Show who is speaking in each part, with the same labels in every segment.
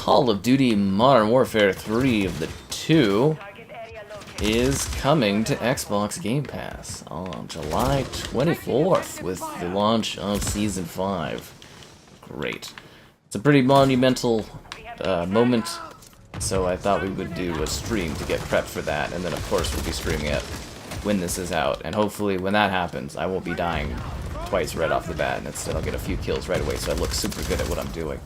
Speaker 1: Call of Duty Modern Warfare 3 of the 2 is coming to Xbox Game Pass on July 24th with the launch of Season 5. Great. It's a pretty monumental moment, so I thought we would do a stream to get prepped for that, and then of course we'll be streaming it when this is out, and hopefully when that happens I won't be dying twice right off the bat, and instead I'll get a few kills right away so I look super good at what I'm doing.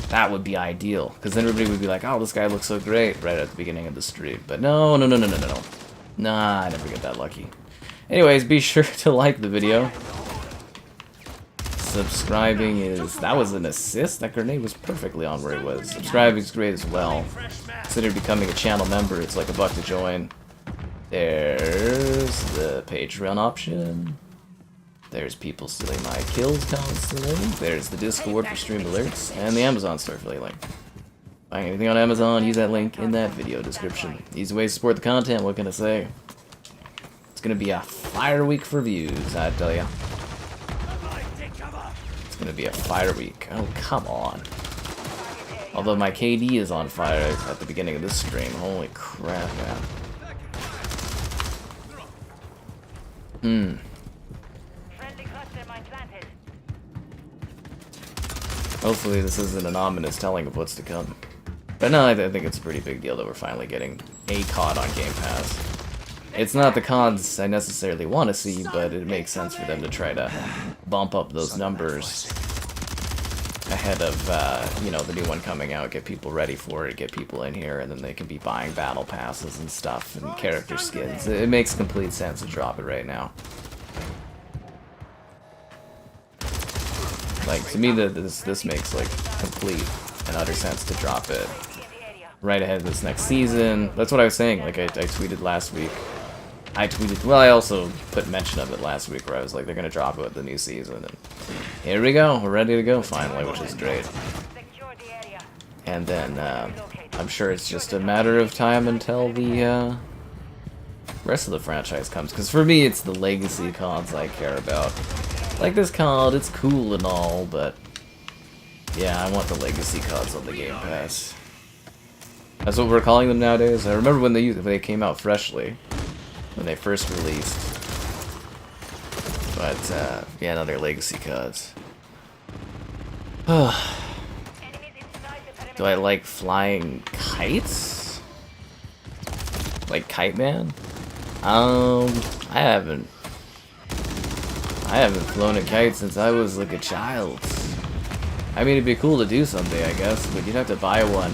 Speaker 1: That would be ideal, because then everybody would be like, oh, this guy looks so great right at the beginning of the stream. But no. Nah, I never get that lucky. Anyways, be sure to like the video. Subscribing is... That was an assist? That grenade was perfectly on where it was. Subscribing is great as well. Consider becoming a channel member. It's like $1 to join. There's the Patreon option. There's people stealing my kills constantly. There's the Discord for stream alerts. And the Amazon store affiliate link. Buying anything on Amazon, use that link in that video description. Easy ways to support the content, what can I say? It's gonna be a fire week for views, I tell ya. It's gonna be a fire week. Oh, come on. Although my KD is on fire at the beginning of this stream. Holy crap, man. Hopefully this isn't an ominous telling of what's to come. But no, I think it's a pretty big deal that we're finally getting a COD on Game Pass. It's not the CODs I necessarily want to see, but it makes sense for them to try to bump up those numbers ahead of, you know, the new one coming out, get people ready for it, get people in here, and then they can be buying battle passes and stuff, and character skins. It makes complete sense to drop it right now. Like, to me, this makes, like, complete and utter sense to drop it right ahead of this next season. That's what I was saying, like, I tweeted last week. Well, I also put mention of it last week where I was like, they're gonna drop it with the new season, and here we go, we're ready to go finally, which is great. And then, I'm sure it's just a matter of time until the, rest of the franchise comes, because for me, it's the legacy CODs I care about. Like this COD, it's cool and all, but yeah, I want the legacy CODs on the Game Pass. That's what we're calling them nowadays. I remember when they came out freshly, when they first released. But yeah, now they're legacy CODs. Do I like flying kites? Like Kite Man? I haven't flown a kite since I was like a child. I mean, it'd be cool to do someday, I guess, but you'd have to buy one.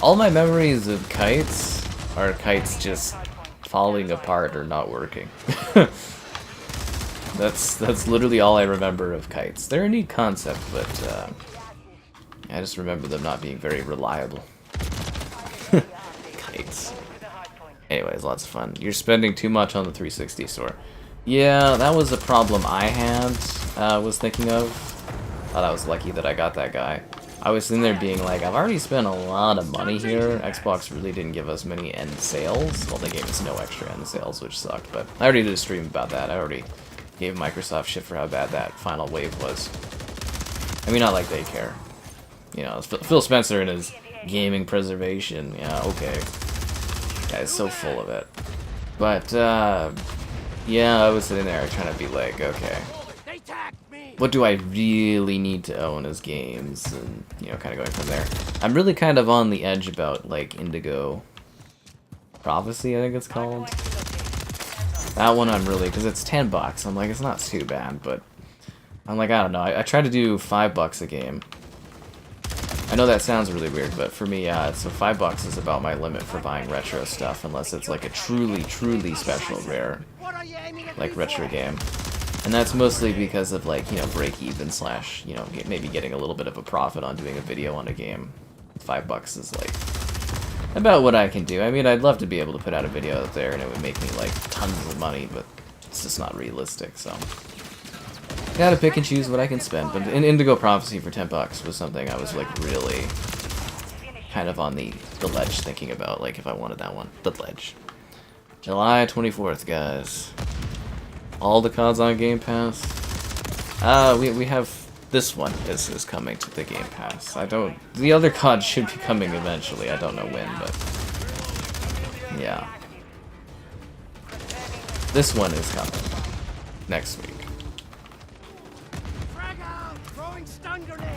Speaker 1: All my memories of kites are kites just falling apart or not working. That's literally all I remember of kites. They're a neat concept, but I just remember them not being very reliable. Kites. Anyways, lots of fun. You're spending too much on the 360 store. Yeah, that was a problem I had, was thinking of. Thought I was lucky that I got that guy. I was in there being like, I've already spent a lot of money here. Xbox really didn't give us many end sales. Well, they gave us no extra end sales, which sucked, but I already did a stream about that. I already gave Microsoft shit for how bad that final wave was. I mean, not like they care. You know, Phil Spencer and his gaming preservation. Yeah, okay. Guy's so full of it. But, yeah, I was sitting there trying to be like, okay, what do I really need to own as games? And, you know, kind of going from there. I'm really kind of on the edge about, like, Indigo Prophecy, I think it's called. That one I'm really, because it's $10. I'm like, it's not too bad, but I'm like, I don't know. I try to do $5 a game. I know that sounds really weird, but for me, yeah, so $5 is about my limit for buying retro stuff, unless it's like a truly, truly special rare, like, retro game. And that's mostly because of, like, you know, break-even slash, you know, maybe getting a little bit of a profit on doing a video on a game. $5 is, like, about what I can do. I mean, I'd love to be able to put out a video out there and it would make me, like, tons of money, but it's just not realistic, so. Gotta pick and choose what I can spend, but Indigo Prophecy for $10 was something I was, like, really kind of on the ledge thinking about, like, if I wanted that one. The ledge. July 24th, guys. All the CODs on Game Pass. We have This one is coming to the Game Pass. The other COD should be coming eventually. I don't know when, but yeah. This one is coming next week.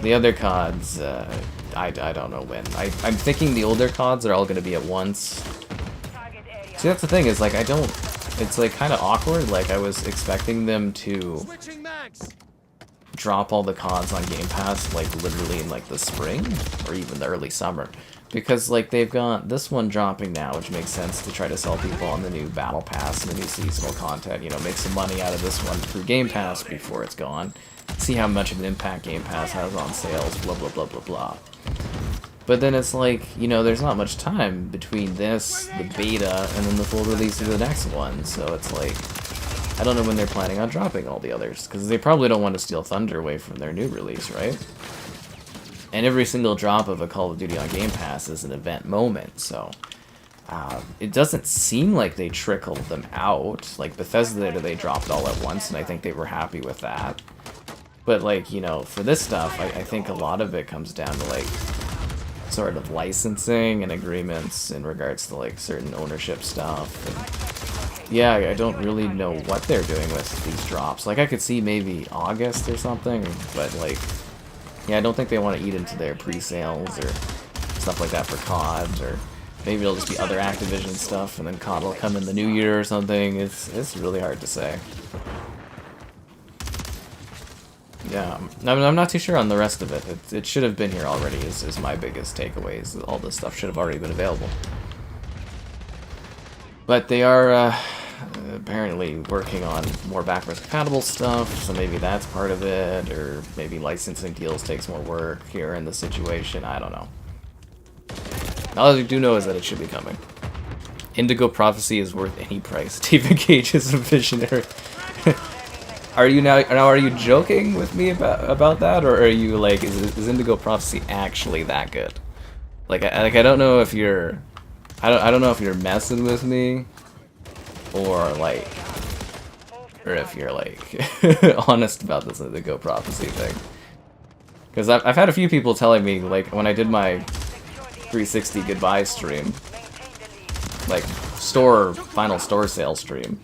Speaker 1: The other CODs, I don't know when. I'm thinking the older CODs are all going to be at once. See, that's the thing, is like, it's like kind of awkward. Like, I was expecting them to drop all the CODs on Game Pass, like, literally in, like, the spring, or even the early summer. Because, like, they've got this one dropping now, which makes sense to try to sell people on the new Battle Pass and the new seasonal content, you know, make some money out of this one through Game Pass before it's gone. See how much of an impact Game Pass has on sales, blah, blah, blah, blah, blah. But then it's like, you know, there's not much time between this, the beta, and then the full release of the next one, so it's like, I don't know when they're planning on dropping all the others, because they probably don't want to steal thunder away from their new release, right? And every single drop of a Call of Duty on Game Pass is an event moment, so it doesn't seem like they trickled them out. Like, Bethesda, they dropped all at once, and I think they were happy with that. But, like, you know, for this stuff, I think a lot of it comes down to, like, sort of licensing and agreements in regards to, like, certain ownership stuff. And yeah, I don't really know what they're doing with these drops. Like, I could see maybe August or something, but, like, yeah, I don't think they want to eat into their pre-sales or stuff like that for COD, or maybe it'll just be other Activision stuff, and then COD will come in the new year or something. It's really hard to say. Yeah, I'm not too sure on the rest of it. It should have been here already, is my biggest takeaways. All this stuff should have already been available. But they are apparently working on more backwards compatible stuff, so maybe that's part of it, or maybe licensing deals takes more work here in the situation. I don't know. All I do know is that it should be coming. Indigo Prophecy is worth any price. David Cage is a visionary. Are you joking with me about that, or are you like, is Indigo Prophecy actually that good? Like I don't know if you're I don't know if you're messing with me, or if you're like honest about this Indigo Prophecy thing. Because I've had a few people telling me, like, when I did my 360 goodbye stream, like final store sale stream,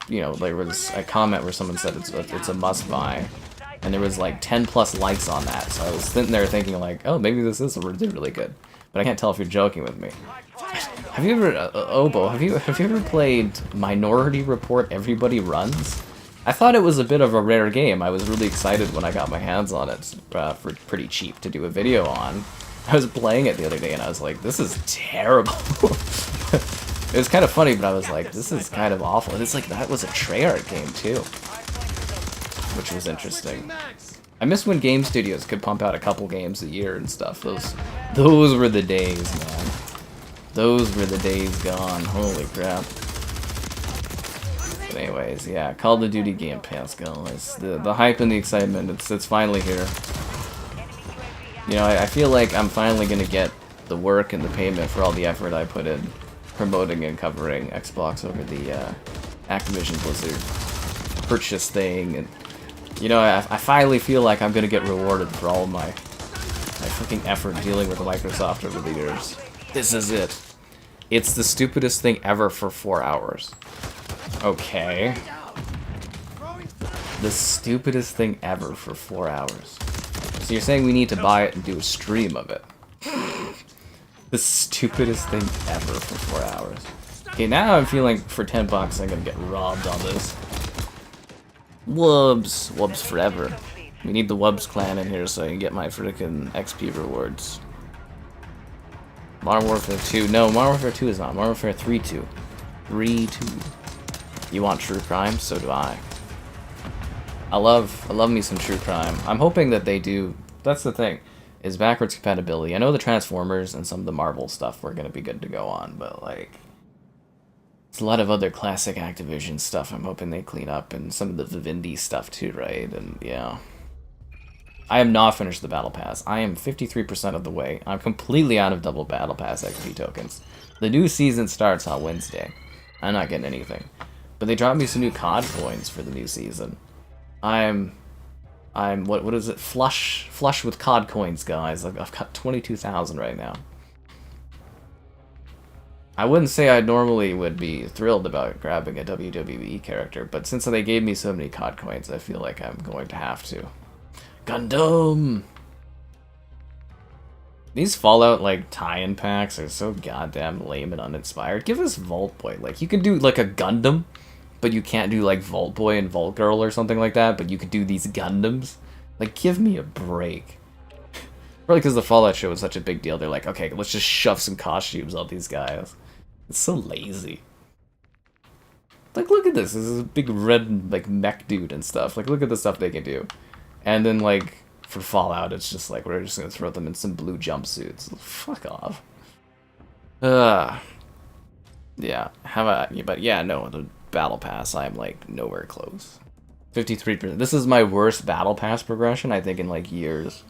Speaker 1: you know, there was a comment where someone said it's a must buy, and there was like 10 plus likes on that, so I was sitting there thinking like, oh, maybe this is really good, but I can't tell if you're joking with me. Have you ever, Obo, have you ever played Minority Report Everybody Runs? I thought it was a bit of a rare game. I was really excited when I got my hands on it for pretty cheap to do a video on. I was playing it the other day and I was like, this is terrible. It was kind of funny, but I was like, this is kind of awful. And it's like, that was a Treyarch game too, which was interesting. I miss when game studios could pump out a couple games a year and stuff. Those were the days, man. Those were the days gone. Holy crap. But anyways, yeah, Call of Duty Game Pass, guys. The hype and the excitement, it's finally here. You know, I feel like I'm finally gonna get the work and the payment for all the effort I put in promoting and covering Xbox over the Activision Blizzard purchase thing, and you know, I finally feel like I'm gonna get rewarded for all of my fucking effort dealing with Microsoft over the years. This is it. It's the stupidest thing ever for 4 hours. Okay. The stupidest thing ever for 4 hours. So you're saying we need to buy it and do a stream of it? The stupidest thing ever for 4 hours. Okay, now I'm feeling for 10 bucks I'm gonna get robbed on this. Wubs. Wubs forever. We need the Wubs clan in here so I can get my freaking XP rewards. Modern Warfare 2. No, Modern Warfare 2 is not. Modern Warfare 3-2. 3-2. You want true crime? So do I. I love me some true crime. I'm hoping that they do. That's the thing, is backwards compatibility. I know the Transformers and some of the Marvel stuff were gonna be good to go on, but like, it's a lot of other classic Activision stuff I'm hoping they clean up, and some of the Vivendi stuff too, right? And yeah. I have not finished the Battle Pass. I am 53% of the way. I'm completely out of double Battle Pass XP tokens. The new season starts on Wednesday. I'm not getting anything. But they dropped me some new COD coins for the new season. I'm I'm, what is it? Flush with COD coins, guys. I've got 22,000 right now. I wouldn't say I normally would be thrilled about grabbing a WWE character, but since they gave me so many COD coins, I feel like I'm going to have to. Gundam! These Fallout, like, tie-in packs are so goddamn lame and uninspired. Give us Vault Boy. Like, you can do, like, a Gundam, but you can't do, like, Vault Boy and Vault Girl or something like that, but you could do these Gundams. Like, give me a break. Probably because the Fallout show was such a big deal, they're like, okay, let's just shove some costumes on these guys. It's so lazy. Like, look at this. This is a big red, like, mech dude and stuff. Like, look at the stuff they can do. And then, like, for Fallout, it's just like, we're just gonna throw them in some blue jumpsuits. Fuck off. Yeah, but yeah, no, the Battle Pass, I'm, like, nowhere close. 53%. This is my worst Battle Pass progression, I think, in, like, years.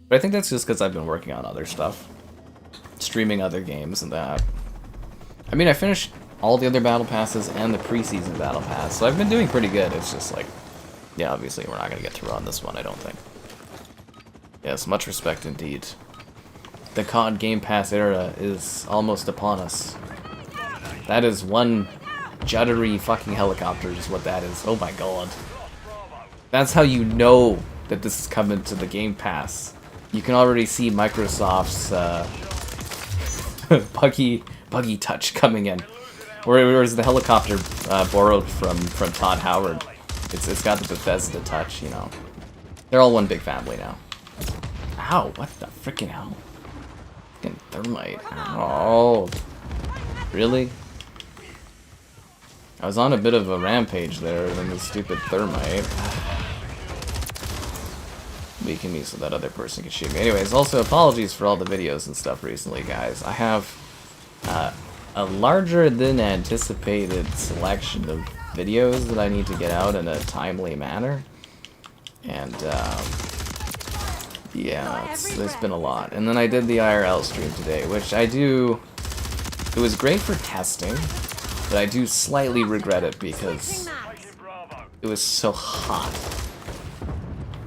Speaker 1: But I think that's just because I've been working on other stuff. Streaming other games and that. I mean, I finished all the other Battle Passes and the preseason Battle Pass, so I've been doing pretty good. It's just like, yeah, obviously we're not going to get through on this one, I don't think. Yes, much respect indeed. The COD Game Pass era is almost upon us. That is one juddery fucking helicopter is what that is. Oh my god. That's how you know that this is coming to the Game Pass. You can already see Microsoft's buggy touch coming in. Whereas the helicopter borrowed from Todd Howard. It's got the Bethesda touch, you know. They're all one big family now. Ow, what the freaking hell? Fucking thermite. Oh. Really? I was on a bit of a rampage there, and then the stupid thermite weakened me so that other person could shoot me. Anyways, also apologies for all the videos and stuff recently, guys. I have a larger than anticipated selection of videos that I need to get out in a timely manner. And, yeah, it's been a lot. And then I did the IRL stream today, which I do... It was great for testing, but I do slightly regret it because it was so hot.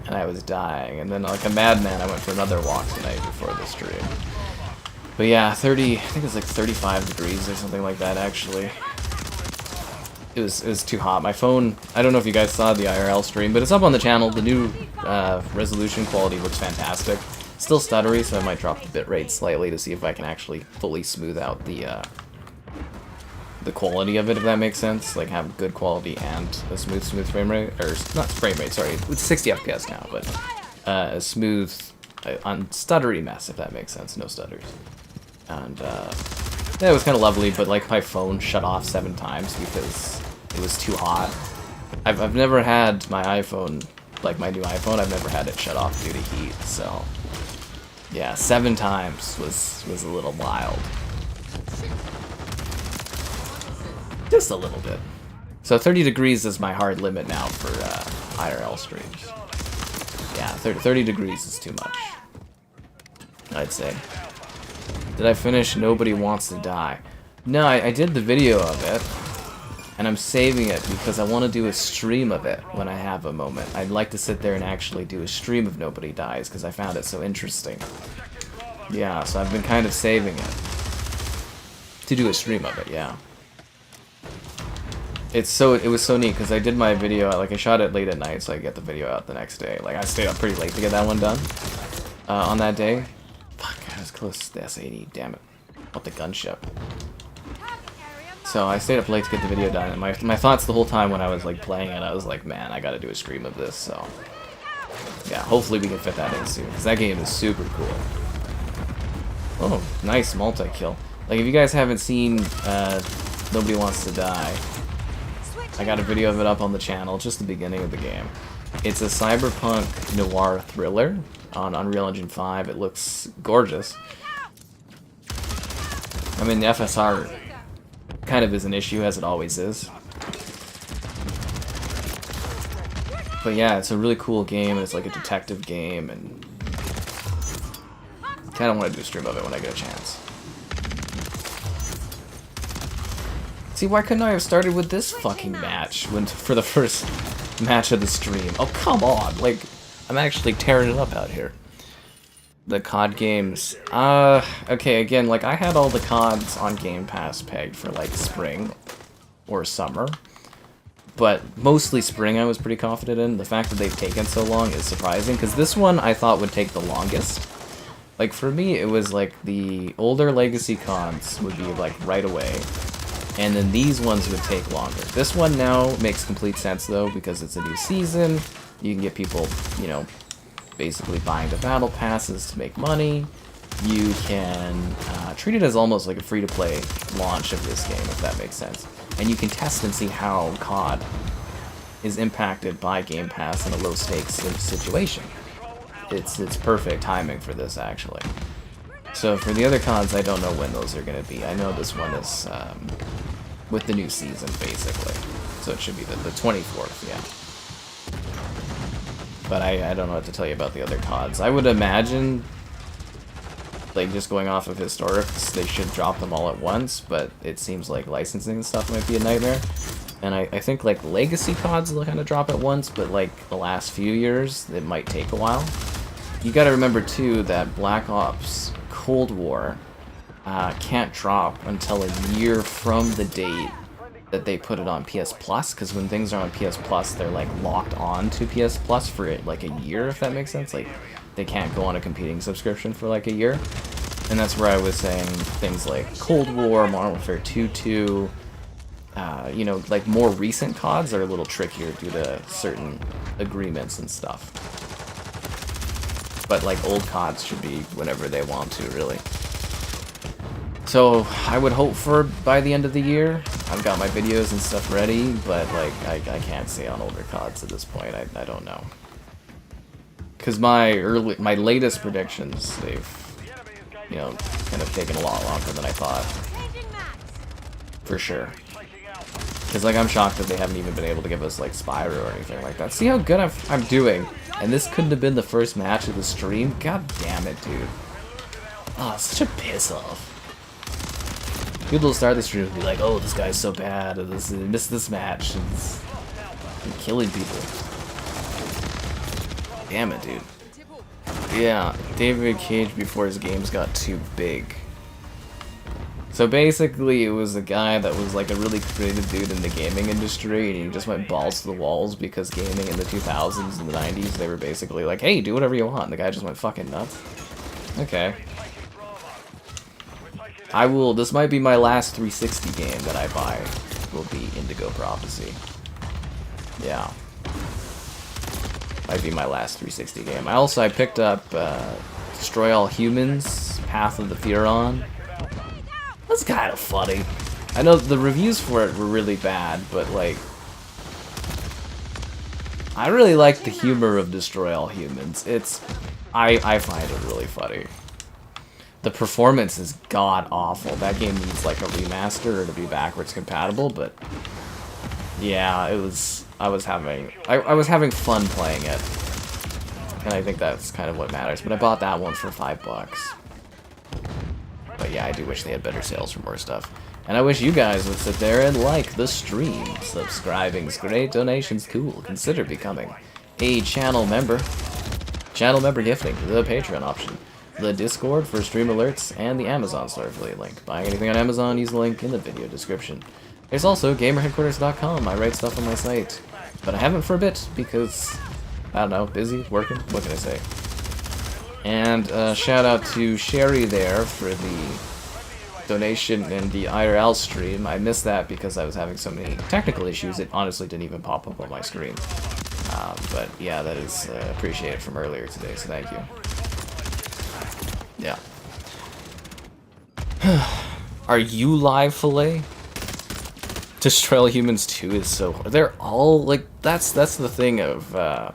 Speaker 1: And I was dying. And then, like a madman, I went for another walk tonight before the stream. But yeah, 30, I think it was like 35 degrees or something like that, actually. It was too hot. My phone, I don't know if you guys saw the IRL stream, but it's up on the channel. The new resolution quality looks fantastic. Still stuttery, so I might drop the bitrate slightly to see if I can actually fully smooth out the quality of it, if that makes sense. Like, have good quality and a smooth frame rate. Or, not frame rate, sorry. It's 60 FPS now, but a smooth, unstuttery mess, if that makes sense. No stutters. And, yeah, it was kind of lovely, but, like, my phone shut off 7 times because it was too hot. I've never had my iPhone, like my new iPhone, I've never had it shut off due to heat, so... Yeah, 7 times was a little wild. Just a little bit. So 30 degrees is my hard limit now for IRL streams. Yeah, 30 degrees is too much, I'd say. Did I finish Nobody Wants to Die? No, I did the video of it, and I'm saving it because I want to do a stream of it when I have a moment. I'd like to sit there and actually do a stream of Nobody Dies because I found it so interesting. Yeah, so I've been kind of saving it to do a stream of it, yeah. It was so neat because I did my video, like I shot it late at night so I get the video out the next day. Like I stayed up pretty late to get that one done on that day. Fuck, I was close to the S80, damn it. What the gunship. So I stayed up late to get the video done, and my thoughts the whole time when I was like playing it, I was like, man, I gotta do a stream of this, so... Yeah, hopefully we can fit that in soon, because that game is super cool. Oh, nice multi-kill. Like, if you guys haven't seen Nobody Wants to Die, I got a video of it up on the channel, just the beginning of the game. It's a cyberpunk noir thriller on Unreal Engine 5. It looks gorgeous. I mean, the FSR kind of is an issue, as it always is. But yeah, it's a really cool game, and it's like a detective game, and kind of want to do a stream of it when I get a chance. See, why couldn't I have started with this fucking match for the first match of the stream? Oh, come on. Like, I'm actually tearing it up out here. The COD games. Okay, again, like, I had all the CODs on Game Pass pegged for, like, spring or summer. But mostly spring I was pretty confident in. The fact that they've taken so long is surprising, because this one I thought would take the longest. Like, for me, it was like the older legacy CODs would be, like, right away. And then these ones would take longer. This one now makes complete sense, though, because it's a new season. You can get people, you know, basically buying the battle passes to make money. You can treat it as almost like a free-to-play launch of this game, if that makes sense. And you can test and see how COD is impacted by Game Pass in a low-stakes situation. It's perfect timing for this, actually. So for the other CODs, I don't know when those are going to be. I know this one is with the new season, basically. So it should be the 24th, yeah. But I don't know what to tell you about the other CODs. I would imagine, like, just going off of historics, they should drop them all at once, but it seems like licensing and stuff might be a nightmare. And I think, like, legacy CODs will kind of drop at once, but, like, the last few years, it might take a while. You gotta remember, too, that Black Ops Cold War can't drop until a year from the date that they put it on PS Plus, because when things are on PS Plus, they're, like, locked on to PS Plus for, like, a year, if that makes sense. Like, they can't go on a competing subscription for, like, a year. And that's where I was saying things like Cold War, Modern Warfare 2, you know, like, more recent CODs are a little trickier due to certain agreements and stuff. But, like, old CODs should be whenever they want to, really. So, I would hope for by the end of the year. I've got my videos and stuff ready, but, like, I can't say on older CODs at this point. I don't know. Because my latest predictions, they've, you know, kind of taken a lot longer than I thought. For sure. Because, like, I'm shocked that they haven't even been able to give us, like, Spyro or anything like that. See how good I'm doing? And this couldn't have been the first match of the stream? God damn it, dude. Oh, such a piss off. People will start the stream and be like, oh, this guy's so bad, and missed this match, and killing people. Damn it, dude. Yeah, David Cage before his games got too big. So basically, it was a guy that was like a really creative dude in the gaming industry, and he just went balls to the walls because gaming in the 2000s and the 90s, they were basically like, hey, do whatever you want, and the guy just went fucking nuts. Okay. This might be my last 360 game that I buy, will be Indigo Prophecy. Yeah. Might be my last 360 game. I picked up Destroy All Humans, Path of the Furon. That's kind of funny. I know the reviews for it were really bad, but, like, I really like the humor of Destroy All Humans. I find it really funny. The performance is god-awful. That game needs, like, a remaster or to be backwards compatible, but yeah, I was having fun playing it. And I think that's kind of what matters. But I bought that one for $5. But yeah, I do wish they had better sales for more stuff. And I wish you guys would sit there and like the stream. Subscribing's great, donation's cool. Consider becoming a channel member. Channel member gifting, the Patreon option, the Discord for stream alerts, and the Amazon store affiliate link. Buying anything on Amazon, use the link in the video description. There's also gamerheadquarters.com. I write stuff on my site. But I haven't for a bit because, I don't know, busy, working, what can I say? And shout out to Sherry there for the donation in the IRL stream. I missed that because I was having so many technical issues, it honestly didn't even pop up on my screen. But yeah, that is appreciated from earlier today, so thank you. Yeah. Are you live, Filet? Destroy All Humans 2 is so... They're all, like, that's the thing of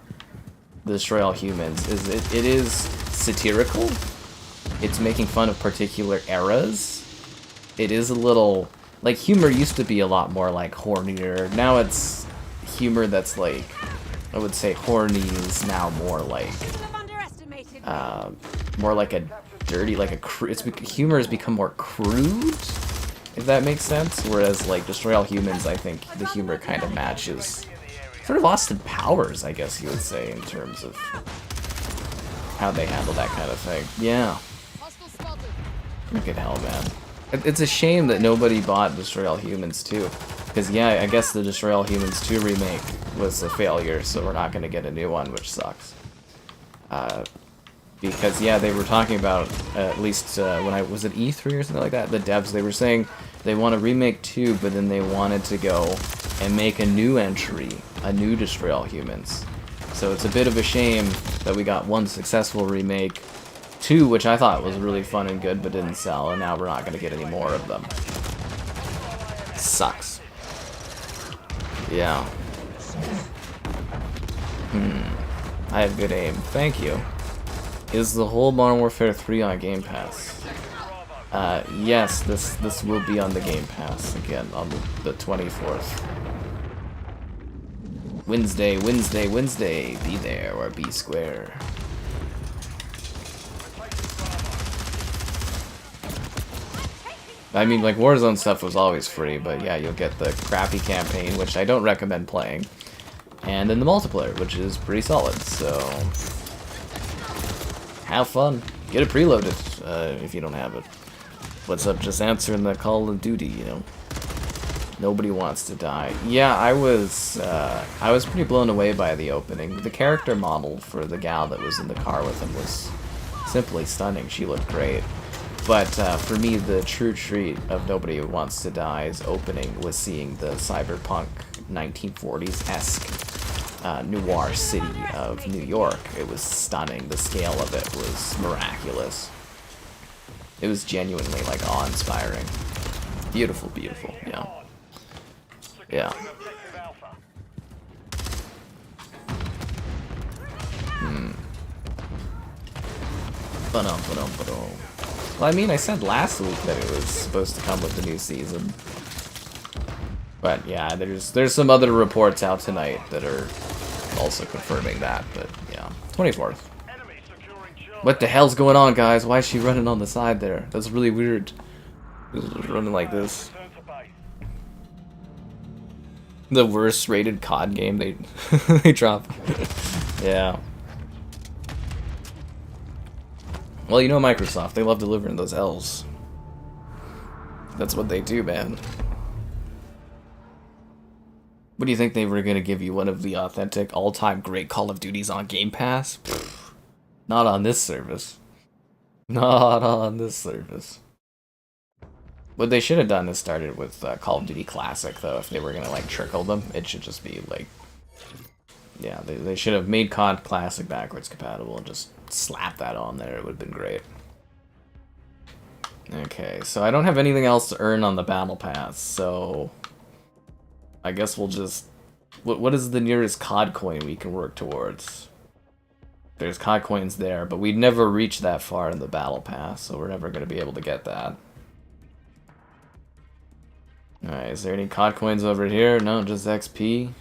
Speaker 1: Destroy All Humans, is it is satirical. It's making fun of particular eras. It is a little... Like, humor used to be a lot more, like, hornier. Now it's humor that's, like... I would say horny is now more like... more like a dirty, like a... Humor has become more crude? if that makes sense. Whereas, like, Destroy All Humans, I think the humor kind of matches sort of Austin Powers, I guess you would say, in terms of how they handle that kind of thing. Yeah. Freaking hell, man. It's a shame that nobody bought Destroy All Humans 2. Because, yeah, I guess the Destroy All Humans 2 remake was a failure, so we're not going to get a new one, which sucks. Because, yeah, they were talking about, at least when I was at E3 or something like that, the devs, they were saying they want to remake 2, but then they wanted to go and make a new entry, a new Destroy All Humans. So it's a bit of a shame that we got one successful remake, 2, which I thought was really fun and good, but didn't sell, and now we're not going to get any more of them. Sucks. Yeah. I have good aim. Thank you. Is the whole Modern Warfare 3 on Game Pass? Yes, this will be on the Game Pass again on the 24th. Wednesday, be there or be square. I mean, like, Warzone stuff was always free, but yeah, you'll get the crappy campaign, which I don't recommend playing, and then the multiplayer, which is pretty solid, so have fun. Get it preloaded, if you don't have it. What's up, just answering the Call of Duty, you know. Nobody wants to die. Yeah, I was pretty blown away by the opening. The character model for the gal that was in the car with him was simply stunning. She looked great. But for me, the true treat of Nobody Wants to Die's opening was seeing the cyberpunk 1940s-esque noir city of New York. It was stunning. The scale of it was miraculous. It was genuinely, like, awe-inspiring. Beautiful, beautiful, yeah. Yeah. Well, I mean, I said last week that it was supposed to come with the new season. But yeah, there's some other reports out tonight that are also confirming that, but yeah. 24th. What the hell's going on, guys? Why is she running on the side there? That's really weird. Just running like this. The worst rated COD game they drop. Yeah. Well, you know Microsoft, they love delivering those L's. That's what they do, man. What do you think they were going to give you? One of the authentic, all-time great Call of Duties on Game Pass? Pfft, not on this service. Not on this service. What they should have done is started with Call of Duty Classic, though, if they were going to, like, trickle them. It should just be, like... Yeah, they should have made COD Classic backwards compatible and just slap that on there. It would have been great. Okay, so I don't have anything else to earn on the Battle Pass, so... I guess we'll just... What is the nearest COD coin we can work towards? There's COD coins there, but we'd never reach that far in the Battle Pass, so we're never going to be able to get that. Alright, is there any COD coins over here? No, just XP.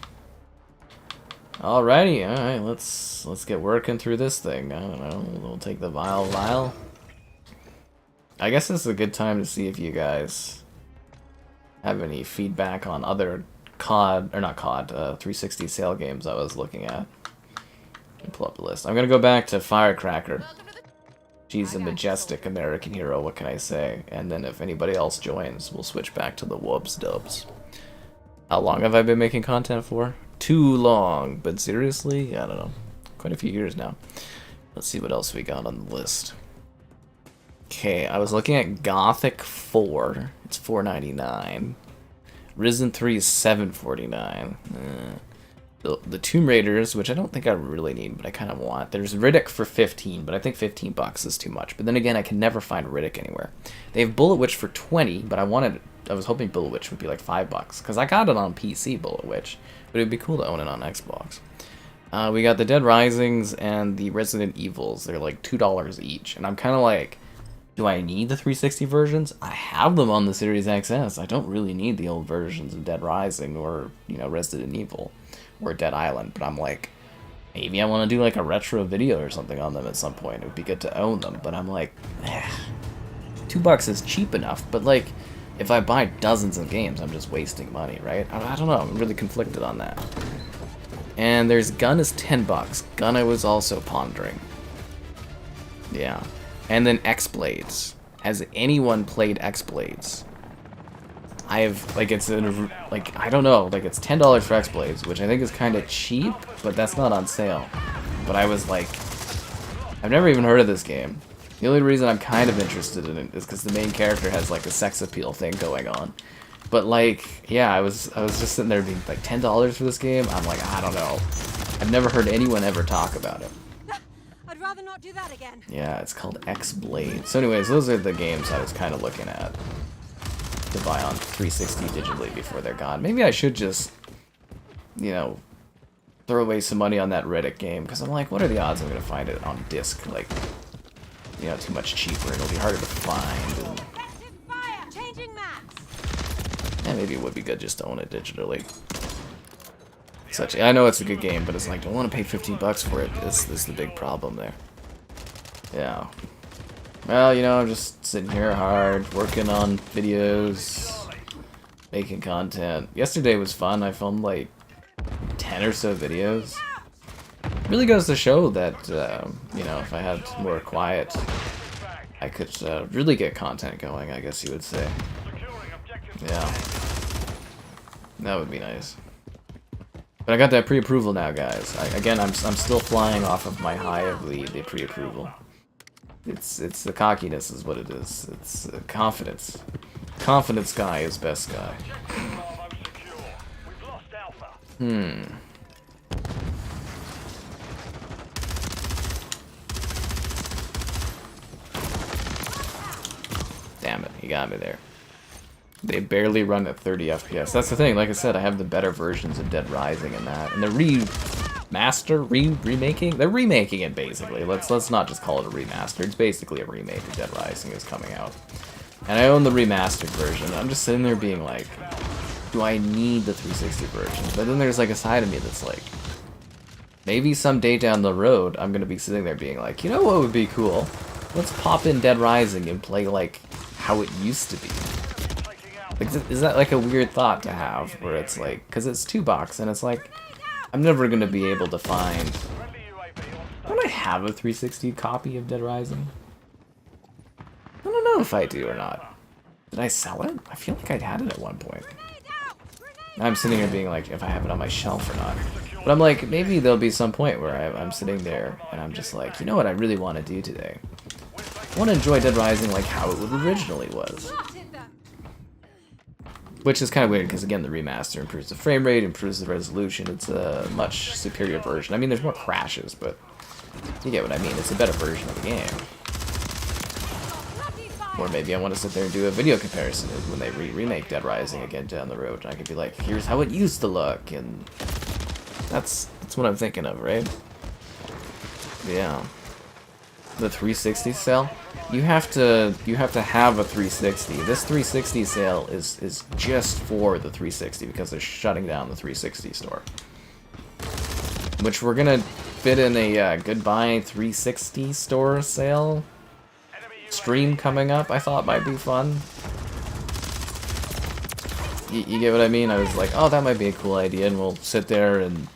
Speaker 1: Alrighty, alright, let's get working through this thing. I don't know, we'll take the vial. I guess this is a good time to see if you guys have any feedback on other COD, or not COD, 360 sale games I was looking at. Let me pull up the list. I'm gonna go back to Firecracker. She's a majestic American hero, what can I say? And then if anybody else joins, we'll switch back to the Wubs Dubs. How long have I been making content for? Too long, but seriously, I don't know. Quite a few years now. Let's see what else we got on the list. Okay, I was looking at Gothic 4. It's $4.99. Risen 3 is $7.49. The Tomb Raiders, which I don't think I really need, but I kind of want. There's Riddick for $15, but I think $15 is too much. But then again, I can never find Riddick anywhere. They have Bullet Witch for $20, but I was hoping Bullet Witch would be like $5, because I got it on PC, Bullet Witch, but it'd be cool to own it on Xbox. We got the Dead Risings and the Resident Evils. They're like $2 each, and I'm kind of like, do I need the 360 versions? I have them on the Series XS. I don't really need the old versions of Dead Rising or, you know, Resident Evil or Dead Island, but I'm like, maybe I want to do like a retro video or something on them at some point. It would be good to own them, but I'm like, $2 is cheap enough, but like, if I buy dozens of games, I'm just wasting money, right? I don't know. I'm really conflicted on that. And there's Gun is $10. Gun I was also pondering. Yeah. And then X-Blades. Has anyone played X-Blades? I've, like, it's, like, I don't know, like, it's $10 for X-Blades, which I think is kind of cheap, but that's not on sale. But I was like, I've never even heard of this game. The only reason I'm kind of interested in it is because the main character has, like, a sex appeal thing going on. But, like, yeah, I was just sitting there being, like, $10 for this game? I'm like, I don't know. I've never heard anyone ever talk about it.
Speaker 2: I'd rather not do that again.
Speaker 1: Yeah, it's called X-Blade. So anyways, those are the games I was kind of looking at to buy on 360 digitally before they're gone. Maybe I should just, you know, throw away some money on that Reddit game, because I'm like, what are the odds I'm going to find it on disc, like, you know, too much cheaper, it'll be harder to find, and... Yeah, maybe it would be good just to own it digitally. I know it's a good game, but it's like, don't want to pay $15 for it. This is the big problem there. Yeah. Well, you know, I'm just sitting here hard, working on videos, making content. Yesterday was fun. I filmed like 10 or so videos. Really goes to show that, you know, if I had more quiet, I could really get content going, I guess you would say. Yeah. That would be nice. But I got that pre-approval now, guys. Again, I'm still flying off of my high of the pre-approval. It's the cockiness is what it is. It's confidence. Confidence guy is best guy. Damn it, he got me there. They barely run at 30 FPS. That's the thing, like I said, I have the better versions of Dead Rising and that. And the remaking? They're remaking it, basically. Let's not just call it a remaster. It's basically a remake of Dead Rising is coming out. And I own the remastered version. I'm just sitting there being like, do I need the 360 version? But then there's like a side of me that's like, maybe someday down the road, I'm gonna be sitting there being like, you know what would be cool? Let's pop in Dead Rising and play like how it used to be. Like, is that like a weird thought to have, where it's like, because it's $2 and it's like, I'm never gonna be able to find. Don't I have a 360 copy of Dead Rising? I don't know if I do or not. Did I sell it? I feel like I'd had it at one point. I'm sitting here being like, if I have it on my shelf or not. But I'm like, maybe there'll be some point where I'm sitting there and I'm just like, you know what I really want to do today? I want to enjoy Dead Rising like how it originally was. Which is kind of weird, because again, the remaster improves the frame rate, improves the resolution, it's a much superior version. I mean, there's more crashes, but you get what I mean, it's a better version of the game. Or maybe I want to sit there and do a video comparison when they remake Dead Rising again down the road, and I could be like, here's how it used to look, and that's what I'm thinking of, right? Yeah. The 360 sale? You have to have a 360. This 360 sale is just for the 360 because they're shutting down the 360 store. Which we're gonna fit in a goodbye 360 store sale stream coming up. I thought might be fun. You get what I mean? I was like, oh, that might be a cool idea, and we'll sit there and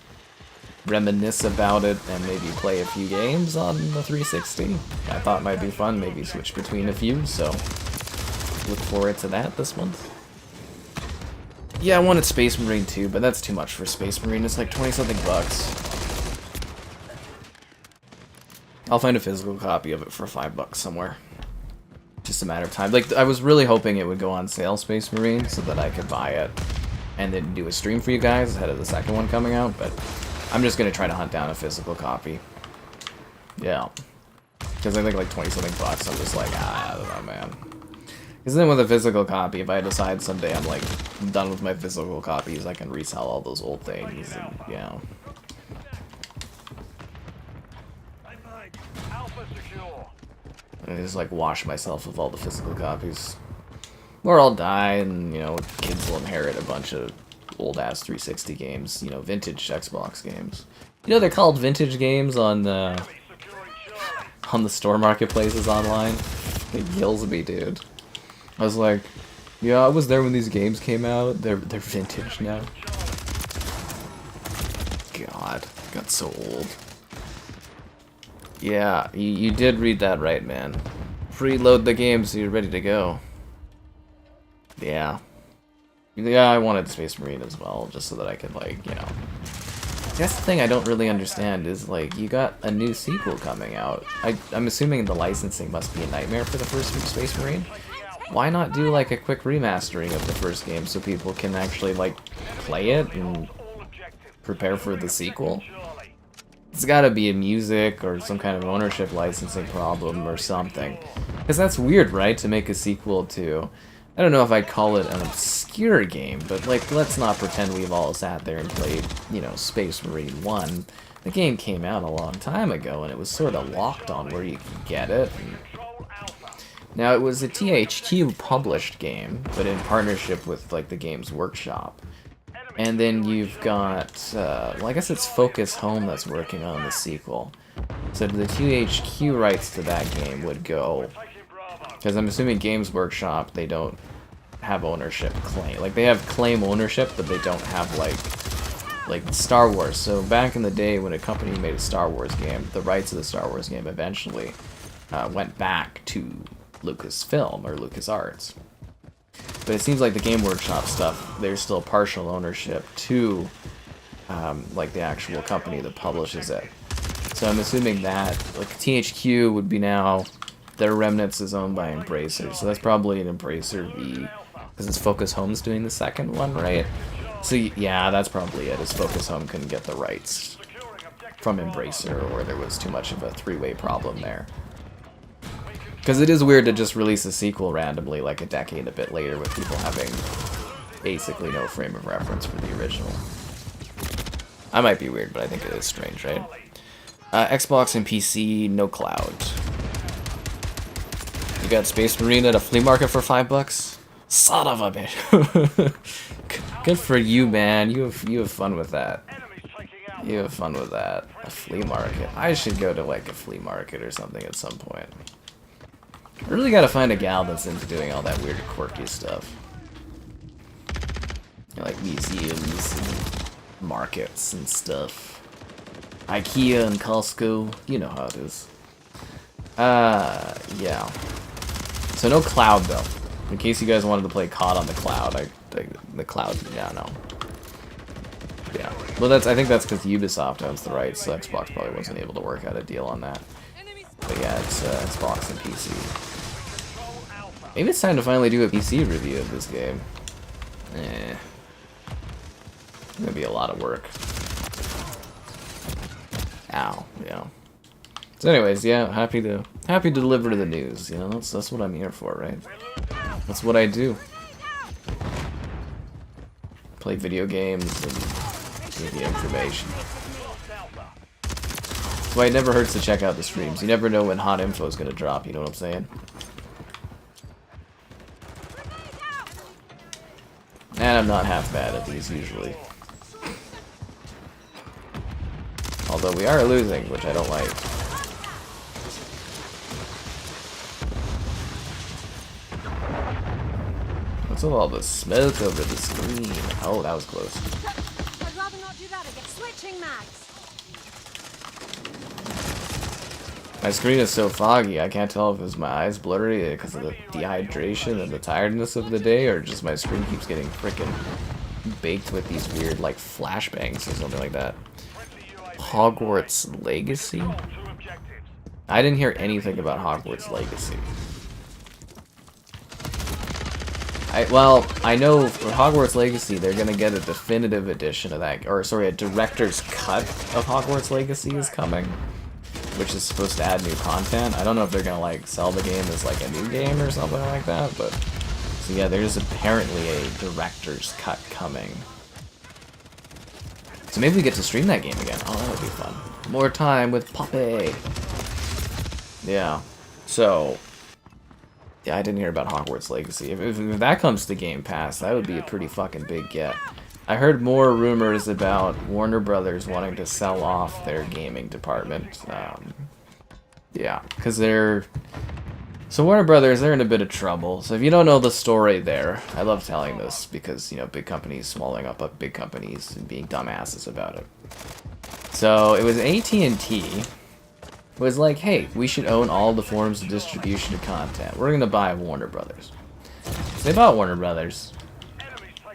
Speaker 1: reminisce about it and maybe play a few games on the 360. I thought it might be fun, maybe switch between a few, so look forward to that this month. Yeah, I wanted Space Marine too, but that's too much for Space Marine. It's like 20-something bucks. I'll find a physical copy of it for $5 somewhere. Just a matter of time. Like, I was really hoping it would go on sale, Space Marine, so that I could buy it and then do a stream for you guys ahead of the second one coming out, but I'm just gonna try to hunt down a physical copy. Yeah. Because I think like 20-something bucks, I'm just like, I don't know, man. Because then with a physical copy, if I decide someday I'm like done with my physical copies, I can resell all those old things, and, you know. And just like wash myself of all the physical copies. Or I'll die and, you know, kids will inherit a bunch of old-ass 360 games, you know, vintage Xbox games. You know, they're called vintage games on the store marketplaces online. It kills me, dude. I was like, Yeah, I was there when these games came out. They're vintage now. God, got so old. Yeah, you did read that right, man. Preload the game so you're ready to go. Yeah. Yeah, I wanted Space Marine as well, just so that I could, like, you know... That's the thing I don't really understand, is, like, you got a new sequel coming out. I'm assuming the licensing must be a nightmare for the first Space Marine. Why not do, like, a quick remastering of the first game so people can actually, like, play it and prepare for the sequel? It's gotta be a music or some kind of ownership licensing problem or something. Because that's weird, right, to make a sequel to... I don't know if I'd call it an obscure game, but, like, let's not pretend we've all sat there and played, you know, Space Marine 1. The game came out a long time ago, and it was sort of locked on where you could get it. Now, it was a THQ published game, but in partnership with, like, the Games Workshop. And then you've got, well, I guess it's Focus Home that's working on the sequel. So the THQ rights to that game would go... Because I'm assuming Games Workshop, they don't have ownership claim. Like, they have claim ownership, but they don't have, like Star Wars. So back in the day when a company made a Star Wars game, the rights of the Star Wars game eventually went back to Lucasfilm or LucasArts. But it seems like the Game Workshop stuff, there's still partial ownership to, like, the actual company that publishes it. So I'm assuming that, like, THQ would be now... Their Remnants is owned by Embracer, so that's probably an Embracer V, because it's Focus Home's doing the second one, right? So yeah, that's probably it, is Focus Home couldn't get the rights from Embracer, or there was too much of a three-way problem there. Because it is weird to just release a sequel randomly, like a decade and a bit later, with people having basically no frame of reference for the original. I might be weird, but I think it is strange, right? Xbox and PC, no cloud. You got Space Marine at a flea market for $5? Son of a bitch. Good for you, man. You have fun with that. You have fun with that. A flea market. I should go to, like, a flea market or something at some point. I really gotta find a gal that's into doing all that weird, quirky stuff. Like museums and markets and stuff. IKEA and Costco. You know how it is. Yeah. So no cloud, though. In case you guys wanted to play COD on the cloud, the cloud, yeah, no. Yeah. Well, I think that's because Ubisoft owns the rights, so Xbox probably wasn't able to work out a deal on that. But yeah, it's Xbox and PC. Maybe it's time to finally do a PC review of this game. It's gonna be a lot of work. Ow, yeah. So anyways, yeah, happy to deliver the news, you know, that's what I'm here for, right? That's what I do. Play video games and give you information. That's why it never hurts to check out the streams. You never know when hot info is gonna drop, you know what I'm saying? And I'm not half bad at these usually. Although we are losing, which I don't like. What's with all the smoke over the screen? Oh, that was close.
Speaker 2: I'd rather not do that again. Switching mags.
Speaker 1: My screen is so foggy, I can't tell if it's my eyes blurry because of the dehydration and the tiredness of the day, or just my screen keeps getting frickin' baked with these weird, like, flashbangs or something like that. Hogwarts Legacy? I didn't hear anything about Hogwarts Legacy. Well, I know for Hogwarts Legacy, they're gonna get a definitive edition of that, or sorry, a director's cut of Hogwarts Legacy is coming, which is supposed to add new content. I don't know if they're gonna, like, sell the game as, like, a new game or something like that, but... So yeah, there's apparently a director's cut coming. So maybe we get to stream that game again. Oh, that would be fun. More time with Poppy! Yeah. So... Yeah, I didn't hear about Hogwarts Legacy. If that comes to Game Pass, that would be a pretty fucking big get. I heard more rumors about Warner Brothers wanting to sell off their gaming department. Yeah, because they're So Warner Brothers, they're in a bit of trouble. So if you don't know the story there, I love telling this because, you know, big companies swallowing up big companies and being dumbasses about it. So it was AT&T was like, hey, we should own all the forms of distribution of content. We're going to buy Warner Brothers. So they bought Warner Brothers.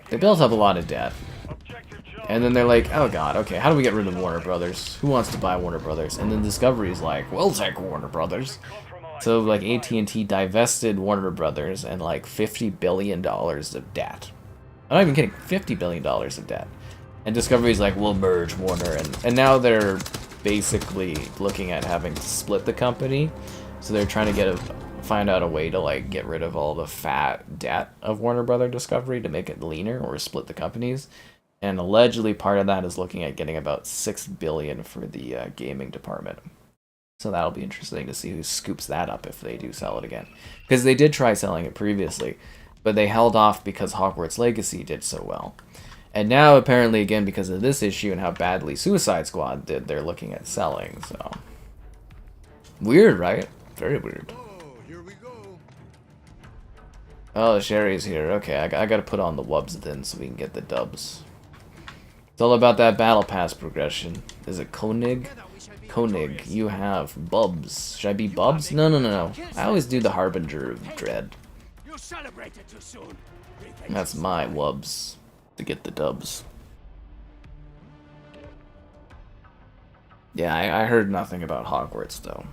Speaker 1: They built up a lot of debt. And then they're like, oh god, okay, how do we get rid of Warner Brothers? Who wants to buy Warner Brothers? And then Discovery's like, we'll take Warner Brothers. So, like, AT&T divested Warner Brothers and, like, $50 billion of debt. I'm not even kidding, $50 billion of debt. And Discovery's like, we'll merge Warner. And now they're basically looking at having to split the company. So they're trying to find out a way to, like, get rid of all the fat debt of Warner Brother Discovery to make it leaner or split the companies. And allegedly part of that is looking at getting about $6 billion for the gaming department. So that'll be interesting to see who scoops that up if they do sell it again. Because they did try selling it previously, but they held off because Hogwarts Legacy did so well. And now, apparently, again, because of this issue and how badly Suicide Squad did, they're looking at selling, so... Weird, right? Very weird.
Speaker 3: Oh, here we go.
Speaker 1: Oh, Sherry's here. Okay, I gotta put on the wubs then so we can get the dubs. It's all about that Battle Pass progression. Is it Koenig? Koenig, you have Bubs. Should I be Bubs? No. I always do the Harbinger of Dread.
Speaker 3: You celebrated too soon.
Speaker 1: That's my wubs to get the dubs. Yeah, I heard nothing about Hogwarts though.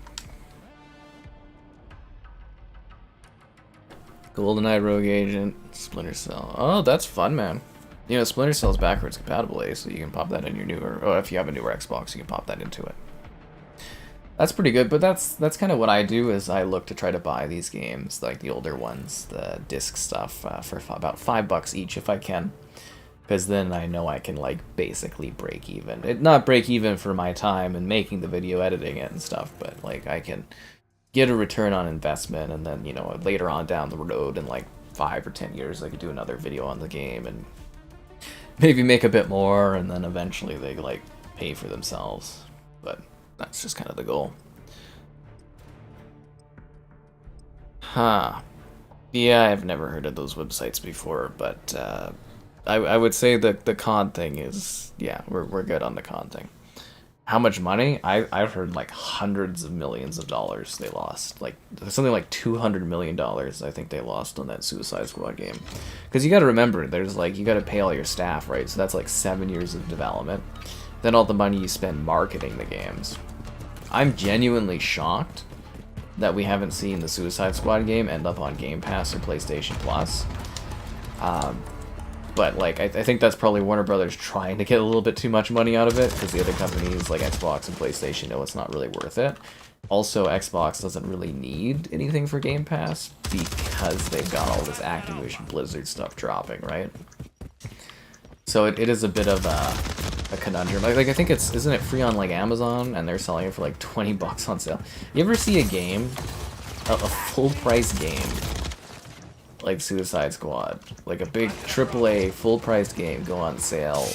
Speaker 1: GoldenEye Rogue Agent, Splinter Cell. Oh, that's fun, man. You know, Splinter Cell's backwards compatible, so you can pop that in your newer, or if you have a newer Xbox, you can pop that into it. That's pretty good, but that's kind of what I do, is I look to try to buy these games, like the older ones, the disc stuff, for about $5 each if I can. Because then I know I can, like, basically break even. Not break even for my time and making the video, editing it and stuff, but, like, I can get a return on investment, and then, you know, later on down the road in, like, 5 or 10 years, I could do another video on the game and maybe make a bit more, and then eventually they, like, pay for themselves. But that's just kind of the goal. Huh. Yeah, I've never heard of those websites before, but I would say that the COD thing is, yeah, we're good on the COD thing. How much money? I've heard like hundreds of millions of dollars they lost. Like something like $200 million I think they lost on that Suicide Squad game. Because you got to remember, there's like, you got to pay all your staff, right? So that's like 7 years of development. Then all the money you spend marketing the games. I'm genuinely shocked that we haven't seen the Suicide Squad game end up on Game Pass or PlayStation Plus. But like, I think that's probably Warner Brothers trying to get a little bit too much money out of it, because the other companies like Xbox and PlayStation know it's not really worth it. Also, Xbox doesn't really need anything for Game Pass because they've got all this Activision Blizzard stuff dropping, right? So it is a bit of a conundrum. Like I think isn't it free on like Amazon, and they're selling it for like $20 on sale. You ever see a game, a full price game, like Suicide Squad, like a big AAA full price game go on sale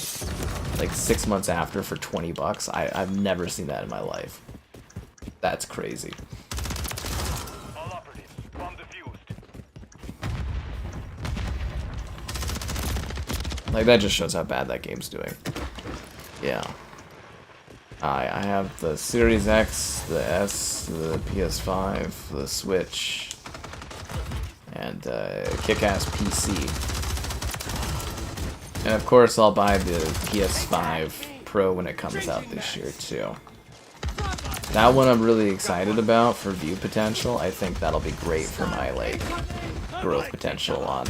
Speaker 1: like 6 months after for $20? I've never seen that in my life. That's crazy.
Speaker 3: All operatives, bomb defused.
Speaker 1: Like, that just shows how bad that game's doing. Yeah. I have the Series X, the S, the PS5, the Switch, and kick-ass PC. And of course I'll buy the PS5 Pro when it comes out this year too. That one I'm really excited about for view potential. I think that'll be great for my like growth potential on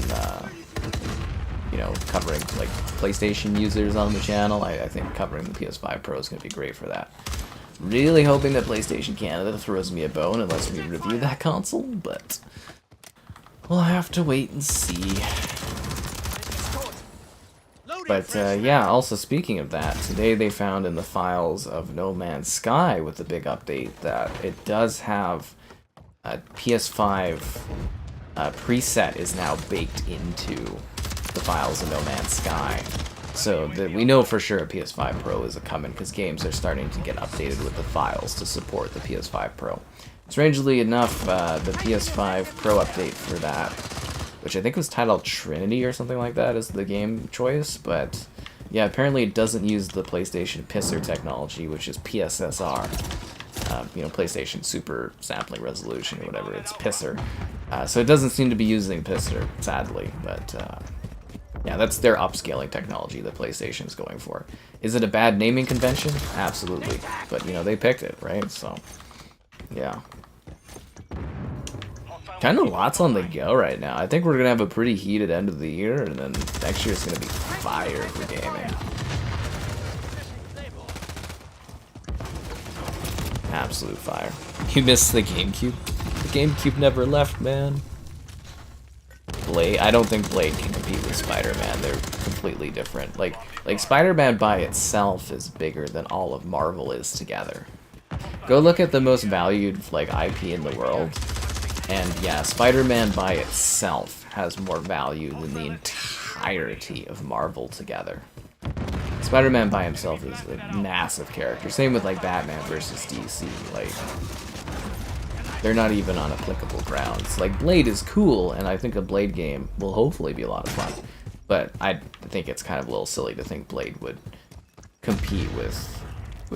Speaker 1: you know, covering like PlayStation users on the channel. I think covering the PS5 Pro is going to be great for that. Really hoping that PlayStation Canada throws me a bone and lets me review that console, but we'll have to wait and see. But yeah, also speaking of that, today they found in the files of No Man's Sky with the big update that it does have a PS5 preset is now baked into the files of No Man's Sky. So we know for sure a PS5 Pro is a coming, because games are starting to get updated with the files to support the PS5 Pro. Strangely enough, the PS5 Pro update for that, which I think was titled Trinity or something like that, is the game choice, but yeah, apparently it doesn't use the PlayStation Pisser technology, which is PSSR. You know, PlayStation Super Sampling Resolution or whatever, it's Pisser. So it doesn't seem to be using Pisser, sadly, but yeah, that's their upscaling technology that PlayStation's going for. Is it a bad naming convention? Absolutely. But, you know, they picked it, right? So, yeah. Kind of lots on the go right now. I think we're going to have a pretty heated end of the year, and then next year's going to be fire for gaming. Absolute fire. You missed the GameCube? The GameCube never left, man. Blade? I don't think Blade can compete with Spider-Man. They're completely different. Like Spider-Man by itself is bigger than all of Marvel is together. Go look at the most valued like IP in the world, and yeah, Spider-Man by itself has more value than the entirety of Marvel together. Spider-Man by himself is a massive character. Same with like Batman versus DC. Like, they're not even on applicable grounds. Like, Blade is cool, and I think a Blade game will hopefully be a lot of fun. But I think it's kind of a little silly to think Blade would compete with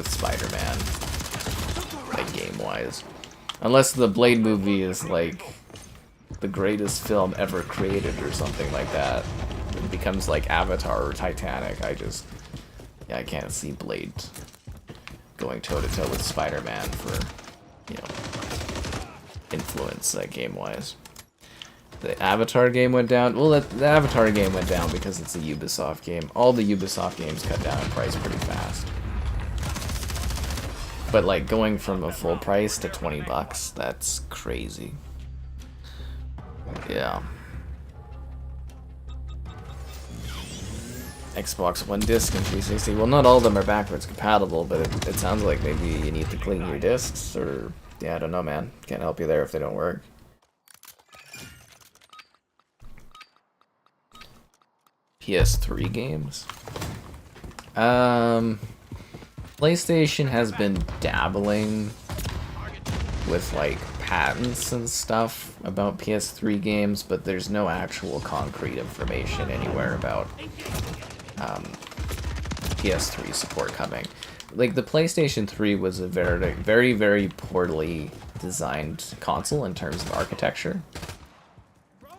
Speaker 1: Spider-Man, like, game-wise. Unless the Blade movie is, like, the greatest film ever created or something like that. It becomes like Avatar or Titanic. Yeah, I can't see Blade going toe-to-toe with Spider-Man for, you know, influence, game-wise. The Avatar game went down. Well, the Avatar game went down because it's a Ubisoft game. All the Ubisoft games cut down in price pretty fast. But, like, going from a full price to 20 bucks, that's crazy. Yeah. Xbox One disc and 360. Well, not all of them are backwards compatible, but it sounds like maybe you need to clean your discs, or yeah, I don't know, man. Can't help you there if they don't work. PS3 games. PlayStation has been dabbling with like patents and stuff about PS3 games, but there's no actual concrete information anywhere about PS3 support coming. Like, the PlayStation 3 was a very, very poorly designed console in terms of architecture,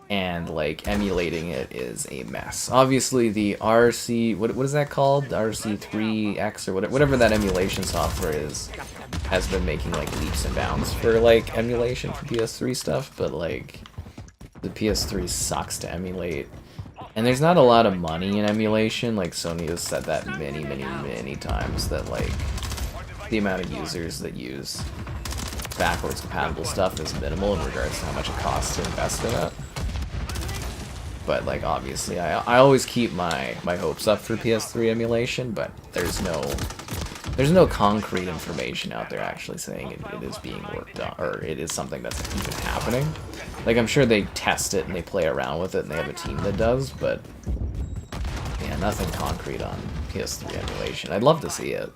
Speaker 1: and like emulating it is a mess. Obviously, the RC, what is that called? The RC3X or whatever that emulation software is, has been making like leaps and bounds for like emulation for PS3 stuff, but like the PS3 sucks to emulate. And there's not a lot of money in emulation. Like, Sony has said that many times, that like the amount of users that use backwards compatible stuff is minimal in regards to how much it costs to invest in it. But like, obviously I always keep my hopes up for PS3 emulation, but there's no concrete information out there actually saying it is being worked on, or it is something that's even happening. Like, I'm sure they test it and they play around with it and they have a team that does, but yeah, nothing concrete on PS3 emulation. I'd love to see it.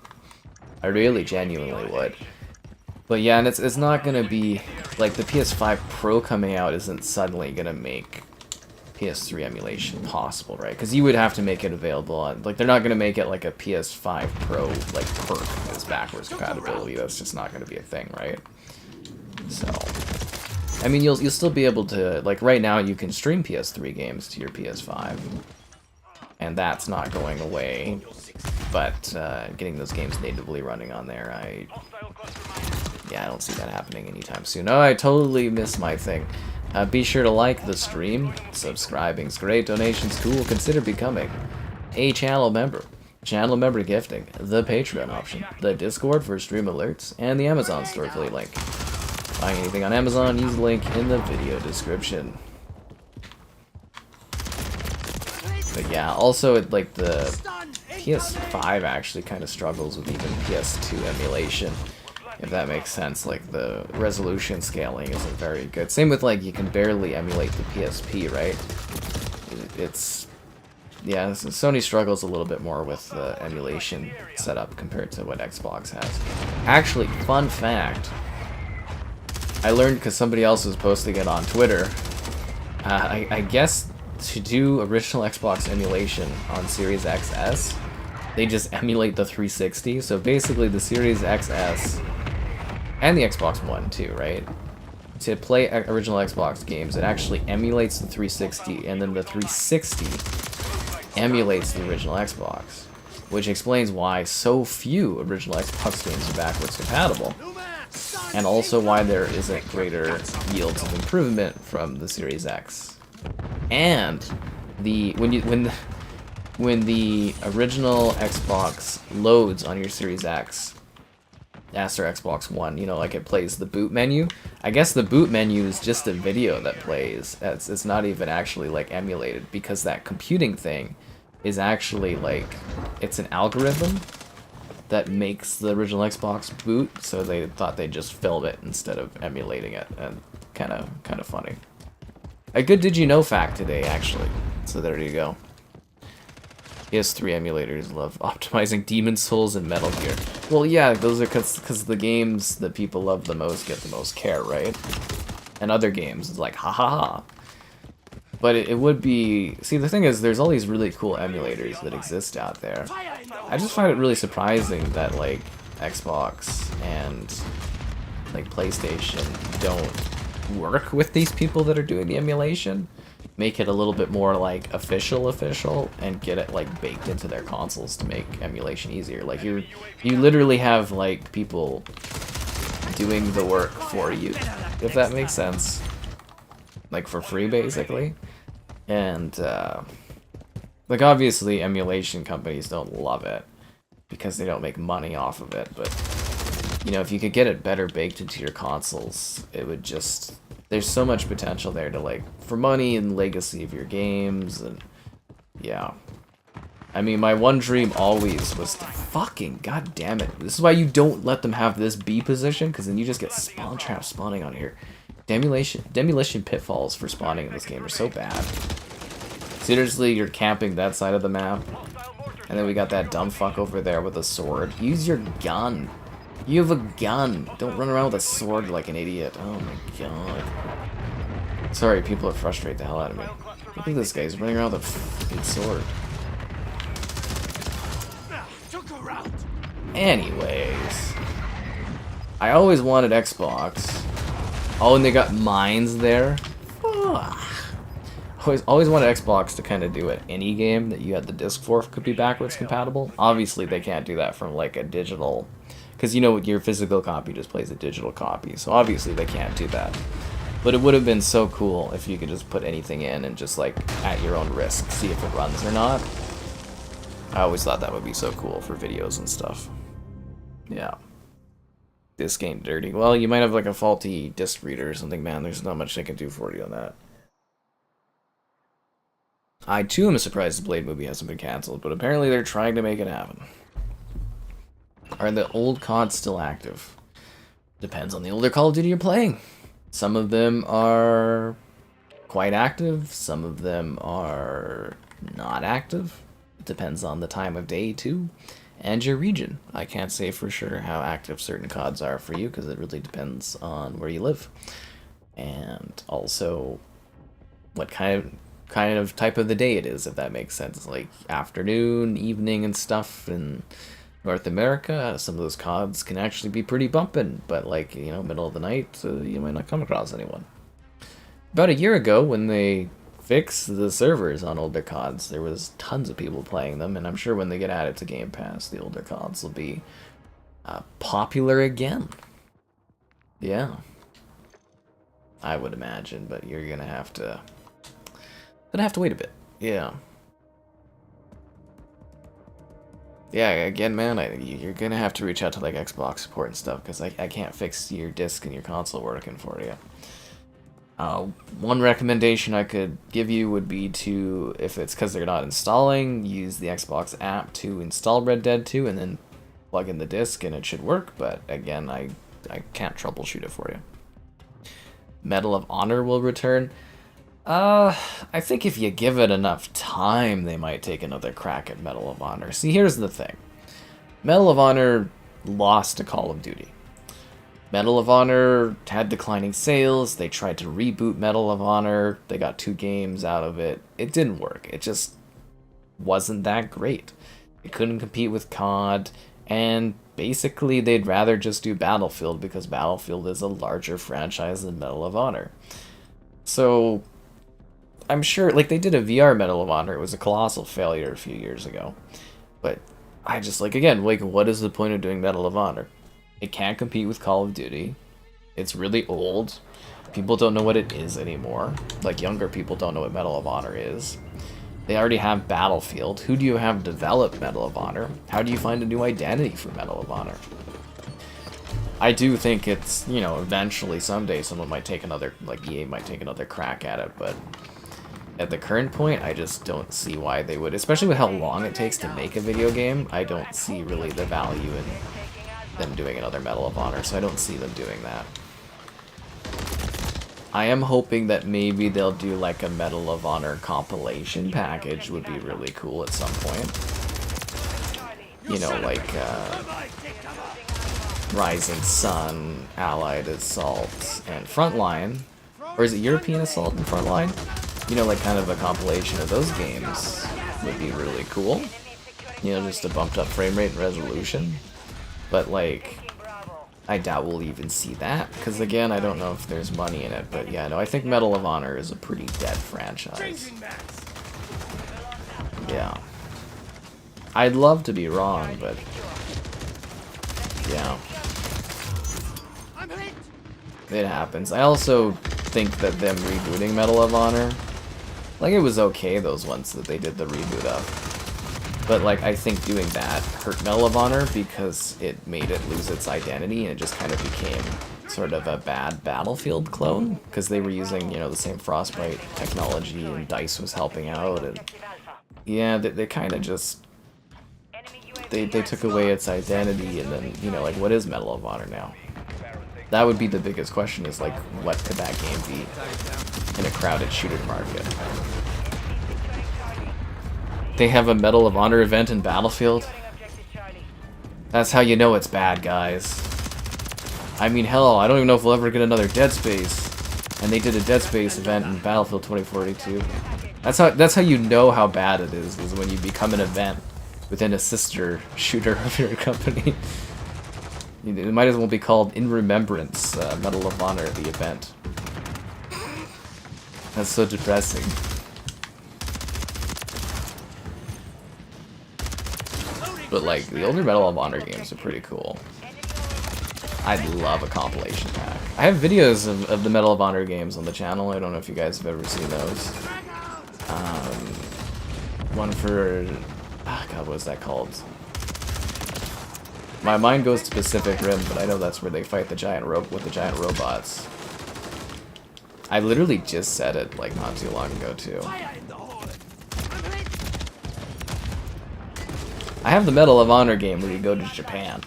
Speaker 1: I really genuinely would. But yeah, and it's not gonna be like the PS5 Pro coming out isn't suddenly gonna make PS3 emulation possible, right? Because you would have to make it available on, like, they're not going to make it like a PS5 Pro, like, perk as backwards compatibility. That's just not going to be a thing, right? So, I mean, you'll still be able to, like, right now you can stream PS3 games to your PS5, and that's not going away, but getting those games natively running on there, I don't see that happening anytime soon. Oh, I totally missed my thing. Be sure to like the stream. Subscribing's great. Donations cool. Consider becoming a channel member. Channel member gifting. The Patreon option. The Discord for stream alerts. And the Amazon store affiliate link. Buying anything on Amazon, use the link in the video description. But yeah, also, like, the PS5 actually kind of struggles with even PS2 emulation. If that makes sense. Like, the resolution scaling isn't very good. Same with, like, you can barely emulate the PSP, right? Yeah, Sony struggles a little bit more with the emulation setup compared to what Xbox has. Actually, fun fact, I learned because somebody else was posting it on Twitter. I guess to do original Xbox emulation on Series XS, they just emulate the 360. So basically the Series XS and the Xbox One too, right? To play original Xbox games, it actually emulates the 360, and then the 360 emulates the original Xbox, which explains why so few original Xbox games are backwards compatible, and also why there isn't greater yields of improvement from the Series X. And when the original Xbox loads on your Series X, or Xbox One, you know, like it plays the boot menu. I guess the boot menu is just a video that plays. It's not even actually like emulated, because that computing thing is actually like, it's an algorithm that makes the original Xbox boot, so they thought they'd just film it instead of emulating it, and kind of funny. A good did you know fact today, actually. So there you go. PS3 emulators love optimizing Demon Souls and Metal Gear. Well, yeah, those are because the games that people love the most get the most care, right? And other games, it's like, ha ha ha. But it would be... See, the thing is, there's all these really cool emulators that exist out there. I just find it really surprising that, like, Xbox and, like, PlayStation don't work with these people that are doing the emulation. Make it a little bit more like official, and get it like baked into their consoles to make emulation easier. Like you literally have like people doing the work for you, if that makes sense. Like for free, basically. And like obviously emulation companies don't love it because they don't make money off of it, but you know, if you could get it better baked into your consoles, it would just... There's so much potential there to, like, for money and legacy of your games, and yeah. I mean, my one dream always was to fucking, god damn it. This is why you don't let them have this B position, because then you just get spawn traps spawning on here. Demolition pitfalls for spawning in this game are so bad. Seriously, you're camping that side of the map, and then we got that dumb fuck over there with a sword. Use your gun. You have a gun. Don't run around with a sword like an idiot. Oh my god. Sorry, people that frustrate the hell out of me. Look at this guy. He's running around with a fucking sword. Anyways. I always wanted Xbox. Oh, and they got mines there. Always wanted Xbox to kind of do it. Any game that you had the disc for could be backwards compatible. Obviously, they can't do that from like a digital... Because, you know, your physical copy just plays a digital copy, so obviously they can't do that. But it would have been so cool if you could just put anything in and just, like, at your own risk, see if it runs or not. I always thought that would be so cool for videos and stuff. Yeah. Disc ain't dirty. Well, you might have, like, a faulty disc reader or something, man. There's not much they can do for you on that. I, too, am surprised the Blade movie hasn't been cancelled, but apparently they're trying to make it happen. Are the old CODs still active? Depends on the older Call of Duty you're playing. Some of them are quite active, some of them are not active. It depends on the time of day too, and your region. I can't say for sure how active certain CODs are for you because it really depends on where you live. And also what kind of type of the day it is, if that makes sense. Like afternoon, evening and stuff, and North America, some of those CODs can actually be pretty bumpin', but like, you know, middle of the night, you might not come across anyone. About a year ago, when they fixed the servers on older CODs, there was tons of people playing them, and I'm sure when they get added to Game Pass, the older CODs will be popular again. Yeah. I would imagine, but you're gonna have to wait a bit. Yeah. Yeah, again, man, you're gonna have to reach out to like Xbox support and stuff, because I can't fix your disc and your console working for you. One recommendation I could give you would be to, if it's because they're not installing, use the Xbox app to install Red Dead 2 and then plug in the disc and it should work, but again, I can't troubleshoot it for you. Medal of Honor will return. I think if you give it enough time, they might take another crack at Medal of Honor. See, here's the thing. Medal of Honor lost to Call of Duty. Medal of Honor had declining sales. They tried to reboot Medal of Honor. They got 2 games out of it. It didn't work. It just wasn't that great. It couldn't compete with COD, and basically they'd rather just do Battlefield because Battlefield is a larger franchise than Medal of Honor. So I'm sure, like, they did a VR Medal of Honor. It was a colossal failure a few years ago. But I just, like, again, like, what is the point of doing Medal of Honor? It can't compete with Call of Duty. It's really old. People don't know what it is anymore. Like, younger people don't know what Medal of Honor is. They already have Battlefield. Who do you have develop Medal of Honor? How do you find a new identity for Medal of Honor? I do think it's, you know, eventually, someday, someone might take another, like, EA might take another crack at it, but at the current point, I just don't see why they would, especially with how long it takes to make a video game. I don't see really the value in them doing another Medal of Honor, so I don't see them doing that. I am hoping that maybe they'll do like a Medal of Honor compilation package. Would be really cool at some point. You know, like Rising Sun, Allied Assault, and Frontline. Or is it European Assault and Frontline? You know, like kind of a compilation of those games would be really cool. You know, just a bumped up frame rate and resolution. But like, I doubt we'll even see that, because again, I don't know if there's money in it, but yeah, no, I think Medal of Honor is a pretty dead franchise. Yeah. I'd love to be wrong, but yeah. It happens. I also think that them rebooting Medal of Honor, like, it was okay those ones that they did the reboot of. But, like, I think doing that hurt Medal of Honor because it made it lose its identity and it just kind of became sort of a bad Battlefield clone because they were using, you know, the same Frostbite technology and DICE was helping out. And yeah, they kind of just, they took away its identity, and then, you know, like, what is Medal of Honor now? That would be the biggest question, is, like, what could that game be in a crowded shooter market? They have a Medal of Honor event in Battlefield? That's how you know it's bad, guys. I mean, hell, I don't even know if we'll ever get another Dead Space. And they did a Dead Space event in Battlefield 2042. That's how you know how bad it is when you become an event within a sister shooter of your company. It might as well be called In Remembrance, Medal of Honor, the event. That's so depressing. But, like, the older Medal of Honor games are pretty cool. I'd love a compilation pack. I have videos of the Medal of Honor games on the channel. I don't know if you guys have ever seen those. One for... oh God, what was that called? My mind goes to Pacific Rim, but I know that's where they fight the giant with the giant robots. I literally just said it, like, not too long ago, too. I have the Medal of Honor game where you go to Japan.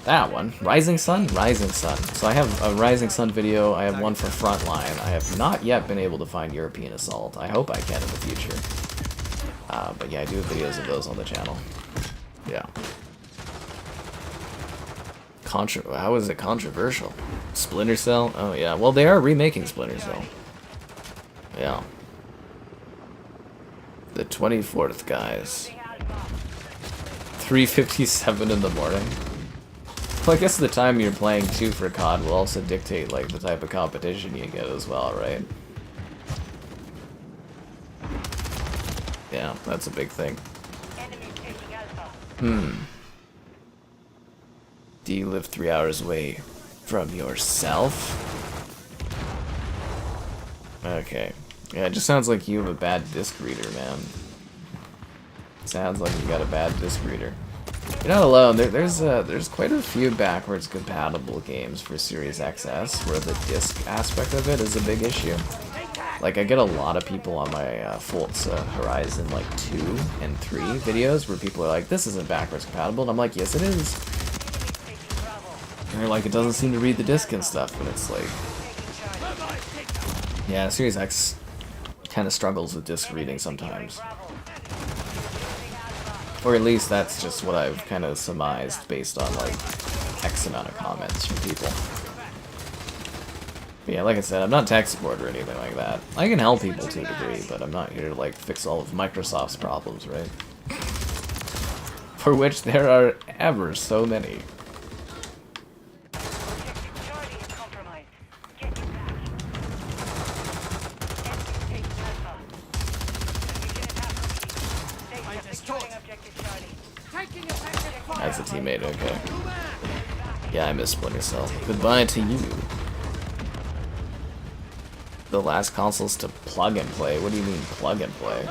Speaker 1: That one. Rising Sun? Rising Sun. So I have a Rising Sun video, I have one for Frontline. I have not yet been able to find European Assault. I hope I can in the future. But yeah, I do have videos of those on the channel. Yeah. How is it controversial? Splinter Cell? Oh yeah, well they are remaking Splinter Cell. Yeah. The 24th, guys. 3:57 in the morning. Well, I guess the time you're playing too for COD will also dictate, like, the type of competition you get as well, right? Yeah, that's a big thing. Do you live 3 hours away from yourself? Okay. Yeah, it just sounds like you have a bad disc reader, man. Sounds like you got a bad disc reader. You're not alone. There's quite a few backwards compatible games for Series XS where the disc aspect of it is a big issue. Like, I get a lot of people on my Forza Horizon, like, 2 and 3 videos where people are like, this isn't backwards compatible, and I'm like, yes it is. And they're like, it doesn't seem to read the disc and stuff, and it's like... yeah, Series X kind of struggles with disc reading sometimes. Or at least that's just what I've kind of surmised based on, like, X amount of comments from people. But yeah, like I said, I'm not tech support or anything like that. I can help people to a degree, but I'm not here to like fix all of Microsoft's problems, right? For which there are ever so many.
Speaker 2: Charlie is compromised. Get you back. Enemy taking Alpha. Division is securing objective Charlie. Taking effective fire.
Speaker 1: That's a teammate, okay. Yeah, I miss Splinter Cell. Goodbye to you. The last consoles to plug and play. What do you mean plug and play?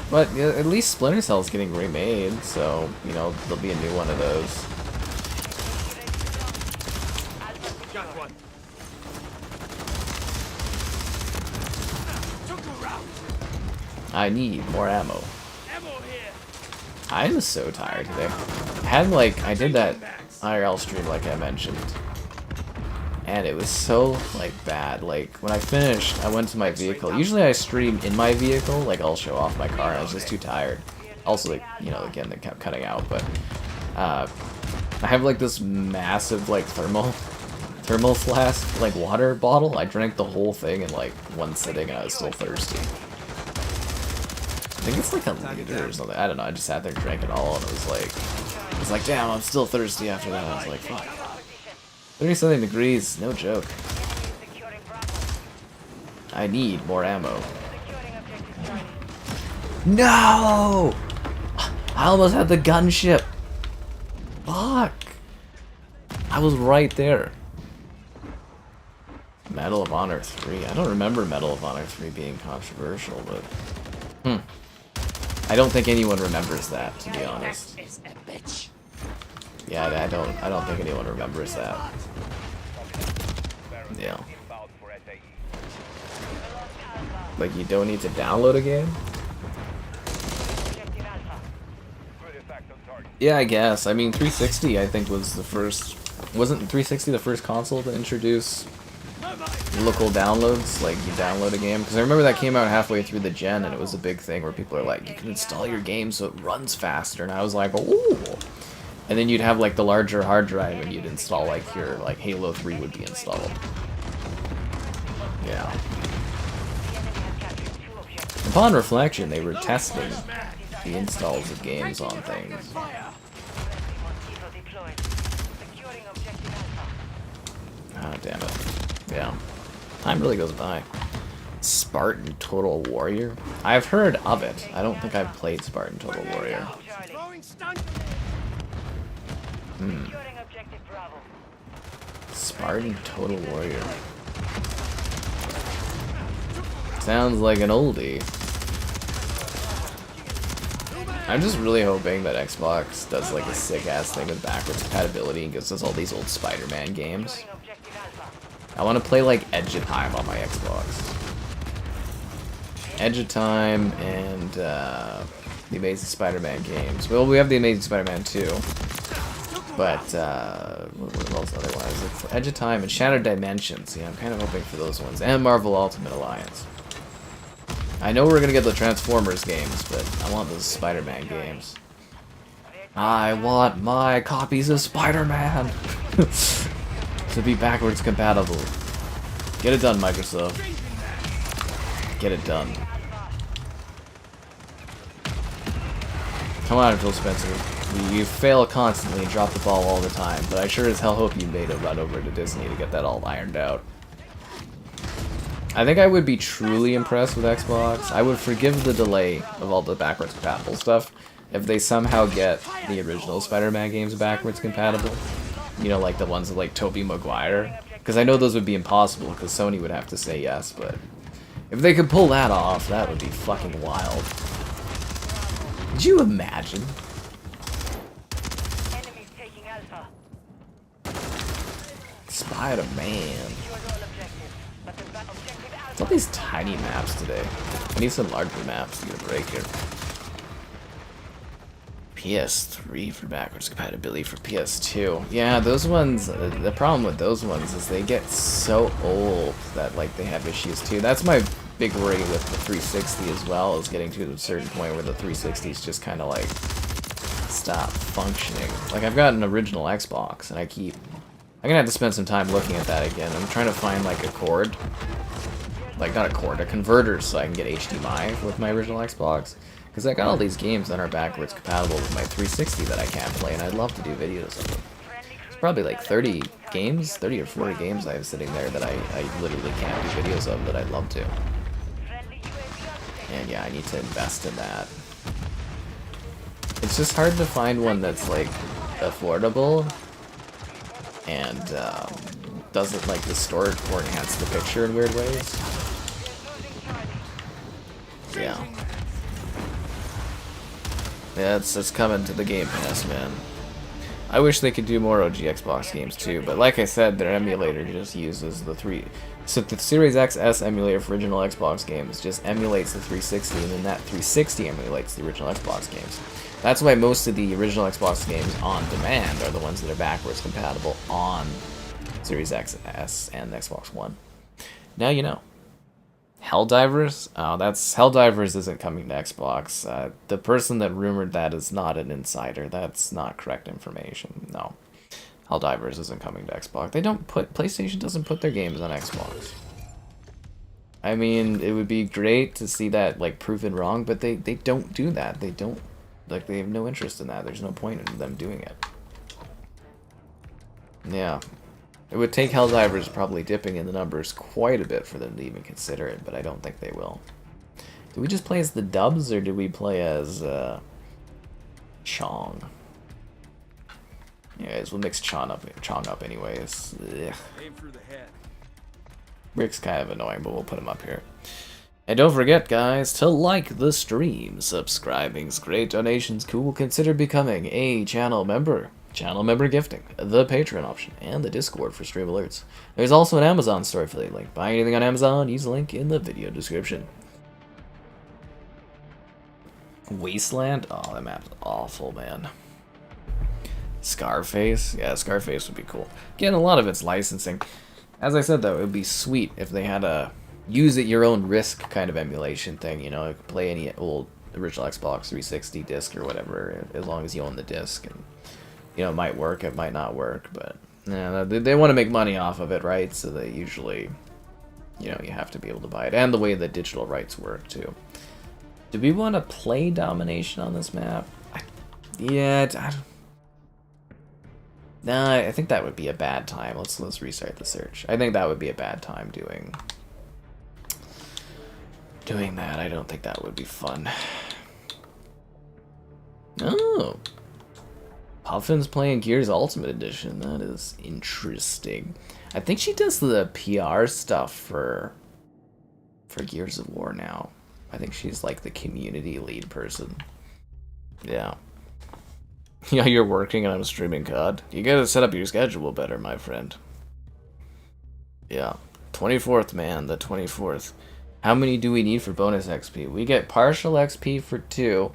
Speaker 1: But yeah, at least Splinter Cell is getting remade, so you know there'll be a new one of those.
Speaker 3: Got one. Took a round.
Speaker 1: I need more ammo.
Speaker 3: Ammo here.
Speaker 1: I was so tired today. I did that IRL stream like I mentioned. And it was so, like, bad. Like, when I finished, I went to my vehicle. Usually I stream in my vehicle, like, I'll show off my car, and I was just too tired. Also, like, you know, again, they kept cutting out, but, I have, like, this massive, like, thermal flask, like, water bottle. I drank the whole thing in, like, one sitting, and I was still thirsty. I think it's, like, a liter or something. I don't know, I just sat there and drank it all, and it was like, damn, I'm still thirsty after that. I was like, fuck. 30-something degrees, no joke. I need more ammo. No! I almost had the gunship. Fuck. I was right there. Medal of Honor 3. I don't remember Medal of Honor 3 being controversial, but... I don't think anyone remembers that, to be honest. Yeah, I don't think anyone remembers that. Yeah. Like, you don't need to download a game? Yeah, I guess. I mean, 360, I think, was the first... Wasn't 360 the first console to introduce local downloads? Like, you download a game? Because I remember that came out halfway through the gen, and it was a big thing where people are like, you can install your game so it runs faster. And I was like, ooh! And then you'd have, like, the larger hard drive, and you'd install, like, your, like, Halo 3 would be installed. Yeah. Upon reflection, they were testing the installs of games on things. Ah, damn it. Yeah. Time really goes by. Spartan Total Warrior? I've heard of it. I don't think I've played Spartan Total Warrior. Spartan Total Warrior. Sounds like an oldie. I'm just really hoping that Xbox does like a sick-ass thing with backwards compatibility and gives us all these old Spider-Man games. I want to play like Edge of Time on my Xbox. Edge of Time and the Amazing Spider-Man games. Well, we have the Amazing Spider-Man 2. But, what else otherwise? It's Edge of Time and Shattered Dimensions. Yeah, I'm kind of hoping for those ones. And Marvel Ultimate Alliance. I know we're gonna get the Transformers games, but I want those Spider-Man games. I want my copies of Spider-Man to be backwards compatible. Get it done, Microsoft. Get it done. Come on, Phil Spencer. You fail constantly and drop the ball all the time, but I sure as hell hope you made a run over to Disney to get that all ironed out. I think I would be truly impressed with Xbox. I would forgive the delay of all the backwards compatible stuff if they somehow get the original Spider-Man games backwards compatible. You know, like the ones with like Tobey Maguire. Because I know those would be impossible because Sony would have to say yes, but if they could pull that off, that would be fucking wild. Could you imagine? Spider-Man. It's all these tiny maps today. I need some larger maps to get a break here. PS3 for backwards compatibility for PS2. Yeah, those ones, the problem with those ones is they get so old that like they have issues too. That's my big worry with the 360 as well, is getting to a certain point where the 360 is just kind of like stop functioning. Like I've got an original Xbox and I keep I'm gonna have to spend some time looking at that again. I'm trying to find like a cord. Like, not a cord, a converter so I can get HDMI with my original Xbox. Because I got all these games that are backwards compatible with my 360 that I can't play, and I'd love to do videos of them. It's probably like 30 games, 30 or 40 games I have sitting there that I literally can't do videos of that I'd love to. And yeah, I need to invest in that. It's just hard to find one that's like affordable and doesn't like distort or enhance the picture in weird ways. Yeah. Yeah, it's coming to the Game Pass, man. I wish they could do more OG Xbox games too, but like I said, their emulator just uses the So the Series XS emulator for original Xbox games just emulates the 360, and then that 360 emulates the original Xbox games. That's why most of the original Xbox games on demand are the ones that are backwards compatible on Series XS and Xbox One. Now you know. Helldivers? Oh, Helldivers isn't coming to Xbox. The person that rumored that is not an insider. That's not correct information. No. Helldivers isn't coming to Xbox. PlayStation doesn't put their games on Xbox. I mean, it would be great to see that, like, proven wrong, but they don't do that. They have no interest in that. There's no point in them doing it. Yeah. It would take Helldivers probably dipping in the numbers quite a bit for them to even consider it, but I don't think they will. Do we just play as the Dubs, or do we play as Chong? Anyways, we'll mix Chong up anyways. Ugh.
Speaker 3: Aim through the head.
Speaker 1: Rick's kind of annoying, but we'll put him up here. And don't forget, guys, to like the stream. Subscribing's great, donations cool. Consider becoming a channel member. Channel member gifting, the Patreon option, and the Discord for stream alerts. There's also an Amazon store affiliate link. Buy anything on Amazon, use the link in the video description. Wasteland? Oh, that map's awful, man. Scarface? Yeah, Scarface would be cool. Again, a lot of it's licensing. As I said, though, it would be sweet if they had a use-at-your-own-risk kind of emulation thing, you know? You could play any old original Xbox 360 disc or whatever, as long as you own the disc. And you know, it might work, it might not work, but yeah, they want to make money off of it, right? So they usually, you know, you have to be able to buy it. And the way the digital rights work, too. Do we want to play Domination on this map? Yeah, nah, I think that would be a bad time. Let's restart the search. I think that would be a bad time doing that. I don't think that would be fun. Oh. Puffin's playing Gears Ultimate Edition. That is interesting. I think she does the PR stuff for Gears of War now. I think she's like the community lead person. Yeah. Yeah, you're working and I'm streaming COD. You gotta set up your schedule better, my friend. Yeah. 24th, man. The 24th. How many do we need for bonus XP? We get partial XP for 2.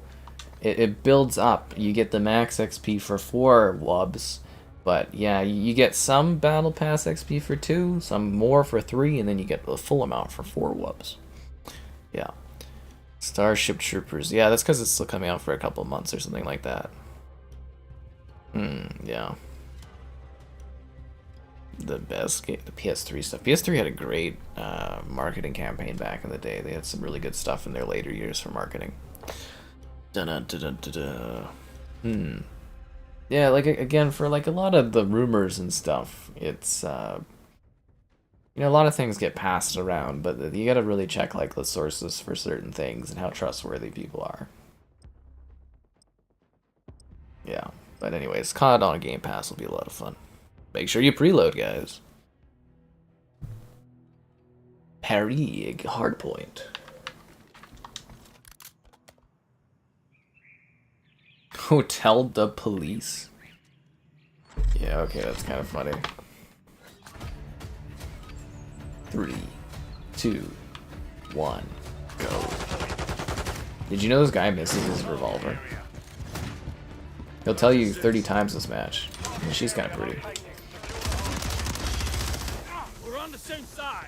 Speaker 1: It builds up. You get the max XP for 4 wubs. But yeah, you get some Battle Pass XP for 2, some more for 3, and then you get the full amount for 4 wubs. Yeah. Starship Troopers. Yeah, that's because it's still coming out for a couple months or something like that. Yeah. The best game, the PS3 stuff. PS3 had a great marketing campaign back in the day. They had some really good stuff in their later years for marketing. Yeah, like, again, for like a lot of the rumors and stuff, it's you know, a lot of things get passed around, but you gotta really check like the sources for certain things and how trustworthy people are. Yeah, but anyways, COD on Game Pass will be a lot of fun. Make sure you preload, guys. Paris Hardpoint. Hotel de Police. Yeah, okay, that's kind of funny. 3, 2, 1, go. Did you know this guy misses his revolver? He'll tell you 30 times this match. And she's kind of pretty.
Speaker 3: We're on the same side.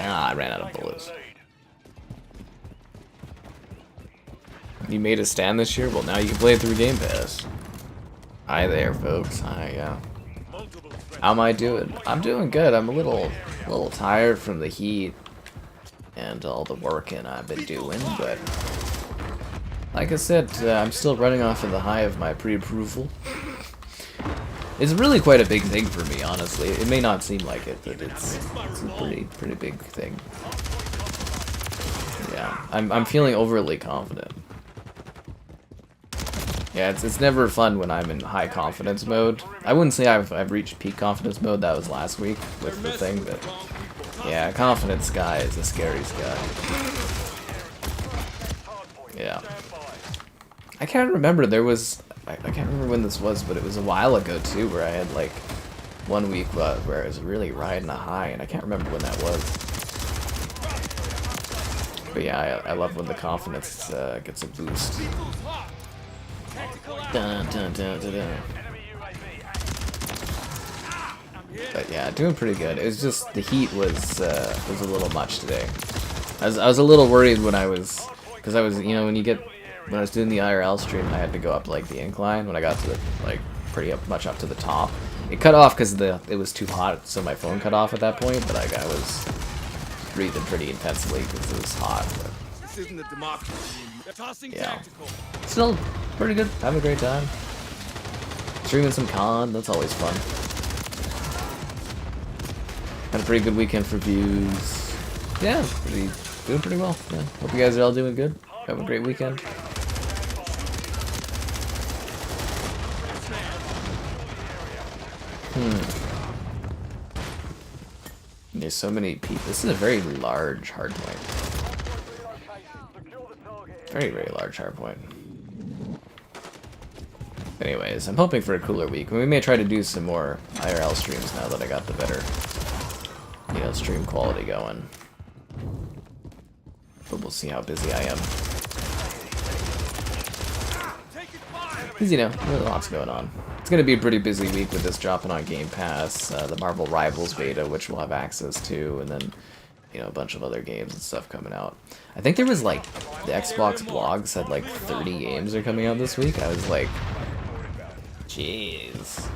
Speaker 1: Ah, I ran out of bullets. You made a stand this year? Well, now you can play it through Game Pass. Hi there, folks. Hi, how am I doing? I'm doing good. I'm a little tired from the heat and all the working I've been doing, but like I said, I'm still running off of the high of my pre-approval. It's really quite a big thing for me, honestly. It may not seem like it, but it's a pretty big thing. Yeah, I'm feeling overly confident. Yeah, it's never fun when I'm in high confidence mode. I wouldn't say I've reached peak confidence mode. That was last week with the thing, but yeah, confidence sky is a scary sky. Yeah. I can't remember. There was I can't remember when this was, but it was a while ago too, where I had like 1 week where I was really riding a high, and I can't remember when that was. But yeah, I love when the confidence gets a boost. Dun, dun, dun, dun, dun. But yeah, doing pretty good. It was just the heat was a little much today. I was a little worried when because I was when I was doing the IRL stream, I had to go up like the incline. When I got to the pretty much up to the top, it cut off because it was too hot, so my phone cut off at that point. But I was breathing pretty intensely because it was hot. But,
Speaker 3: This isn't a democracy. Tossing
Speaker 1: yeah.
Speaker 3: tactical.
Speaker 1: Still pretty good. Having a great time. Streaming some con. That's always fun. Had a pretty good weekend for views. Yeah, doing pretty well. Yeah. Hope you guys are all doing good. Have a great weekend. There's so many people. This is a very large hardpoint. Very, very large hardpoint. Anyways, I'm hoping for a cooler week. We may try to do some more IRL streams now that I got the better, stream quality going. But we'll see how busy I am. Because, there's lots going on. It's going to be a pretty busy week with this dropping on Game Pass, the Marvel Rivals beta, which we'll have access to, and then, a bunch of other games and stuff coming out. I think there was, the Xbox blog said, 30 games are coming out this week. I was like, jeez.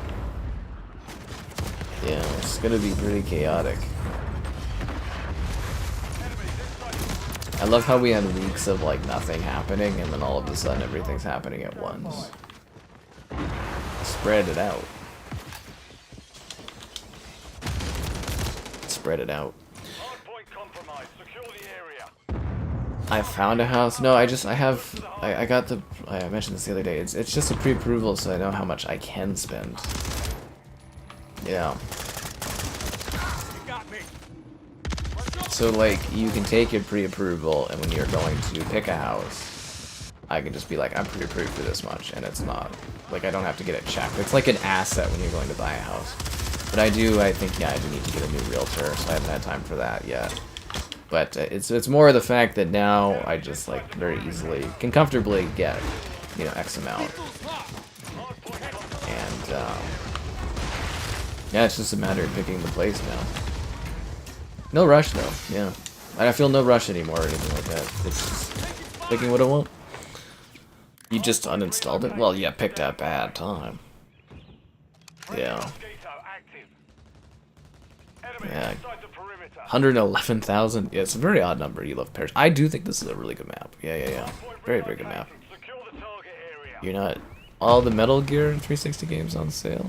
Speaker 1: Yeah, it's going to be pretty chaotic. I love how we had weeks of, nothing happening, and then all of a sudden everything's happening at once. Spread it out. Spread it out. I found a house. No, I got I mentioned this the other day. It's just a pre-approval, so I know how much I can spend. Yeah. So, you can take your pre-approval, and when you're going to pick a house, I can just be like, I'm pre-approved for this much, and it's not. I don't have to get it checked. It's like an asset when you're going to buy a house. But I do think, yeah, I do need to get a new realtor, so I haven't had time for that yet. But it's more the fact that now I just, very easily can comfortably get, X amount. And, yeah, it's just a matter of picking the place now. No rush, though, yeah. I feel no rush anymore or anything like that. It's just picking what I want. You just uninstalled it? Well, yeah, picked a bad time. Yeah. Yeah. 111,000? Yeah, it's a very odd number. You love Paris. I do think this is a really good map. Yeah. Very, very good map. You're not... All the Metal Gear 360 games on sale?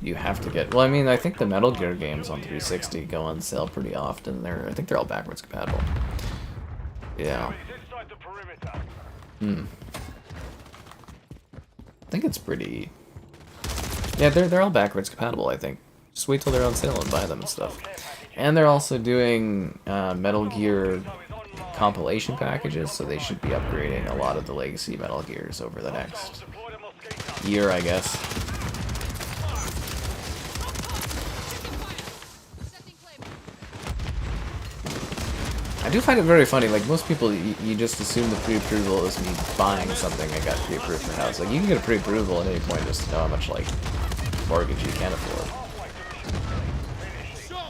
Speaker 1: You have to get... Well, I mean, I think the Metal Gear games on 360 go on sale pretty often. I think they're all backwards compatible. Yeah. I think it's pretty... Yeah, they're all backwards compatible, I think. Just wait till they're on sale and buy them and stuff. And they're also doing Metal Gear compilation packages, so they should be upgrading a lot of the legacy Metal Gears over the next year, I guess. I do find it very funny, most people, you just assume the pre-approval is me buying something I got pre-approved for house. You can get a pre-approval at any point just to know how much, mortgage you can afford.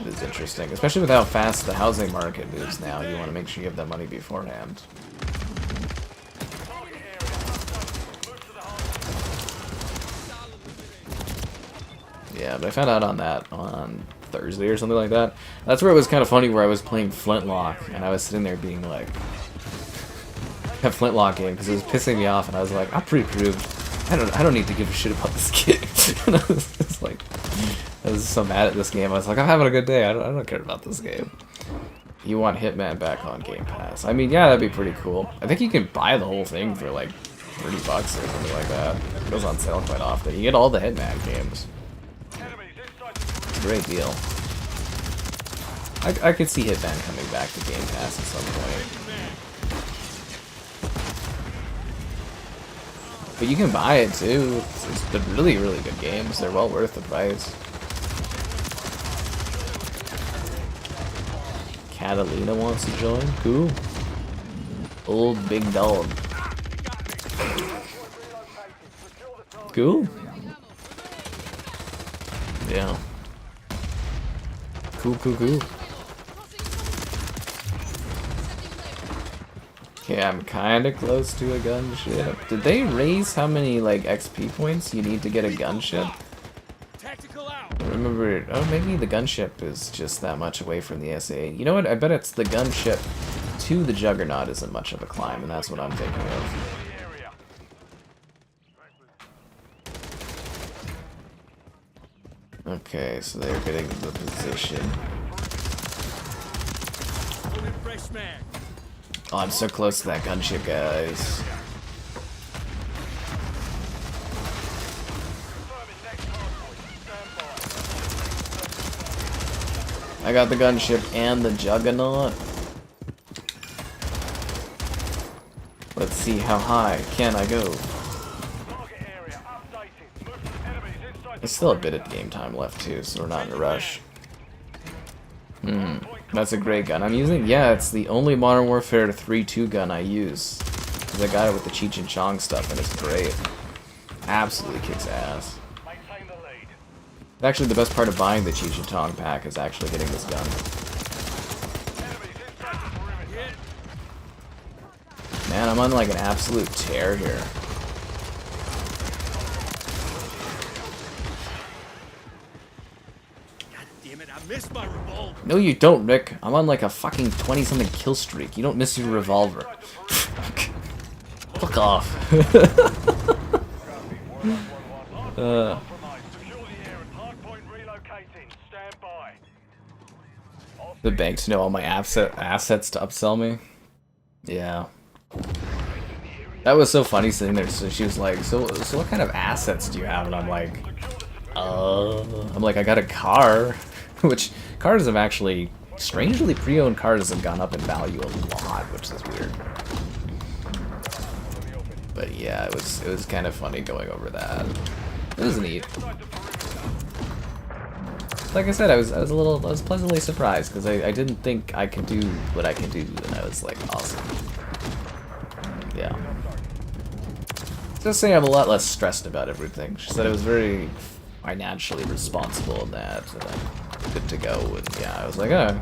Speaker 1: It is interesting, especially with how fast the housing market moves now. You want to make sure you have that money beforehand. Yeah, but I found out on that on Thursday or something like that. That's where it was kind of funny, where I was playing Flintlock, and I was sitting there being like, that Flintlock game, because it was pissing me off, and I was like, I'm pre-approved. I don't need to give a shit about this game. And I was just like, I was so mad at this game. I was like, I'm having a good day. I don't care about this game. You want Hitman back on Game Pass? I mean, yeah, that'd be pretty cool. I think you can buy the whole thing for like $30 or something like that. It goes on sale quite often. You get all the Hitman games. It's a great deal. I could see Hitman coming back to Game Pass at some point. But you can buy it too. They're really, really good games. They're well worth the price. Catalina wants to join. Cool. Old big dog. Cool. Yeah. Cool. Okay, I'm kinda close to a gunship. Did they raise how many, like, XP points you need to get a gunship? I remember, oh, maybe the gunship is just that much away from the SA. You know what, I bet it's the gunship to the Juggernaut isn't much of a climb, and that's what I'm thinking of. Okay, so they're getting the position. Oh, I'm so close to that gunship, guys. I got the gunship and the Juggernaut. Let's see how high can I go. There's still a bit of game time left too, so we're not in a rush. That's a great gun I'm using. Yeah, it's the only Modern Warfare 3-2 gun I use. Cause I got it with the Cheech and Chong stuff, and it's great. Absolutely kicks ass. Actually, the best part of buying the Cheech and Chong pack is actually getting this gun. Man, I'm on like an absolute tear here.
Speaker 3: Missed my revolver.
Speaker 1: No, you don't, Rick. I'm on like a fucking 20-something kill streak. You don't miss your revolver. Fuck off. The banks know all my assets to upsell me. Yeah. That was so funny sitting there. So she was like, so what kind of assets do you have? And I'm like, I got a car. Which cars have actually, strangely, pre-owned cars have gone up in value a lot, which is weird. But yeah, it was kind of funny going over that. It was neat. Like I said, I was pleasantly surprised because I didn't think I could do what I can do, and I was like, awesome. Yeah. Just saying, I'm a lot less stressed about everything. She said I was very financially responsible in that. Good to go, and yeah, I was like, oh.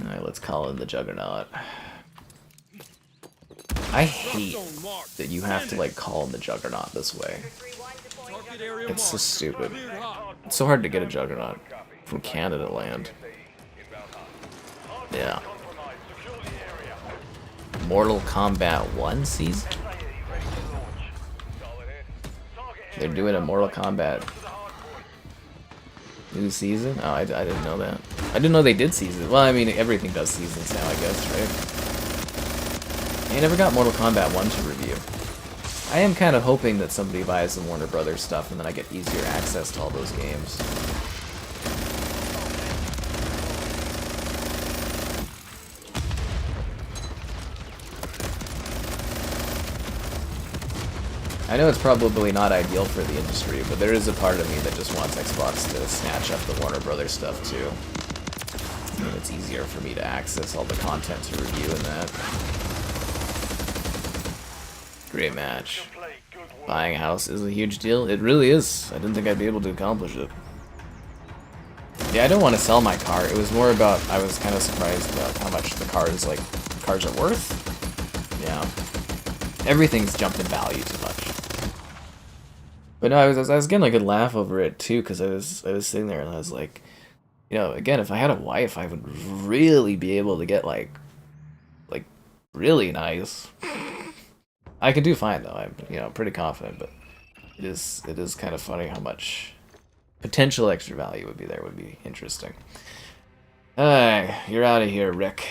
Speaker 1: Alright, let's call in the Juggernaut. I hate that you have to like call in the Juggernaut this way. It's so stupid. It's so hard to get a Juggernaut from Canada land. Yeah. Mortal Kombat 1 season? They're doing a Mortal Kombat new season? Oh, I didn't know that. I didn't know they did seasons. Well, I mean, everything does seasons now, I guess, right? I never got Mortal Kombat 1 to review. I am kind of hoping that somebody buys some Warner Brothers stuff and then I get easier access to all those games. I know it's probably not ideal for the industry, but there is a part of me that just wants Xbox to snatch up the Warner Brothers stuff too. And it's easier for me to access all the content to review and that. Great match. Buying a house is a huge deal. It really is. I didn't think I'd be able to accomplish it. Yeah, I don't want to sell my car. It was more about, I was kind of surprised about how much the cars are worth. Yeah. Everything's jumped in value too much. But no, I was getting a good laugh over it too, because I was sitting there and I was like, again, if I had a wife, I would really be able to get like really nice. I can do fine though. I'm pretty confident, but it is kind of funny how much potential extra value would be there. Would be interesting. You're out of here, Rick.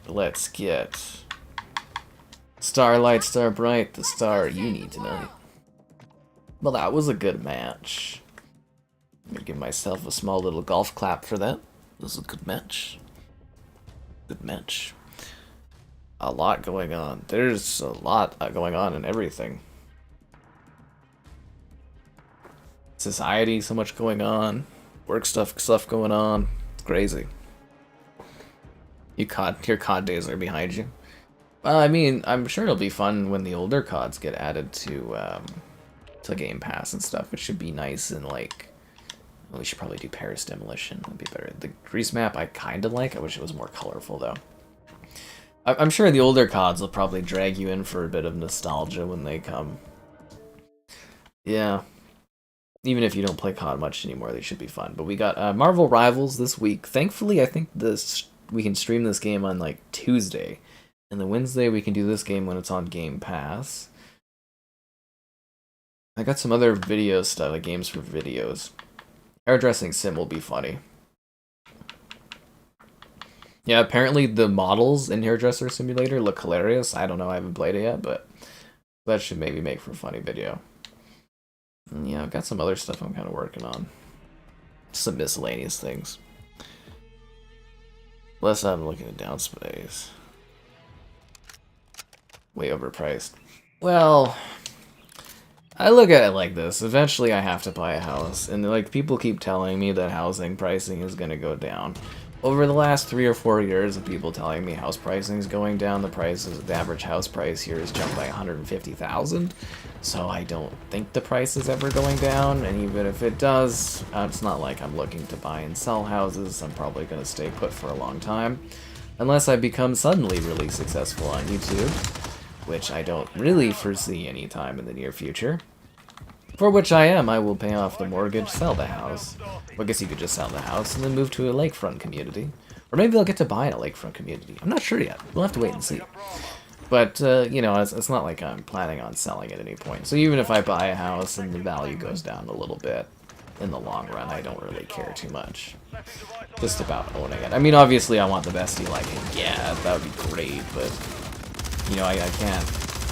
Speaker 1: Let's get Starlight, Starbright, the star you need tonight. Well, that was a good match. I'm gonna give myself a small little golf clap for that. This was a good match. Good match. A lot going on. There's a lot going on in everything. Society, so much going on. Work stuff going on. It's crazy. Your COD days are behind you. Well, I mean, I'm sure it'll be fun when the older CODs get added to Game Pass and stuff. It should be nice and like. Well, we should probably do Paris Demolition. That'd be better. The Greece map I kind of like. I wish it was more colorful though. I'm sure the older CODs will probably drag you in for a bit of nostalgia when they come. Yeah. Even if you don't play COD much anymore, they should be fun. But we got Marvel Rivals this week. Thankfully, I think we can stream this game on like Tuesday. And then Wednesday we can do this game when it's on Game Pass. I got some other video stuff, like games for videos. Hairdressing sim will be funny. Yeah, apparently the models in Hairdresser Simulator look hilarious. I don't know, I haven't played it yet, but that should maybe make for a funny video. And yeah, I've got some other stuff I'm kind of working on. Some miscellaneous things. Unless I'm looking at downspace. Way overpriced. Well, I look at it like this. Eventually I have to buy a house. And like people keep telling me that housing pricing is going to go down. Over the last 3 or 4 years of people telling me house pricing is going down, the average house price here has jumped by 150,000. So I don't think the price is ever going down, and even if it does, it's not like I'm looking to buy and sell houses. I'm probably going to stay put for a long time, unless I become suddenly really successful on YouTube, which I don't really foresee any time in the near future. For which I will pay off the mortgage, sell the house. Well, I guess you could just sell the house and then move to a lakefront community. Or maybe I'll get to buy in a lakefront community. I'm not sure yet. We'll have to wait and see. But, it's not like I'm planning on selling at any point. So even if I buy a house and the value goes down a little bit, in the long run, I don't really care too much. Just about owning it. I mean, obviously I want the best deal I can get. That would be great, but,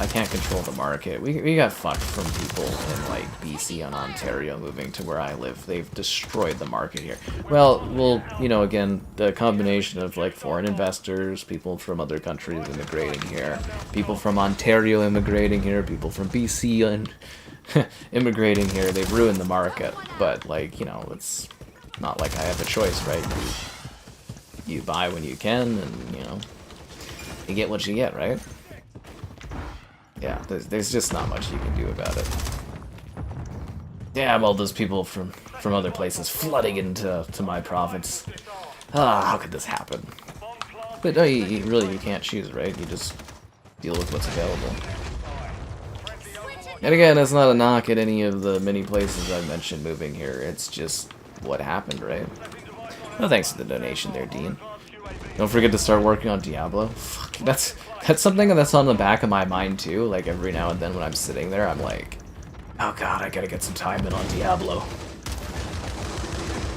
Speaker 1: I can't control the market. We got fucked from people in like BC and Ontario moving to where I live. They've destroyed the market here. Well, again, the combination of like foreign investors, people from other countries immigrating here, people from Ontario immigrating here, people from BC and immigrating here, they've ruined the market. But like, it's not like I have a choice, right? You buy when you can, and you get what you get, right? Yeah, there's just not much you can do about it. Yeah, well, those people from other places flooding into my province. How could this happen? But no, you can't choose, right? You just deal with what's available. And again, that's not a knock at any of the many places I mentioned moving here. It's just what happened, right? No thanks for the donation there, Dean. Don't forget to start working on Diablo. Fuck, that's something that's on the back of my mind too. Like every now and then when I'm sitting there, I'm like, oh god, I gotta get some time in on Diablo.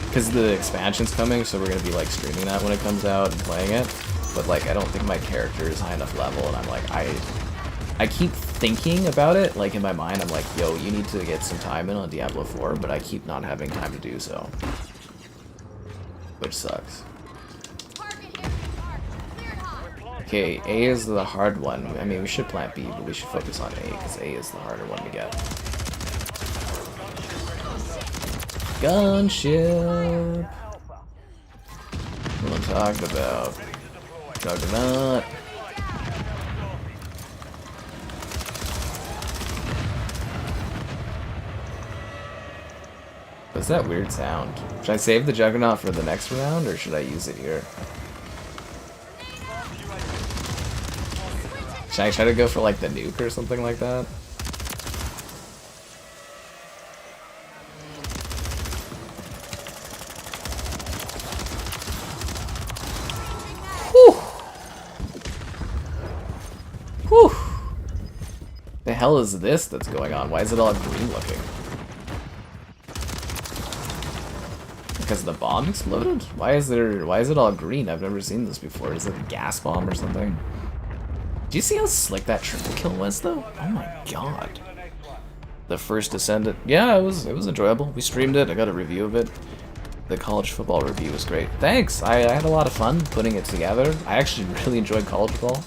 Speaker 1: Because the expansion's coming, so we're gonna be like streaming that when it comes out and playing it. But like, I don't think my character is high enough level, and I'm like, I keep thinking about it. Like in my mind, I'm like, yo, you need to get some time in on Diablo 4, but I keep not having time to do so. Which sucks. Okay, A is the hard one. I mean, we should plant B, but we should focus on A, because A is the harder one to get. Gunship! What I'm talking about. Juggernaut. What's that weird sound? Should I save the Juggernaut for the next round, or should I use it here? Should I try to go for like the nuke or something like that? Whew. The hell is this that's going on? Why is it all green looking? Because the bomb exploded? Why is it all green? I've never seen this before. Is it a gas bomb or something? Do you see how slick that triple kill was though? Oh my god. The first Ascendant. Yeah, it was enjoyable. We streamed it, I got a review of it. The college football review was great. Thanks! I had a lot of fun putting it together. I actually really enjoyed college football.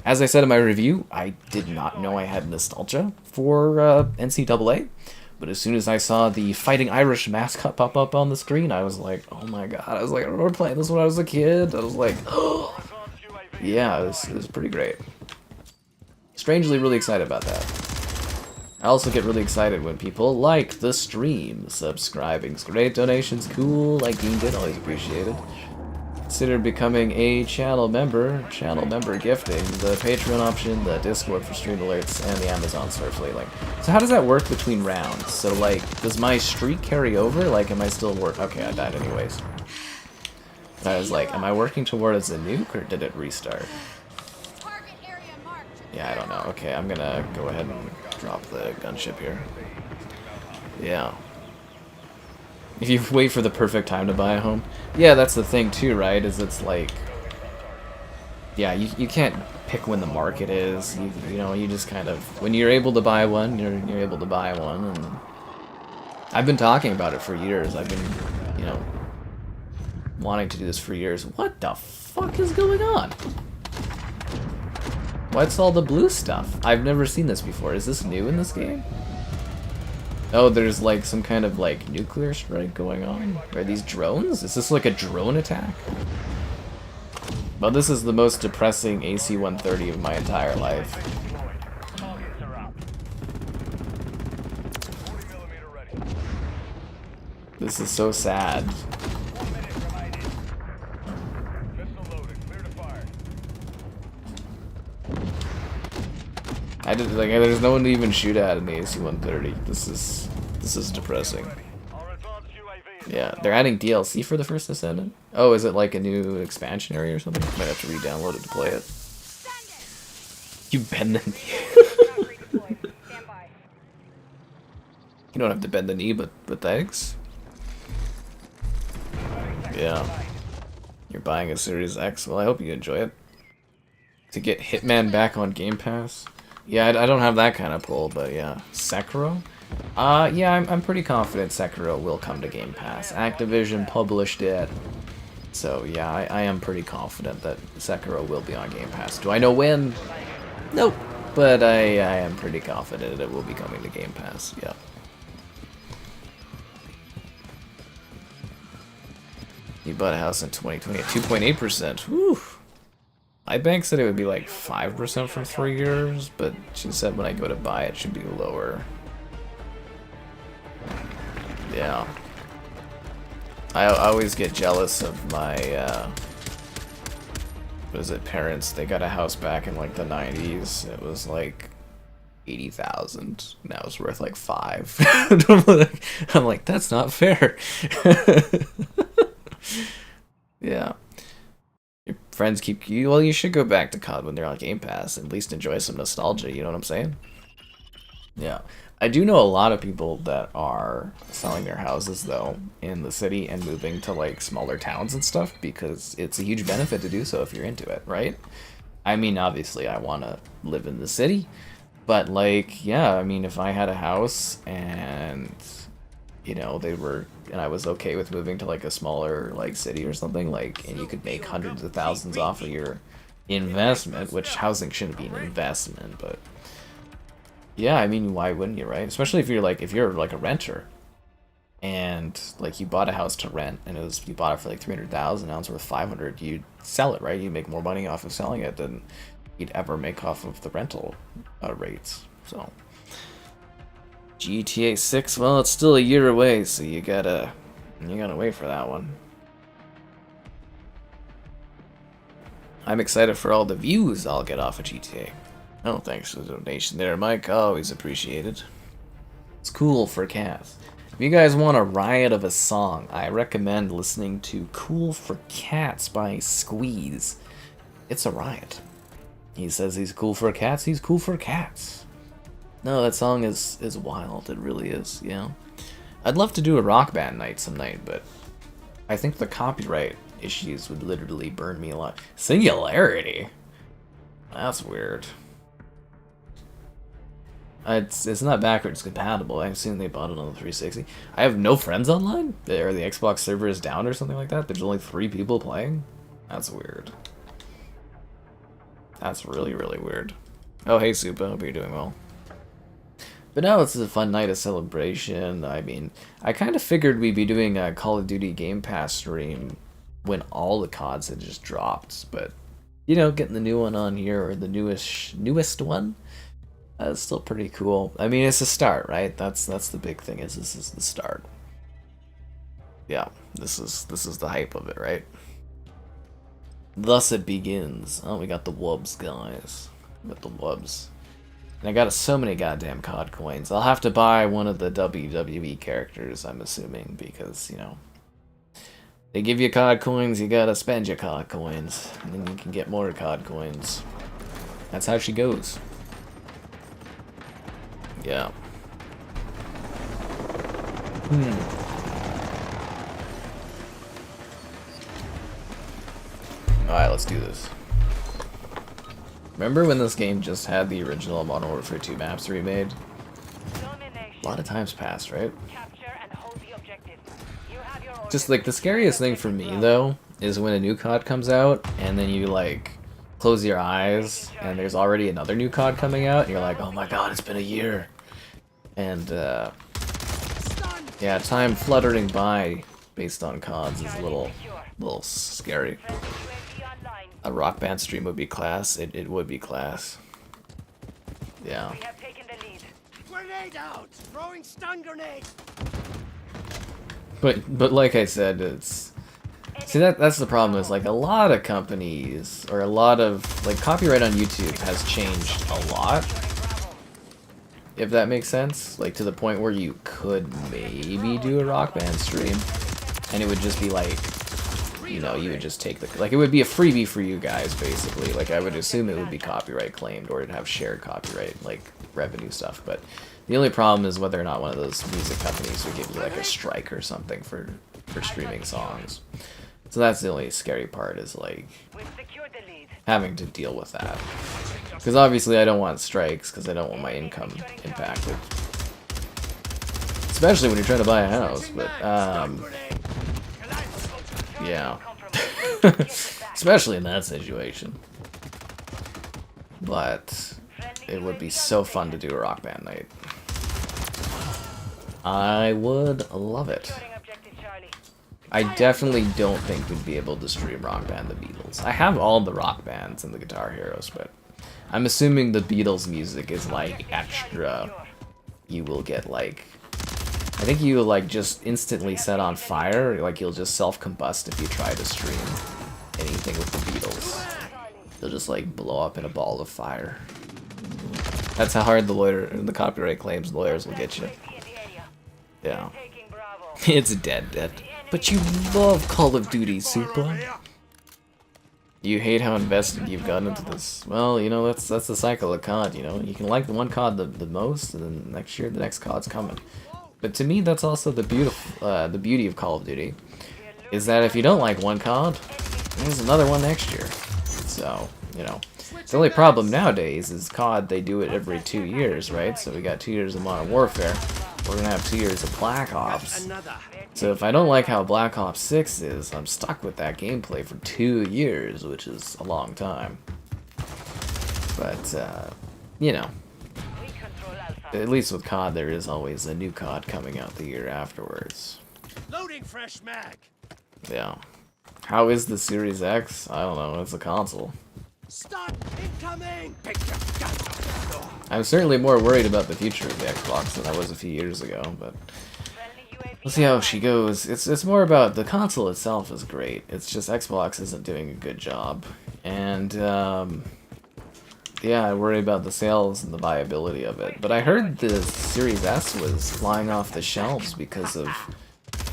Speaker 1: As I said in my review, I did not know I had nostalgia for NCAA. But as soon as I saw the Fighting Irish mascot pop up on the screen, I was like, oh my god. I was like, I remember playing this when I was a kid. I was like, oh. Yeah, it was pretty great. Strangely really excited about that. I also get really excited when people like the stream. Subscribing's great, donations cool, like Dean did, always appreciated. Consider becoming a channel member gifting, the Patreon option, the Discord for stream alerts, and the Amazon Starfleet link. So how does that work between rounds? So like, does my streak carry over? Like, am I still okay, I died anyways. And I was like, am I working towards a nuke, or did it restart? Yeah, I don't know. Okay, I'm gonna go ahead and drop the gunship here. Yeah. If you wait for the perfect time to buy a home. Yeah, that's the thing too, right? Is it's like... Yeah, you can't pick when the market is. You know, you just kind of... When you're able to buy one, you're able to buy one. And I've been talking about it for years. I've been, you know, wanting to do this for years. What the fuck is going on? What's all the blue stuff? I've never seen this before. Is this new in this game? Oh, there's like some kind of like nuclear strike going on. Are these drones? Is this like a drone attack? Well, this is the most depressing AC-130 of my entire life. This is so sad. There's no one to even shoot at in the AC-130. This is depressing. Yeah, they're adding DLC for the first Ascendant. Oh, is it like a new expansion area or something? Might have to re-download it to play it. You bend the knee. You don't have to bend the knee, but thanks. Yeah. You're buying a Series X. Well, I hope you enjoy it. To get Hitman back on Game Pass. Yeah, I don't have that kind of pull, but yeah. Sekiro? Yeah, I'm pretty confident Sekiro will come to Game Pass. Activision published it. So yeah, I am pretty confident that Sekiro will be on Game Pass. Do I know when? Nope. But I am pretty confident it will be coming to Game Pass, yeah. You bought a house in 2020 at 2.8%. Whew. My bank said it would be like 5% for 3 years, but she said when I go to buy it should be lower. Yeah. I always get jealous of my, what is it, parents. They got a house back in like the 90s. It was like 80,000. Now it's worth like 5. I'm like, that's not fair. Yeah. Your friends keep you. Well, you should go back to COD when they're on Game Pass and at least enjoy some nostalgia. You know what I'm saying? Yeah. I do know a lot of people that are selling their houses though in the city and moving to like smaller towns and stuff because it's a huge benefit to do so if you're into it, right? I mean, obviously, I want to live in the city, but like, yeah, I mean, if I had a house and you know and I was okay with moving to like a smaller like city or something, like, and you could make hundreds of thousands off of your investment, which housing shouldn't be an investment, but yeah, I mean, why wouldn't you, right? Especially if you're like a renter and like you bought a house to rent and you bought it for like 300,000, now it's worth 500, you'd sell it, right? You make more money off of selling it than you'd ever make off of the rental rates. So GTA 6, well, it's still a year away, so you gotta wait for that one. I'm excited for all the views I'll get off of GTA. Oh, thanks for the donation there, Mike. Always appreciated. It's cool for Cass. If you guys want a riot of a song, I recommend listening to Cool for Cats by Squeeze. It's a riot. He says he's cool for cats. He's cool for cats. No, that song is wild. It really is. Yeah. I'd love to do a rock band night some night, but I think the copyright issues would literally burn me alive. Singularity? That's weird. It's not backwards compatible. I assume they bought it on the 360. I have no friends online? Or the Xbox server is down or something like that? There's only 3 people playing? That's weird. That's really, really weird. Oh, hey, Soup. I hope you're doing well. But now it's a fun night of celebration. I mean, I kind of figured we'd be doing a Call of Duty Game Pass stream when all the CODs had just dropped. But, you know, getting the new one on here, or the newest one, is still pretty cool. I mean, it's a start, right? That's the big thing, is this is the start. Yeah, this is the hype of it, right? Thus it begins. Oh, we got the wubs, guys. We got the wubs. And I got so many goddamn COD coins. I'll have to buy one of the WWE characters, I'm assuming, because, you know, they give you COD coins, you gotta spend your COD coins, and then you can get more COD coins. That's how she goes. Yeah. Alright, let's do this. Remember when this game just had the original Modern Warfare 2 maps remade? A lot of time's passed, right? Just like the scariest thing for me though is when a new COD comes out and then you like close your eyes and there's already another new COD coming out and you're like, oh my god, it's been a year. And yeah, time fluttering by based on CODs is a little scary. A rock band stream would be class. It would be class. Yeah.
Speaker 2: We have taken the lead.
Speaker 3: Grenade out! Throwing stun grenade!
Speaker 1: But like I said, it's that's the problem, is like a lot of companies or a lot of like copyright on YouTube has changed a lot. If that makes sense, like to the point where you could maybe do a rock band stream and it would just be like, you know, you would just take the, like, it would be a freebie for you guys, basically. Like, I would assume it would be copyright claimed, or it'd have shared copyright, like, revenue stuff. But the only problem is whether or not one of those music companies would give you, like, a strike or something for streaming songs. So that's the only scary part, is, like, having to deal with that. Because obviously I don't want strikes, because I don't want my income impacted. Especially when you're trying to buy a house, but, yeah. Especially in that situation. But it would be so fun to do a rock band night. I would love it. I definitely don't think we'd be able to stream Rock Band the Beatles. I have all the rock bands and the Guitar Heroes, but I'm assuming the Beatles music is like extra. You will get like, I think you will like just instantly set on fire, like you'll just self-combust if you try to stream anything with the Beatles. They'll just like blow up in a ball of fire. That's how hard the copyright claims lawyers will get you. Yeah. It's dead. But you love Call of Duty, Super. You hate how invested you've gotten into this. Well, you know, that's the cycle of COD, you know. You can like the one COD the most, and then next year the next COD's coming. But to me, that's also the beauty of Call of Duty, is that if you don't like one COD, there's another one next year. So, you know. The only problem nowadays is COD, they do it every 2 years, right? So we got 2 years of Modern Warfare. We're gonna have 2 years of Black Ops. So if I don't like how Black Ops 6 is, I'm stuck with that gameplay for 2 years, which is a long time. But, you know, at least with COD, there is always a new COD coming out the year afterwards.
Speaker 3: Loading fresh mag.
Speaker 1: Yeah. How is the Series X? I don't know, it's a console.
Speaker 3: Stop incoming!
Speaker 1: I'm certainly more worried about the future of the Xbox than I was a few years ago, but we'll see how she goes. It's more about the console itself is great. It's just Xbox isn't doing a good job. And, yeah, I worry about the sales and the viability of it. But I heard the Series S was flying off the shelves because of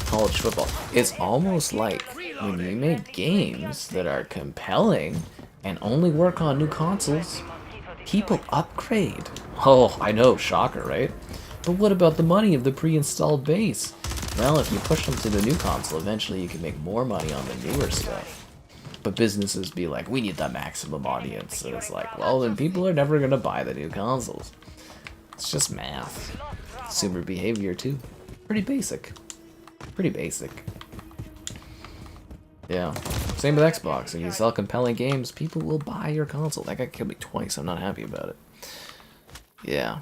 Speaker 1: college football. It's almost like when you make games that are compelling, and only work on new consoles, people upgrade. Oh, I know, shocker, right? But what about the money of the pre-installed base? Well, if you push them to the new console, eventually you can make more money on the newer stuff. But businesses be like, we need the maximum audience. So it's like, well, then people are never gonna buy the new consoles. It's just math. Consumer behavior, too. Pretty basic. Pretty basic. Yeah. Same with Xbox. If you sell compelling games, people will buy your console. That guy killed me twice. I'm not happy about it. Yeah.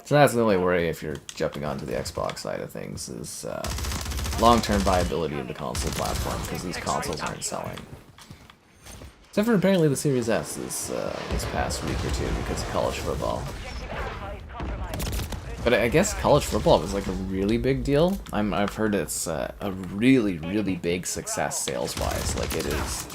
Speaker 1: So that's the only worry if you're jumping onto the Xbox side of things is long-term viability of the console platform, because these consoles aren't selling. Except for apparently the Series S this past week or two because of college football. But I guess college football was like a really big deal. I've heard it's a really, really big success sales-wise. Like, it is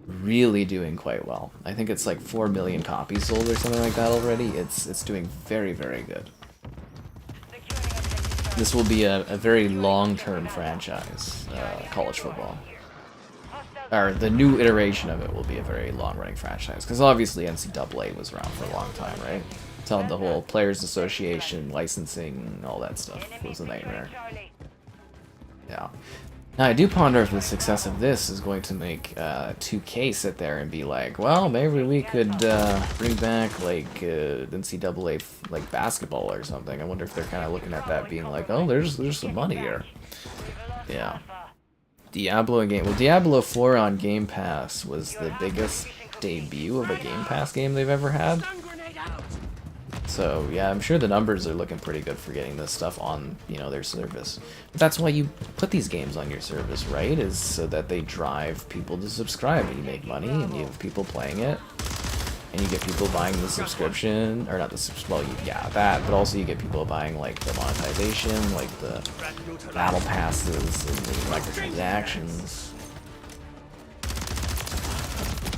Speaker 1: really doing quite well. I think it's like 4 million copies sold or something like that already. It's doing very, very good. This will be a very long-term franchise, college football. Or the new iteration of it will be a very long-running franchise. Because obviously NCAA was around for a long time, right? Until the whole Players Association, licensing, all that stuff was a nightmare. Yeah. Now, I do ponder if the success of this is going to make 2K sit there and be like, well, maybe we could bring back, like, NCAA, like, basketball or something. I wonder if they're kind of looking at that being like, oh, there's some money here. Yeah. Diablo game. Well, Diablo 4 on Game Pass was the biggest debut of a Game Pass game they've ever had. So, yeah, I'm sure the numbers are looking pretty good for getting this stuff on, you know, their service. But that's why you put these games on your service, right? Is so that they drive people to subscribe, and you make money, and you have people playing it, and you get people buying the subscription, or not the subscription, well, yeah, that, but also you get people buying, like, the monetization, like the battle passes, and the microtransactions.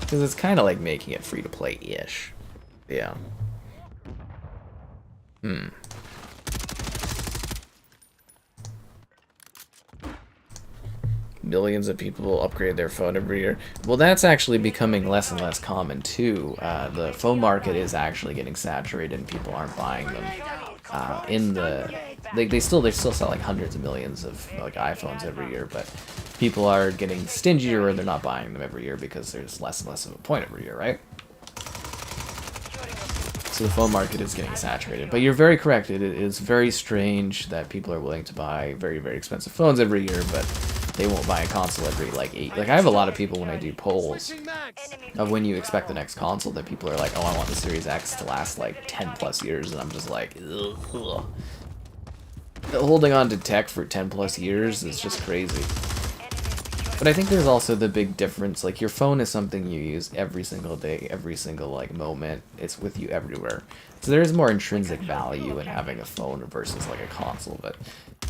Speaker 1: Because it's kind of like making it free-to-play-ish. Yeah. Millions of people upgrade their phone every year. Well, that's actually becoming less and less common too. The phone market is actually getting saturated, and people aren't buying them. They still sell like hundreds of millions of like iPhones every year, but people are getting stingier, or they're not buying them every year because there's less and less of a point every year, right? So the phone market is getting saturated. But you're very correct. It is very strange that people are willing to buy very, very expensive phones every year, but they won't buy a console every, like, 8. Like, I have a lot of people when I do polls of when you expect the next console that people are like, oh, I want the Series X to last, like, 10 plus years, and I'm just like, ugh. Holding on to tech for 10 plus years is just crazy. But I think there's also the big difference, like, your phone is something you use every single day, every single, like, moment. It's with you everywhere. So there's more intrinsic value in having a phone versus, like, a console, but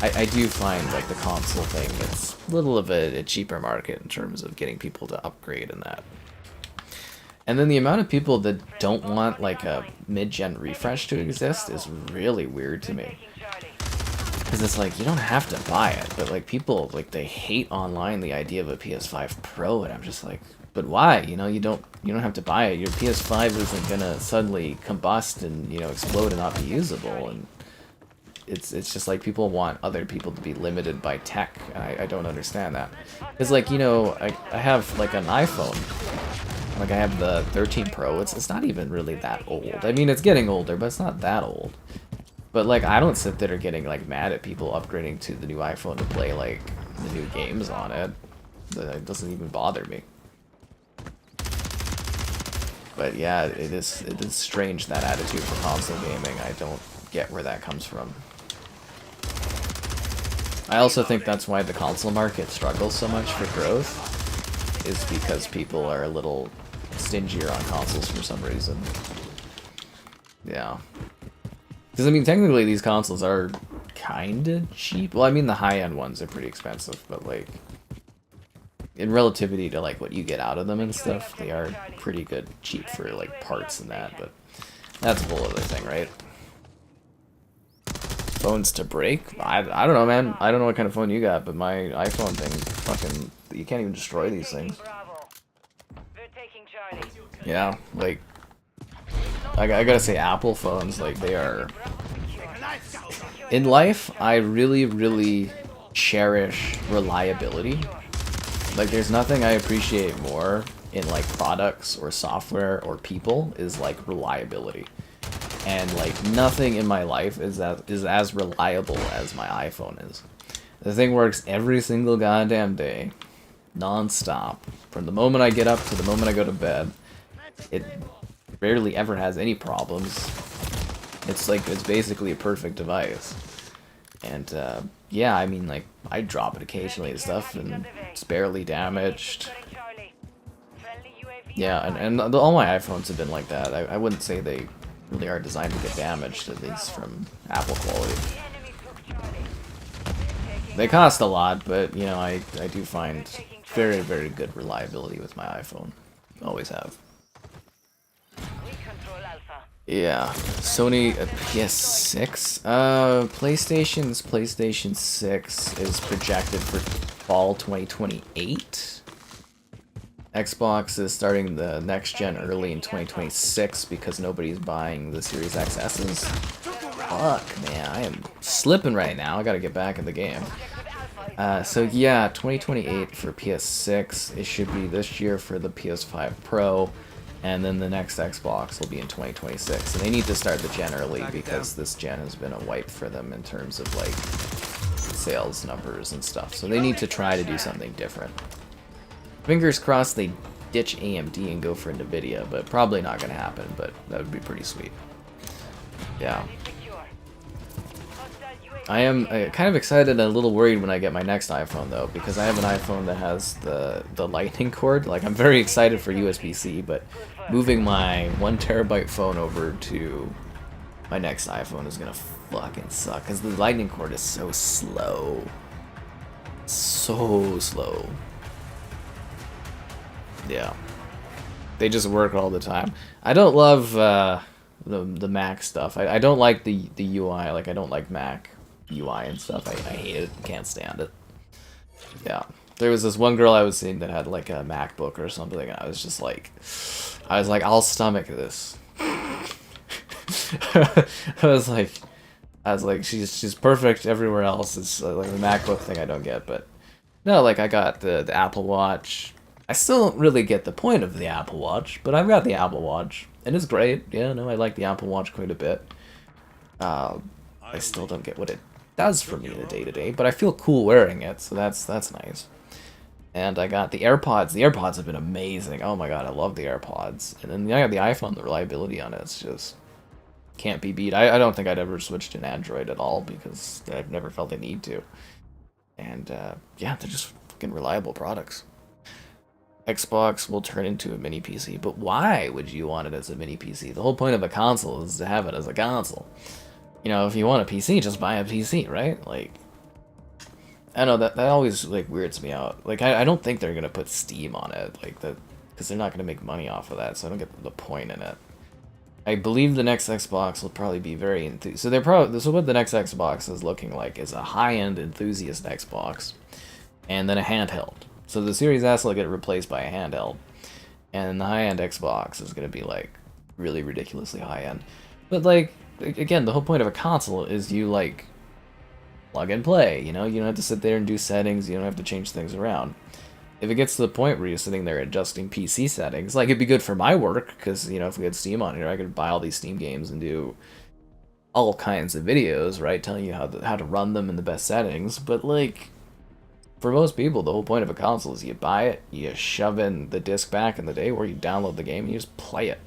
Speaker 1: I do find, like, the console thing, it's a little of a cheaper market in terms of getting people to upgrade in that. And then the amount of people that don't want, like, a mid-gen refresh to exist is really weird to me. Because it's like, you don't have to buy it, but like people, like, they hate online the idea of a PS5 Pro, and I'm just like, but why? You know, you don't have to buy it. Your PS5 isn't gonna suddenly combust and, you know, explode and not be usable, and it's just like people want other people to be limited by tech, and I don't understand that. It's like, you know, I have like an iPhone, like I have the 13 Pro, it's not even really that old. I mean, it's getting older, but it's not that old. But, like, I don't sit there getting, like, mad at people upgrading to the new iPhone to play, like, the new games on it. It doesn't even bother me. But, yeah, it is strange, that attitude for console gaming. I don't get where that comes from. I also think that's why the console market struggles so much for growth, is because people are a little stingier on consoles for some reason. Yeah. Because, I mean, technically these consoles are kind of cheap. Well, I mean, the high-end ones are pretty expensive, but, like, in relativity to, like, what you get out of them and stuff, they are pretty good, cheap for, like, parts and that, but that's a whole other thing, right? Phones to break? I don't know, man. I don't know what kind of phone you got, but my iPhone thing, fucking, you can't even destroy these things. Yeah, like, I gotta say, Apple phones, like, they are... In life, I really, really cherish reliability. Like, there's nothing I appreciate more in, like, products or software or people is, like, reliability. And, like, nothing in my life is as reliable as my iPhone is. The thing works every single goddamn day, non-stop. From the moment I get up to the moment I go to bed. It rarely ever has any problems. It's like, it's basically a perfect device. And, yeah, I mean, like, I drop it occasionally and stuff, and it's barely damaged. Yeah, and all my iPhones have been like that. I wouldn't say they really are designed to get damaged, at least from Apple quality. They cost a lot, but, you know, I do find very, very good reliability with my iPhone. Always have. Yeah, Sony PS6. PlayStation 6 is projected for fall 2028. Xbox is starting the next gen early in 2026 because nobody's buying the Series XS's. Fuck, man, I am slipping right now. I gotta get back in the game. So yeah, 2028 for PS6. It should be this year for the PS5 Pro. And then the next Xbox will be in 2026. And they need to start the gen early because this gen has been a wipe for them in terms of, like, sales numbers and stuff. So they need to try to do something different. Fingers crossed they ditch AMD and go for Nvidia, but probably not going to happen, but that would be pretty sweet. Yeah. I am kind of excited and a little worried when I get my next iPhone, though, because I have an iPhone that has the lightning cord. Like, I'm very excited for USB-C, but moving my 1 terabyte phone over to my next iPhone is gonna fucking suck, because the lightning cord is so slow. So slow. Yeah. They just work all the time. I don't love the Mac stuff. I don't like the UI. Like, I don't like Mac UI and stuff. I hate it. Can't stand it. Yeah. There was this one girl I was seeing that had like a MacBook or something, and I was like, I'll stomach this. I was like, she's perfect everywhere else. It's like the MacBook thing I don't get, but no, like I got the Apple Watch. I still don't really get the point of the Apple Watch, but I've got the Apple Watch, and it's great. Yeah, no, I like the Apple Watch quite a bit. I still don't get what it does for me in the day-to-day, but I feel cool wearing it, so that's nice. And I got the AirPods. The AirPods have been amazing. Oh my god, I love the AirPods. And then I got the iPhone. The reliability on it's just can't be beat. I don't think I'd ever switch to an Android at all because I've never felt the need to. And yeah, they're just fucking reliable products. Xbox will turn into a mini PC, but why would you want it as a mini PC? The whole point of a console is to have it as a console. You know, if you want a PC, just buy a PC, right? Like, I don't know, that always, like, weirds me out. Like, I don't think they're gonna put Steam on it, like, because they're not gonna make money off of that, so I don't get the point in it. I believe the next Xbox will probably be very enthusiastic. So what the next Xbox is looking like is a high-end enthusiast Xbox, and then a handheld. So the Series S will get replaced by a handheld, and the high-end Xbox is gonna be, like, really ridiculously high-end. But, like, again, the whole point of a console is you, like, plug and play, you know? You don't have to sit there and do settings, you don't have to change things around. If it gets to the point where you're sitting there adjusting PC settings, like, it'd be good for my work, because, you know, if we had Steam on here, I could buy all these Steam games and do all kinds of videos, right? Telling you how to run them in the best settings, but, like, for most people, the whole point of a console is you buy it, you shove in the disc back in the day, where you download the game, and you just play it.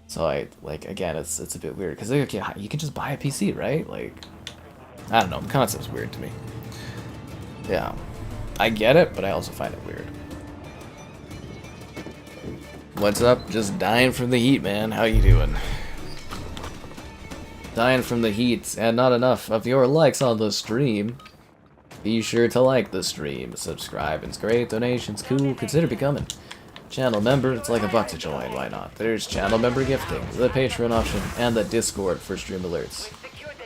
Speaker 1: So again, it's a bit weird, because you can just buy a PC, right? Like, I don't know, the concept's weird to me. Yeah, I get it, but I also find it weird. What's up? Just dying from the heat, man. How you doing? Dying from the heat, and not enough of your likes on the stream. Be sure to like the stream, subscribe, it's great, donations cool, consider becoming channel member. It's like $1 to join, why not? There's channel member gifting, the Patreon option, and the Discord for stream alerts.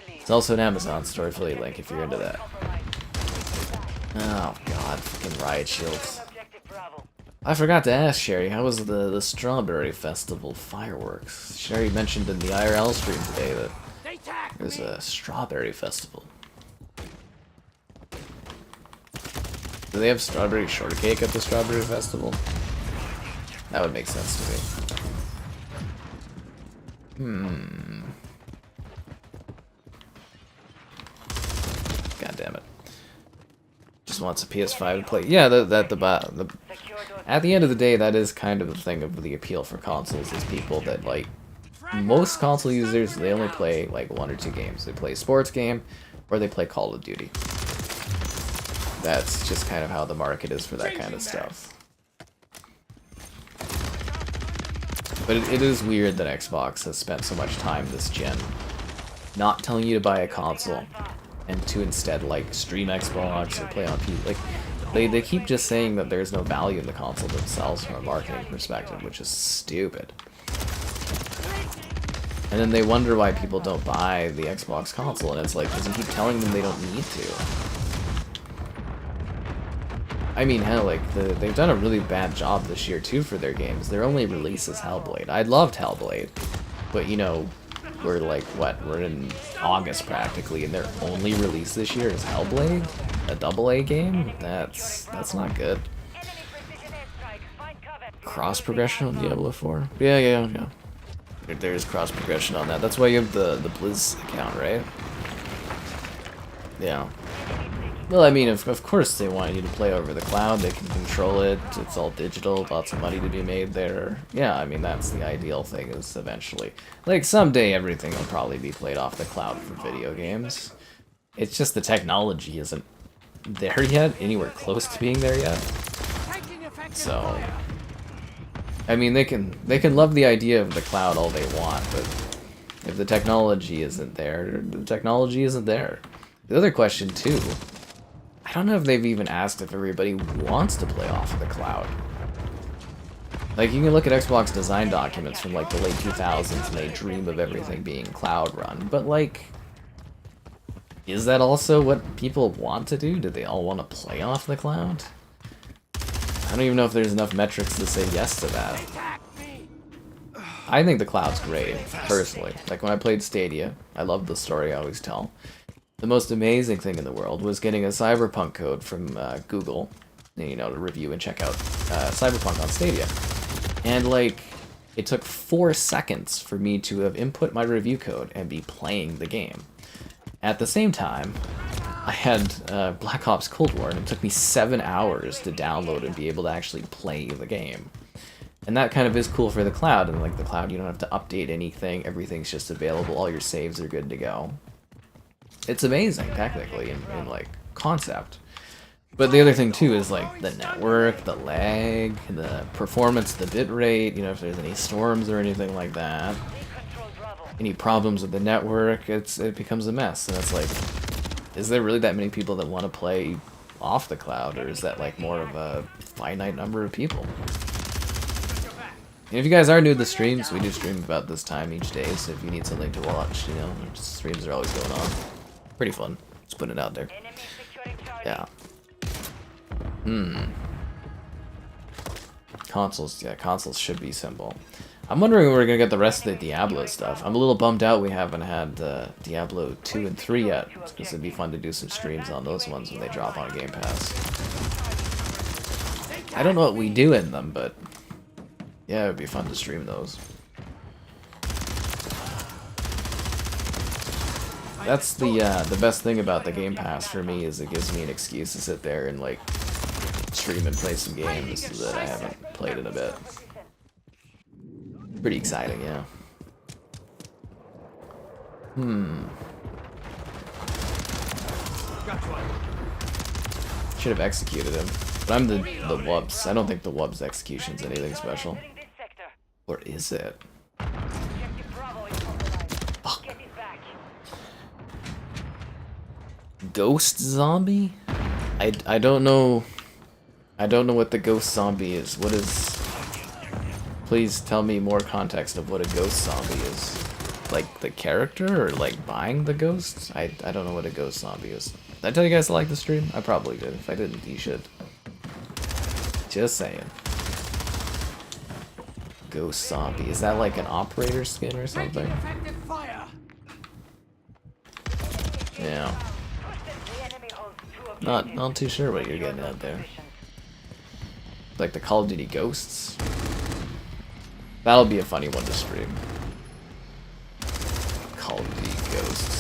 Speaker 1: It's also an Amazon store affiliate link if you're into that. Oh god, fucking riot shields. I forgot to ask Sherry, how was the Strawberry Festival fireworks? Sherry mentioned in the IRL stream today that
Speaker 3: They attack
Speaker 1: there's
Speaker 3: me.
Speaker 1: a Strawberry Festival. Do they have strawberry shortcake at the Strawberry Festival? That would make sense to me. God damn it. Just wants a PS5 to play. Yeah, at the end of the day, that is kind of the thing of the appeal for consoles, is people that, like, most console users, they only play, like, 1 or 2 games. They play a sports game, or they play Call of Duty. That's just kind of how the market is for that kind of stuff. But it is weird that Xbox has spent so much time this gen not telling you to buy a console, and to instead, like, stream Xbox or play on PC. Like, they keep just saying that there's no value in the console themselves from a marketing perspective, which is stupid. And then they wonder why people don't buy the Xbox console, and it's like, because you keep telling them they don't need to. I mean, hell, like, they've done a really bad job this year, too, for their games. Their only release is Hellblade. I loved Hellblade, but, you know, we're like, what, we're in August practically, and their only release this year is Hellblade? A AA game? That's not good. Cross progression on Diablo 4? Yeah. There's cross progression on that. That's why you have the Blizz account, right? Yeah. Well, I mean, of course they want you to play over the cloud, they can control it, it's all digital, lots of money to be made there. Yeah, I mean, that's the ideal thing, is eventually. Like, someday everything will probably be played off the cloud for video games. It's just the technology isn't there yet, anywhere close to being there yet. So, I mean, they can love the idea of the cloud all they want, but if the technology isn't there, the technology isn't there. The other question, too, I don't know if they've even asked if everybody wants to play off of the cloud. Like, you can look at Xbox design documents from, like, the late 2000s, and they dream of everything being cloud run, but, like, is that also what people want to do? Do they all want to play off the cloud? I don't even know if there's enough metrics to say yes to that. I think the cloud's great, personally. Like, when I played Stadia, I loved the story I always tell. The most amazing thing in the world was getting a Cyberpunk code from Google, you know, to review and check out Cyberpunk on Stadia. And, like, it took 4 seconds for me to have input my review code and be playing the game. At the same time, I had Black Ops Cold War, and it took me 7 hours to download and be able to actually play the game. And that kind of is cool for the cloud, and like the cloud, you don't have to update anything, everything's just available, all your saves are good to go. It's amazing, technically, in like, concept. But the other thing, too, is, like, the network, the lag, the performance, the bitrate, you know, if there's any storms or anything like that. Any problems with the network, it becomes a mess. And it's like, is there really that many people that want to play off the cloud, or is that, like, more of a finite number of people? And if you guys are new to the streams, we do stream about this time each day, so if you need something to watch, you know, streams are always going on. Pretty fun. Just putting it out there. Yeah. Consoles, yeah, consoles should be simple. I'm wondering when we're gonna get the rest of the Diablo stuff. I'm a little bummed out we haven't had Diablo 2 and 3 yet, because it'd be fun to do some streams on those ones when they drop on Game Pass. I don't know what we do in them, but yeah, it would be fun to stream those. That's the best thing about the Game Pass for me, is it gives me an excuse to sit there and like stream and play some games that I haven't played in a bit. Pretty exciting, yeah. Should have executed him. But I'm the Wubs. I don't think the Wubs execution's anything special. Or is it? Fuck. Ghost zombie? I don't know. I don't know what the ghost zombie is. What is... Please tell me more context of what a ghost zombie is. Like the character, or like buying the ghost? I don't know what a ghost zombie is. Did I tell you guys to like the stream? I probably did. If I didn't, you should. Just saying. Ghost zombie. Is that like an operator skin or something?
Speaker 3: Effective fire.
Speaker 1: Yeah. Not too sure what you're getting at there. Like the Call of Duty Ghosts. That'll be a funny one to stream. Call of Duty Ghosts.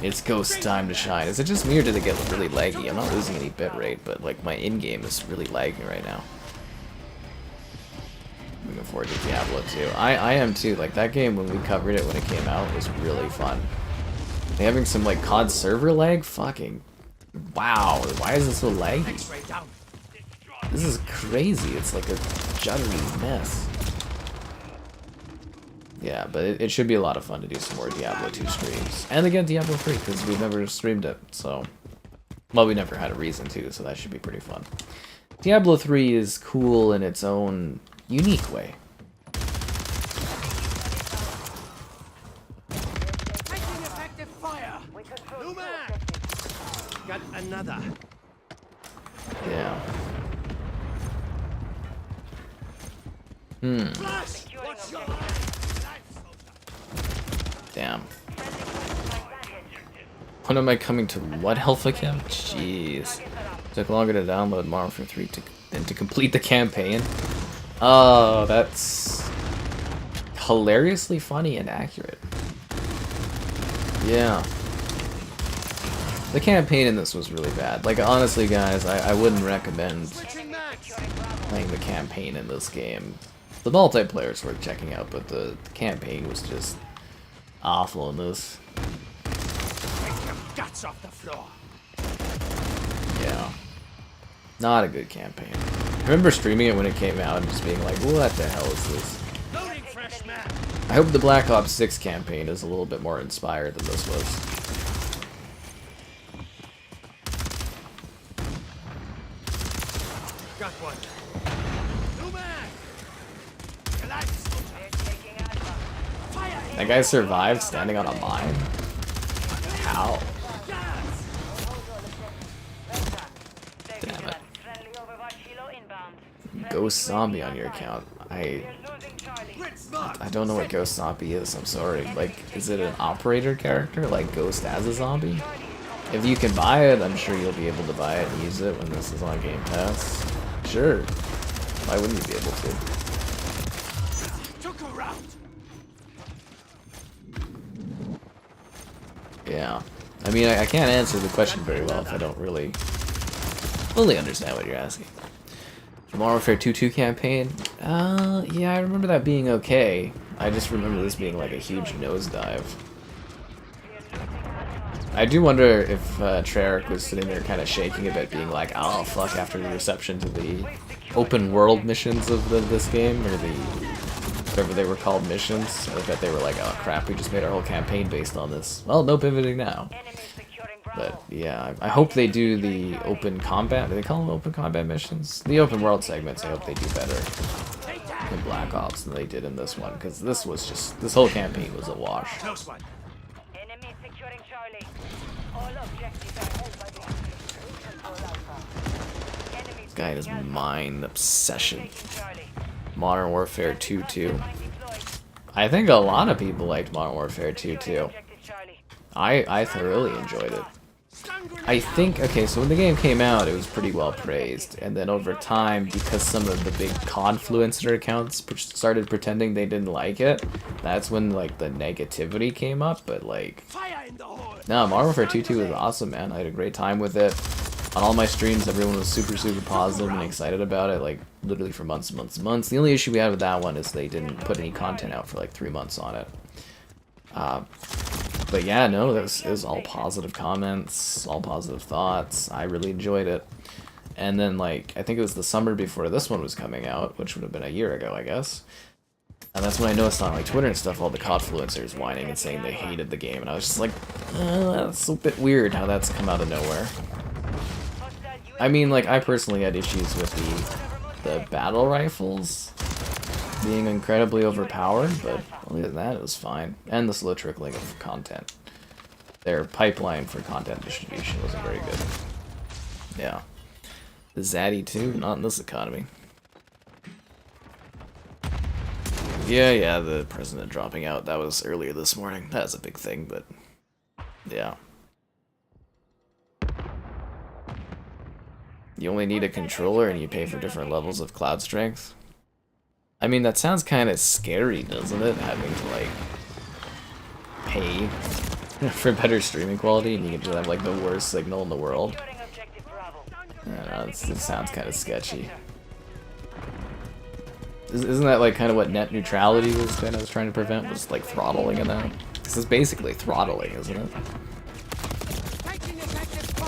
Speaker 1: It's ghost time to shine. Is it just me or did it get really laggy? I'm not losing any bitrate, but like my in-game is really lagging right now. Looking forward to Diablo 2. I am too. Like that game when we covered it when it came out was really fun. They having some like COD server lag? Fucking wow. Why is it so laggy? This is crazy. It's like a juddery mess. Yeah, but it should be a lot of fun to do some more Diablo 2 streams. And again, Diablo 3, because we've never streamed it, so... Well, we never had a reason to, so that should be pretty fun. Diablo 3 is cool in its own unique way.
Speaker 3: Taking effective fire. New man. Got another.
Speaker 1: Yeah.
Speaker 3: Flash. What's your eye?
Speaker 1: Damn. When am I coming to what health again? Jeez. Took longer to download Modern Warfare 3 than to complete the campaign. Oh, that's hilariously funny and accurate. Yeah. The campaign in this was really bad. Like, honestly, guys, I wouldn't recommend playing the campaign in this game. The multiplayer is worth checking out, but the campaign was just awful in this.
Speaker 3: Take your guts off the floor.
Speaker 1: Yeah. Not a good campaign. I remember streaming it when it came out and just being like, what the hell is this?
Speaker 3: Loading fresh man.
Speaker 1: I hope the Black Ops 6 campaign is a little bit more inspired than this was.
Speaker 3: Got one. New man. Collapse. Fire.
Speaker 1: That guy survived standing on a mine? How? Damn it. Ghost Zombie on your account. I don't know what Ghost Zombie is, I'm sorry. Like, is it an operator character? Like Ghost as a zombie? If you can buy it, I'm sure you'll be able to buy it and use it when this is on Game Pass. Sure. Why wouldn't you be able to?
Speaker 3: Took her out.
Speaker 1: Yeah. I mean, I can't answer the question very well if I don't really fully understand what you're asking. The Modern Warfare 2 campaign? Yeah, I remember that being okay. I just remember this being like a huge nosedive. I do wonder if Treyarch was sitting there kind of shaking a bit, being like, oh fuck, after the reception to the open world missions of this game, or the whatever they were called, missions. I bet they were like, oh crap, we just made our whole campaign based on this. Well, no pivoting now. But yeah, I hope they do the open combat. Do they call them open combat missions? The open world segments, I hope they do better in Black Ops than they did in this one, because this was just, this whole campaign was a wash.
Speaker 3: Close one.
Speaker 2: Enemy securing Charlie. All objectives are held by the control Alpha. Enemy
Speaker 1: This guy has mine obsession.
Speaker 2: taking Charlie.
Speaker 1: Modern Warfare 2 too. I think a lot of people liked Modern Warfare 2 too.
Speaker 2: Objective Charlie.
Speaker 1: I thoroughly enjoyed it. I think, okay, so when the game came out, it was pretty well praised, and then over time, because some of the big confluencer accounts started pretending they didn't like it, that's when, like, the negativity came up, but, like,
Speaker 3: Fire in the hole.
Speaker 1: no, Modern Warfare 2 was awesome, man. I had a great time with it. On all my streams, everyone was super, super positive and excited about it, like, literally for months and months and months. The only issue we had with that one is they didn't put any content out for, like, 3 months on it. But yeah, no, it was all positive comments, all positive thoughts. I really enjoyed it. And then, like, I think it was the summer before this one was coming out, which would have been a year ago, I guess. And that's when I noticed on, like, Twitter and stuff, all the confluencers whining and saying they hated the game. And I was just like, that's a bit weird how that's come out of nowhere. I mean, like, I personally had issues with the battle rifles being incredibly overpowered, but other than that, it was fine. And the slow trickling of content. Their pipeline for content distribution wasn't very good. Yeah. The Zaddy too? Not in this economy. Yeah, the president dropping out. That was earlier this morning. That's a big thing, but yeah. You only need a controller and you pay for different levels of cloud strength. I mean, that sounds kind of scary, doesn't it? Having to, like, pay for better streaming quality and you can just have, like, the worst signal in the world. I don't know, it sounds kind of sketchy. Isn't that, like, kind of what net neutrality was trying to prevent? Was, like, throttling in that? This is basically throttling, isn't it?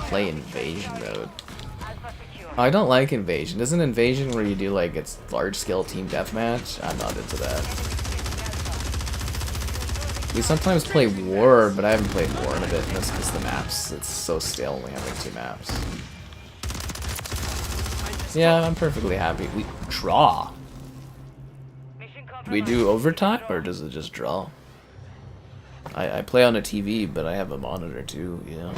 Speaker 1: Play invasion mode. Oh, I don't like invasion. Isn't invasion where you do, like, it's large-scale team deathmatch? I'm not into that. We sometimes play war, but I haven't played war in a bit, and that's because the maps, it's so stale only having 2 maps. Yeah, I'm perfectly happy. We draw. Do we do overtime, or does it just draw? I play on a TV, but I have a monitor too, yeah.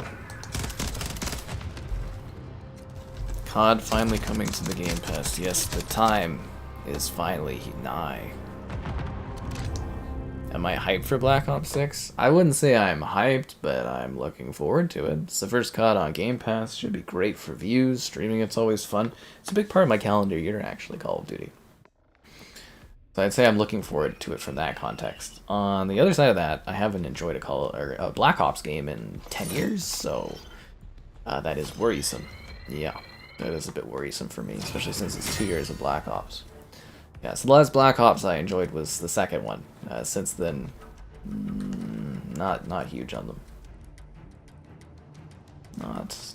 Speaker 1: COD finally coming to the Game Pass. Yes, the time is finally nigh. Am I hyped for Black Ops 6? I wouldn't say I'm hyped, but I'm looking forward to it. It's the first COD on Game Pass. Should be great for views. Streaming it's always fun. It's a big part of my calendar year, actually, Call of Duty. So I'd say I'm looking forward to it from that context. On the other side of that, I haven't enjoyed a Black Ops game in 10 years, so that is worrisome. Yeah, that is a bit worrisome for me, especially since it's 2 years of Black Ops. Yeah, so the last Black Ops I enjoyed was the second one. Since then, not huge on them.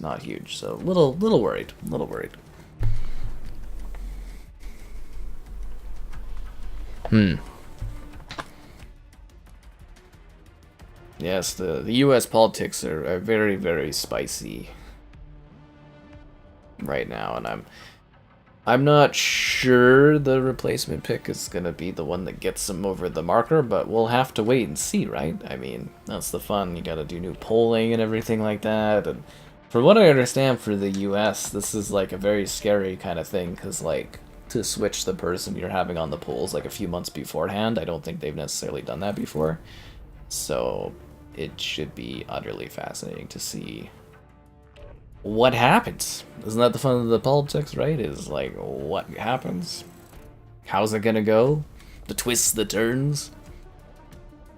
Speaker 1: Not huge. So little worried. Little worried. Yes, the U.S. politics are very, very spicy right now, and I'm not sure the replacement pick is gonna be the one that gets them over the marker, but we'll have to wait and see, right? I mean, that's the fun. You gotta do new polling and everything like that, and for what I understand for the U.S., this is like a very scary kind of thing, because like, to switch the person you're having on the polls like a few months beforehand, I don't think they've necessarily done that before. So it should be utterly fascinating to see what happens. Isn't that the fun of the politics, right? Is like, what happens? How's it gonna go? The twists, the turns?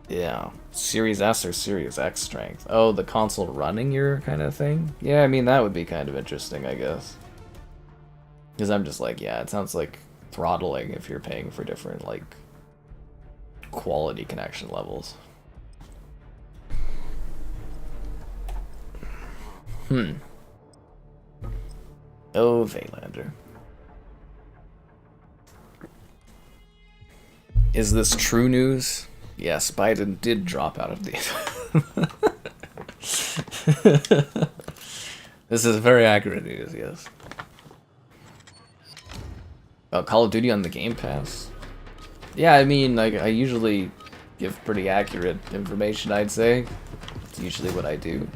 Speaker 1: Yeah. Series S or Series X strength. Oh, the console running your kind of thing? Yeah, I mean, that would be kind of interesting, I guess. Because I'm just like, yeah, it sounds like throttling if you're paying for different, like, quality connection levels. Oh, Vaylander. Is this true news? Yes, Biden did drop out of the... This is very accurate news, yes. Oh, Call of Duty on the Game Pass? Yeah, I mean, like, I usually give pretty accurate information, I'd say. It's usually what I do.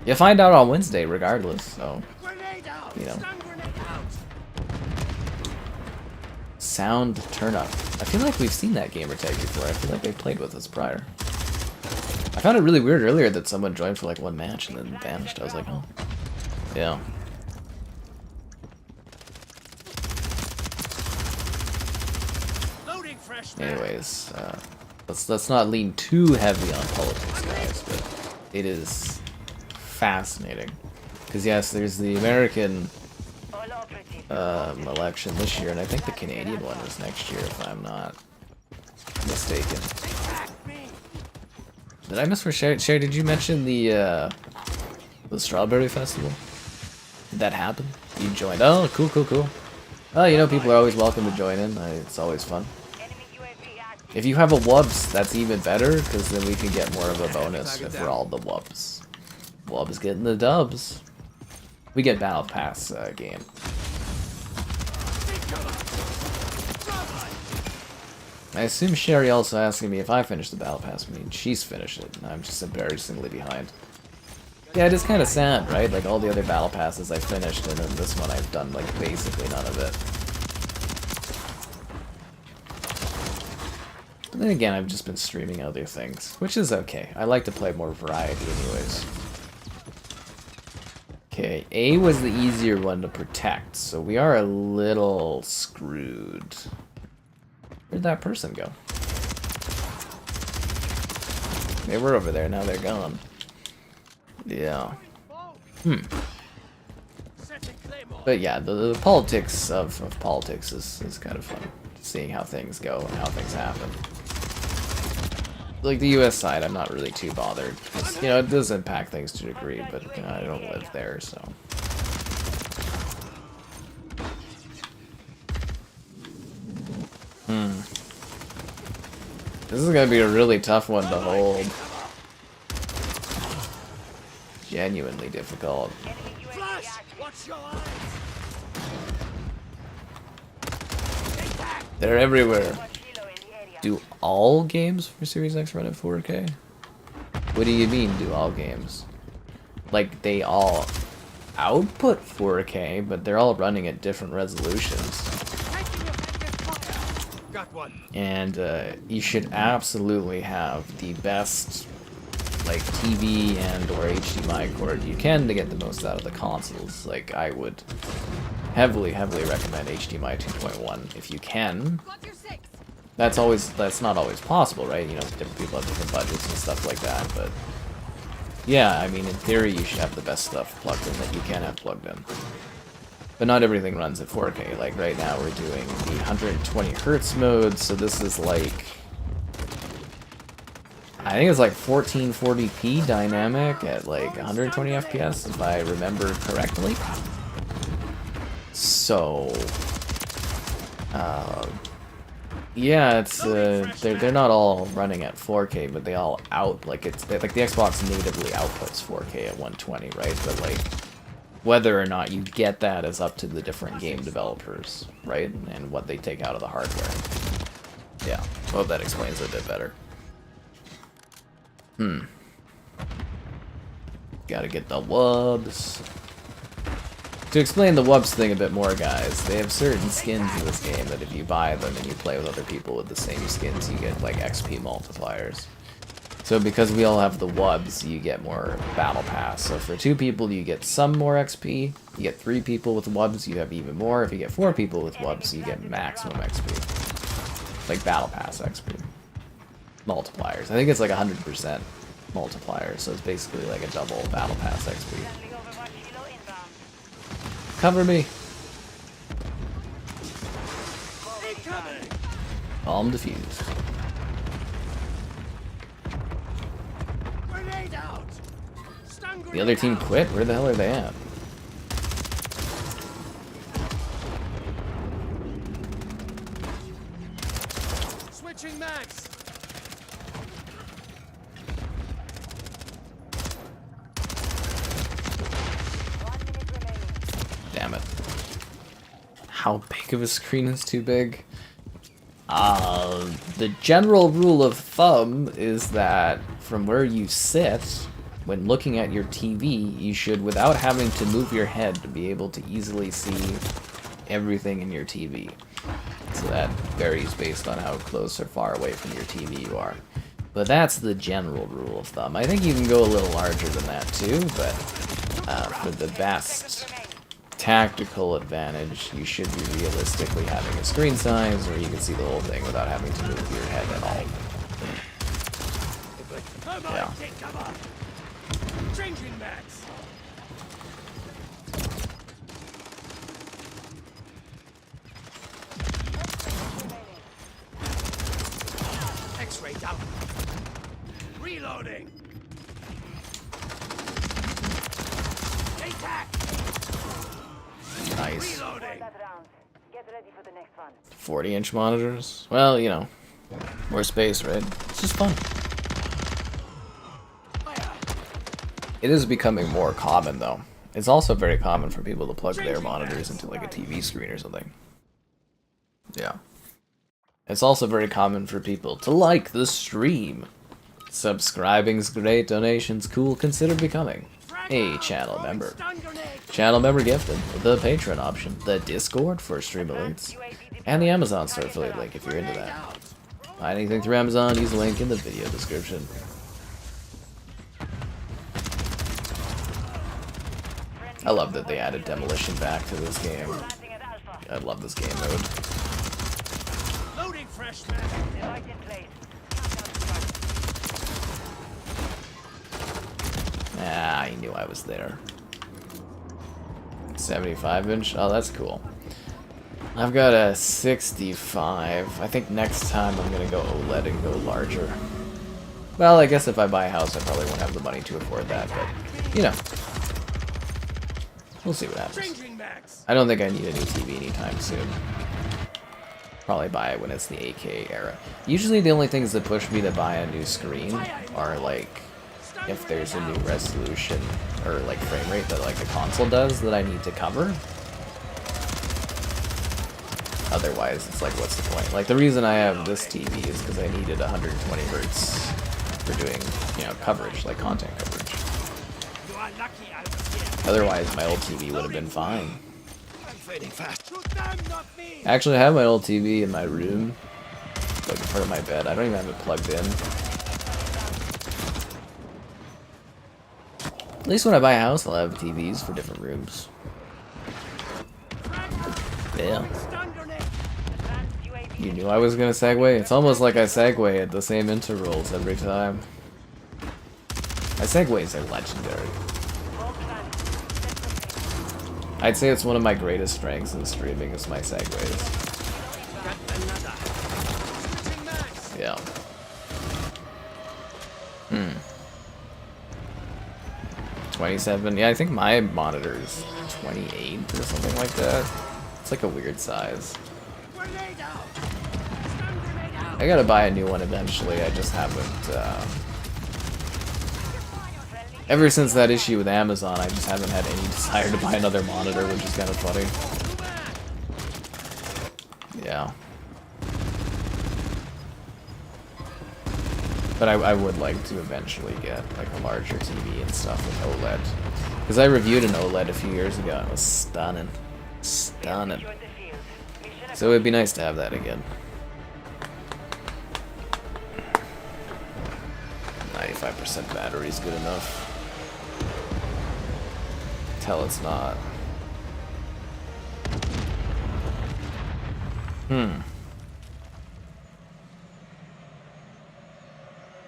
Speaker 1: You find out on Wednesday, regardless, so... You know. Sound turn up. I feel like we've seen that gamer tag before. I feel like they've played with us prior. I found it really weird earlier that someone joined for like one match and then vanished. I was like, oh. Yeah. Anyways, let's not lean too heavy on politics, guys, but it is fascinating. Because yes, there's the American election this year, and I think the Canadian one is next year, if I'm not mistaken. Did I miss for Sherry? Sherry, did you mention the Strawberry Festival? Did that happen? You joined? Oh, cool, cool, cool. Oh, you know, people are always welcome to join in. It's always fun. If you have a Wubs, that's even better, because then we can get more of a bonus if we're all the Wubs. Wubs getting the dubs. We get Battle Pass game. I assume Sherry also asking me if I finished the Battle Pass. I mean, she's finished it, and I'm just embarrassingly behind. Yeah, it is kind of sad, right? Like, all the other Battle Passes I finished, and then this one I've done, like, basically none of it. And then again, I've just been streaming other things, which is okay. I like to play more variety anyways. Okay, A was the easier one to protect, so we are a little screwed. Where'd that person go? They were over there, now they're gone. Yeah. But yeah, the politics of politics is kind of fun. Seeing how things go and how things happen. Like the US side, I'm not really too bothered. 'Cause, you know, it does impact things to a degree, but you know, I don't live there, so. This is gonna be a really tough one to hold. Genuinely difficult.
Speaker 3: Flash! Watch your eyes!
Speaker 1: They're everywhere. Do all games for Series X run at 4K? What do you mean, do all games? Like, they all output 4K, but they're all running at different resolutions.
Speaker 3: Got one.
Speaker 1: And you should absolutely have the best, like, TV and or HDMI cord you can to get the most out of the consoles. Like, I would heavily recommend HDMI 2.1 if you can. That's not always possible, right? You know, different people have different budgets and stuff like that, but yeah, I mean, in theory, you should have the best stuff plugged in that you can have plugged in. But not everything runs at 4K. Like, right now, we're doing the 120 Hertz mode, so this is like, I think it's like 1440p dynamic at like 120 FPS, if I remember correctly. So, yeah, it's they're not all running at 4K, but they all like the Xbox natively outputs 4K at 120, right? But like, whether or not you get that is up to the different game developers, right? And what they take out of the hardware. Yeah, well, that explains it a bit better. Gotta get the wubs. To explain the wubs thing a bit more, guys, they have certain skins in this game that if you buy them and you play with other people with the same skins, you get, like, XP multipliers. So because we all have the wubs, you get more battle pass. So for 2 people, you get some more XP. You get 3 people with wubs, you have even more. If you get 4 people with wubs, you get maximum XP. Like battle pass XP. Multipliers. I think it's like 100% multiplier, so it's basically like a double battle pass XP. Cover me. Bomb defused. The other team quit? Where the hell are they at?
Speaker 3: Switching mags.
Speaker 1: Damn it. How big of a screen is too big? The general rule of thumb is that from where you sit, when looking at your TV, you should, without having to move your head, be able to easily see everything in your TV. So that varies based on how close or far away from your TV you are. But that's the general rule of thumb. I think you can go a little larger than that too, but for the best tactical advantage, you should be realistically having a screen size where you can see the whole thing without having to move your head at all. Yeah.
Speaker 3: Changing mags. X-ray down. Reloading. Attack.
Speaker 1: Nice.
Speaker 3: Reloading.
Speaker 1: 40-inch monitors? Well, you know, more space, right? It's just fun. It is becoming more common, though. It's also very common for people to plug their monitors into, like, a TV screen or something. Yeah. It's also very common for people to like the stream. Subscribing's great, donations cool, consider becoming a channel member. Channel member gifted, the Patreon option, the Discord for stream alerts, and the Amazon store affiliate link if you're into that. Buy anything through Amazon, use the link in the video description. I love that they added Demolition back to this game. I love this game mode.
Speaker 3: Loading fresh man.
Speaker 2: Right in place.
Speaker 1: Ah, I knew I was there. 75-inch? Oh, that's cool. I've got a 65. I think next time I'm gonna go OLED and go larger. Well, I guess if I buy a house, I probably won't have the money to afford that, but, you know. We'll see what happens.
Speaker 3: Changing mags.
Speaker 1: I don't think I need a new TV anytime soon. Probably buy it when it's the 8K era. Usually the only things that push me to buy a new screen are like if there's a new resolution or like frame rate that like the console does that I need to cover. Otherwise it's like, what's the point? Like the reason I have this TV is because I needed 120 hertz for doing, you know, coverage, like content coverage.
Speaker 3: You are lucky I was here.
Speaker 1: Otherwise my old TV would have been fine.
Speaker 3: I'm fading fast. Shoot them, not me.
Speaker 1: Actually, I have my old TV in my room, like in front of my bed. I don't even have it plugged in. At least when I buy a house, I'll have TVs for different rooms. Yeah. You knew I was gonna segue? It's almost like I segue at the same intervals every time. My segues are legendary. I'd say it's one of my greatest strengths in streaming is my segues. Yeah. 27. Yeah, I think my monitor is 28 or something like that. It's like a weird size. I gotta buy a new one eventually. I just haven't. Ever since that issue with Amazon, I just haven't had any desire to buy another monitor, which is kind of funny. Yeah. But I would like to eventually get like a larger TV and stuff with OLED. Because I reviewed an OLED a few years ago and it was stunning. Stunning. So it'd be nice to have that again. 95% battery is good enough. Tell it's not.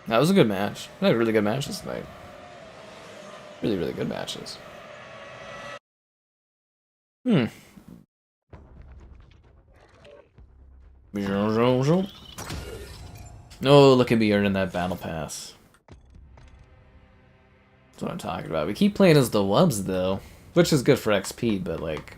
Speaker 1: That was a good match. We had really good matches tonight. Really, really good matches. Oh, look at me earning that battle pass. That's what I'm talking about. We keep playing as the Wubs, though. Which is good for XP, but, like...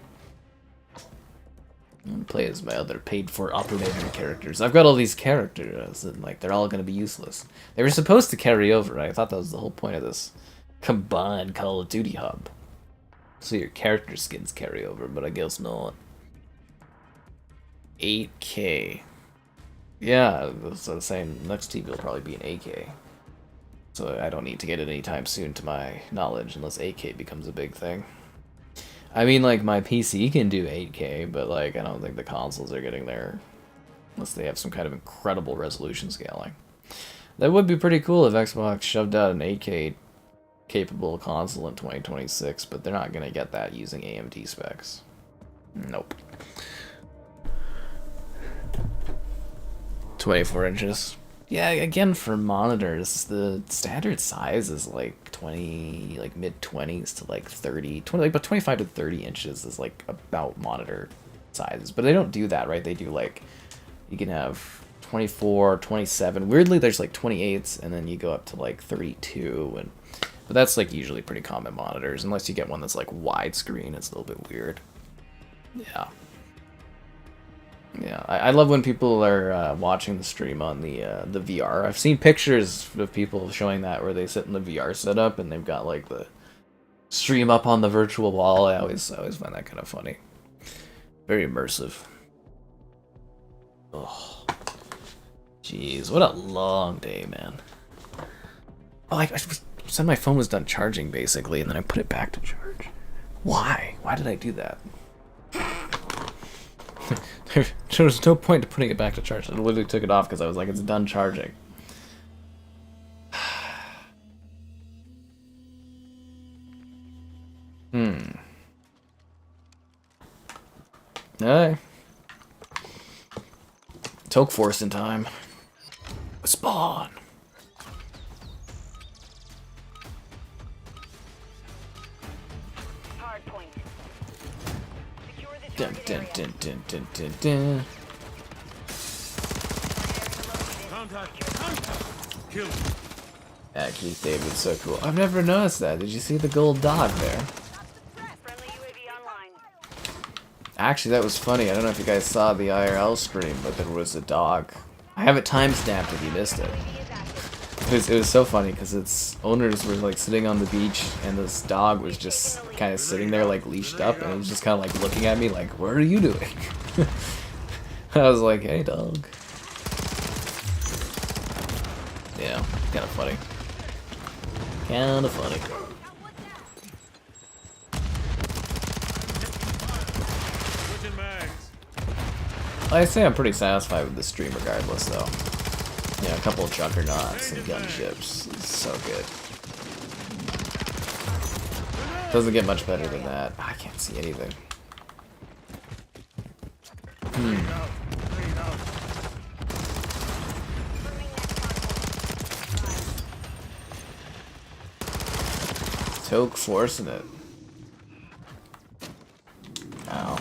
Speaker 1: I'm gonna play as my other paid-for operator characters. I've got all these characters, and, like, they're all gonna be useless. They were supposed to carry over. I thought that was the whole point of this combined Call of Duty hub. So your character skins carry over, but I guess not. 8K. Yeah, so the same. Next TV will probably be an 8K. So I don't need to get it anytime soon to my knowledge, unless 8K becomes a big thing. I mean, like, my PC can do 8K, but, like, I don't think the consoles are getting there. Unless they have some kind of incredible resolution scaling. That would be pretty cool if Xbox shoved out an 8K capable console in 2026, but they're not going to get that using AMD specs. Nope. 24 inches. Yeah, again, for monitors, the standard size is like 20, like mid-20s to like 30, 20, like about 25 to 30 inches is like about monitor sizes. But they don't do that, right? They do like, you can have 24, 27. Weirdly, there's like 28s, and then you go up to like 32. But that's like usually pretty common monitors, unless you get one that's like widescreen. It's a little bit weird. Yeah. Yeah, I love when people are watching the stream on the VR. I've seen pictures of people showing that where they sit in the VR setup and they've got like the stream up on the virtual wall. I always find that kind of funny. Very immersive. Oh, jeez, what a long day, man. Oh, I said my phone was done charging basically, and then I put it back to charge. Why? Why did I do that? There was no point to putting it back to charge. I literally took it off because I was like, it's done charging. Alright. Toke force in time. Spawn.
Speaker 2: Hardpoint. Secure the
Speaker 1: Dun
Speaker 2: target
Speaker 1: dun
Speaker 2: area.
Speaker 1: dun dun dun dun dun.
Speaker 3: Contact! Kill!
Speaker 1: Yeah, Keith David's so cool. I've never noticed that. Did you see the gold dog there?
Speaker 2: Friendly UAV online.
Speaker 1: Actually, that was funny. I don't know if you guys saw the IRL stream, but there was a dog. I have it timestamped if you missed it. It was so funny because its owners were like sitting on the beach and this dog was just kind of sitting there like leashed up and it was just kind of like looking at me like, what are you doing? I was like, hey dog. Yeah, kind of funny. Kind of funny.
Speaker 3: Switching mags.
Speaker 1: I say I'm pretty satisfied with the stream regardless though. Yeah, a couple of juggernauts and gunships. It's so good. Doesn't get much better than that. I can't see anything. Toke forcing it. Ow.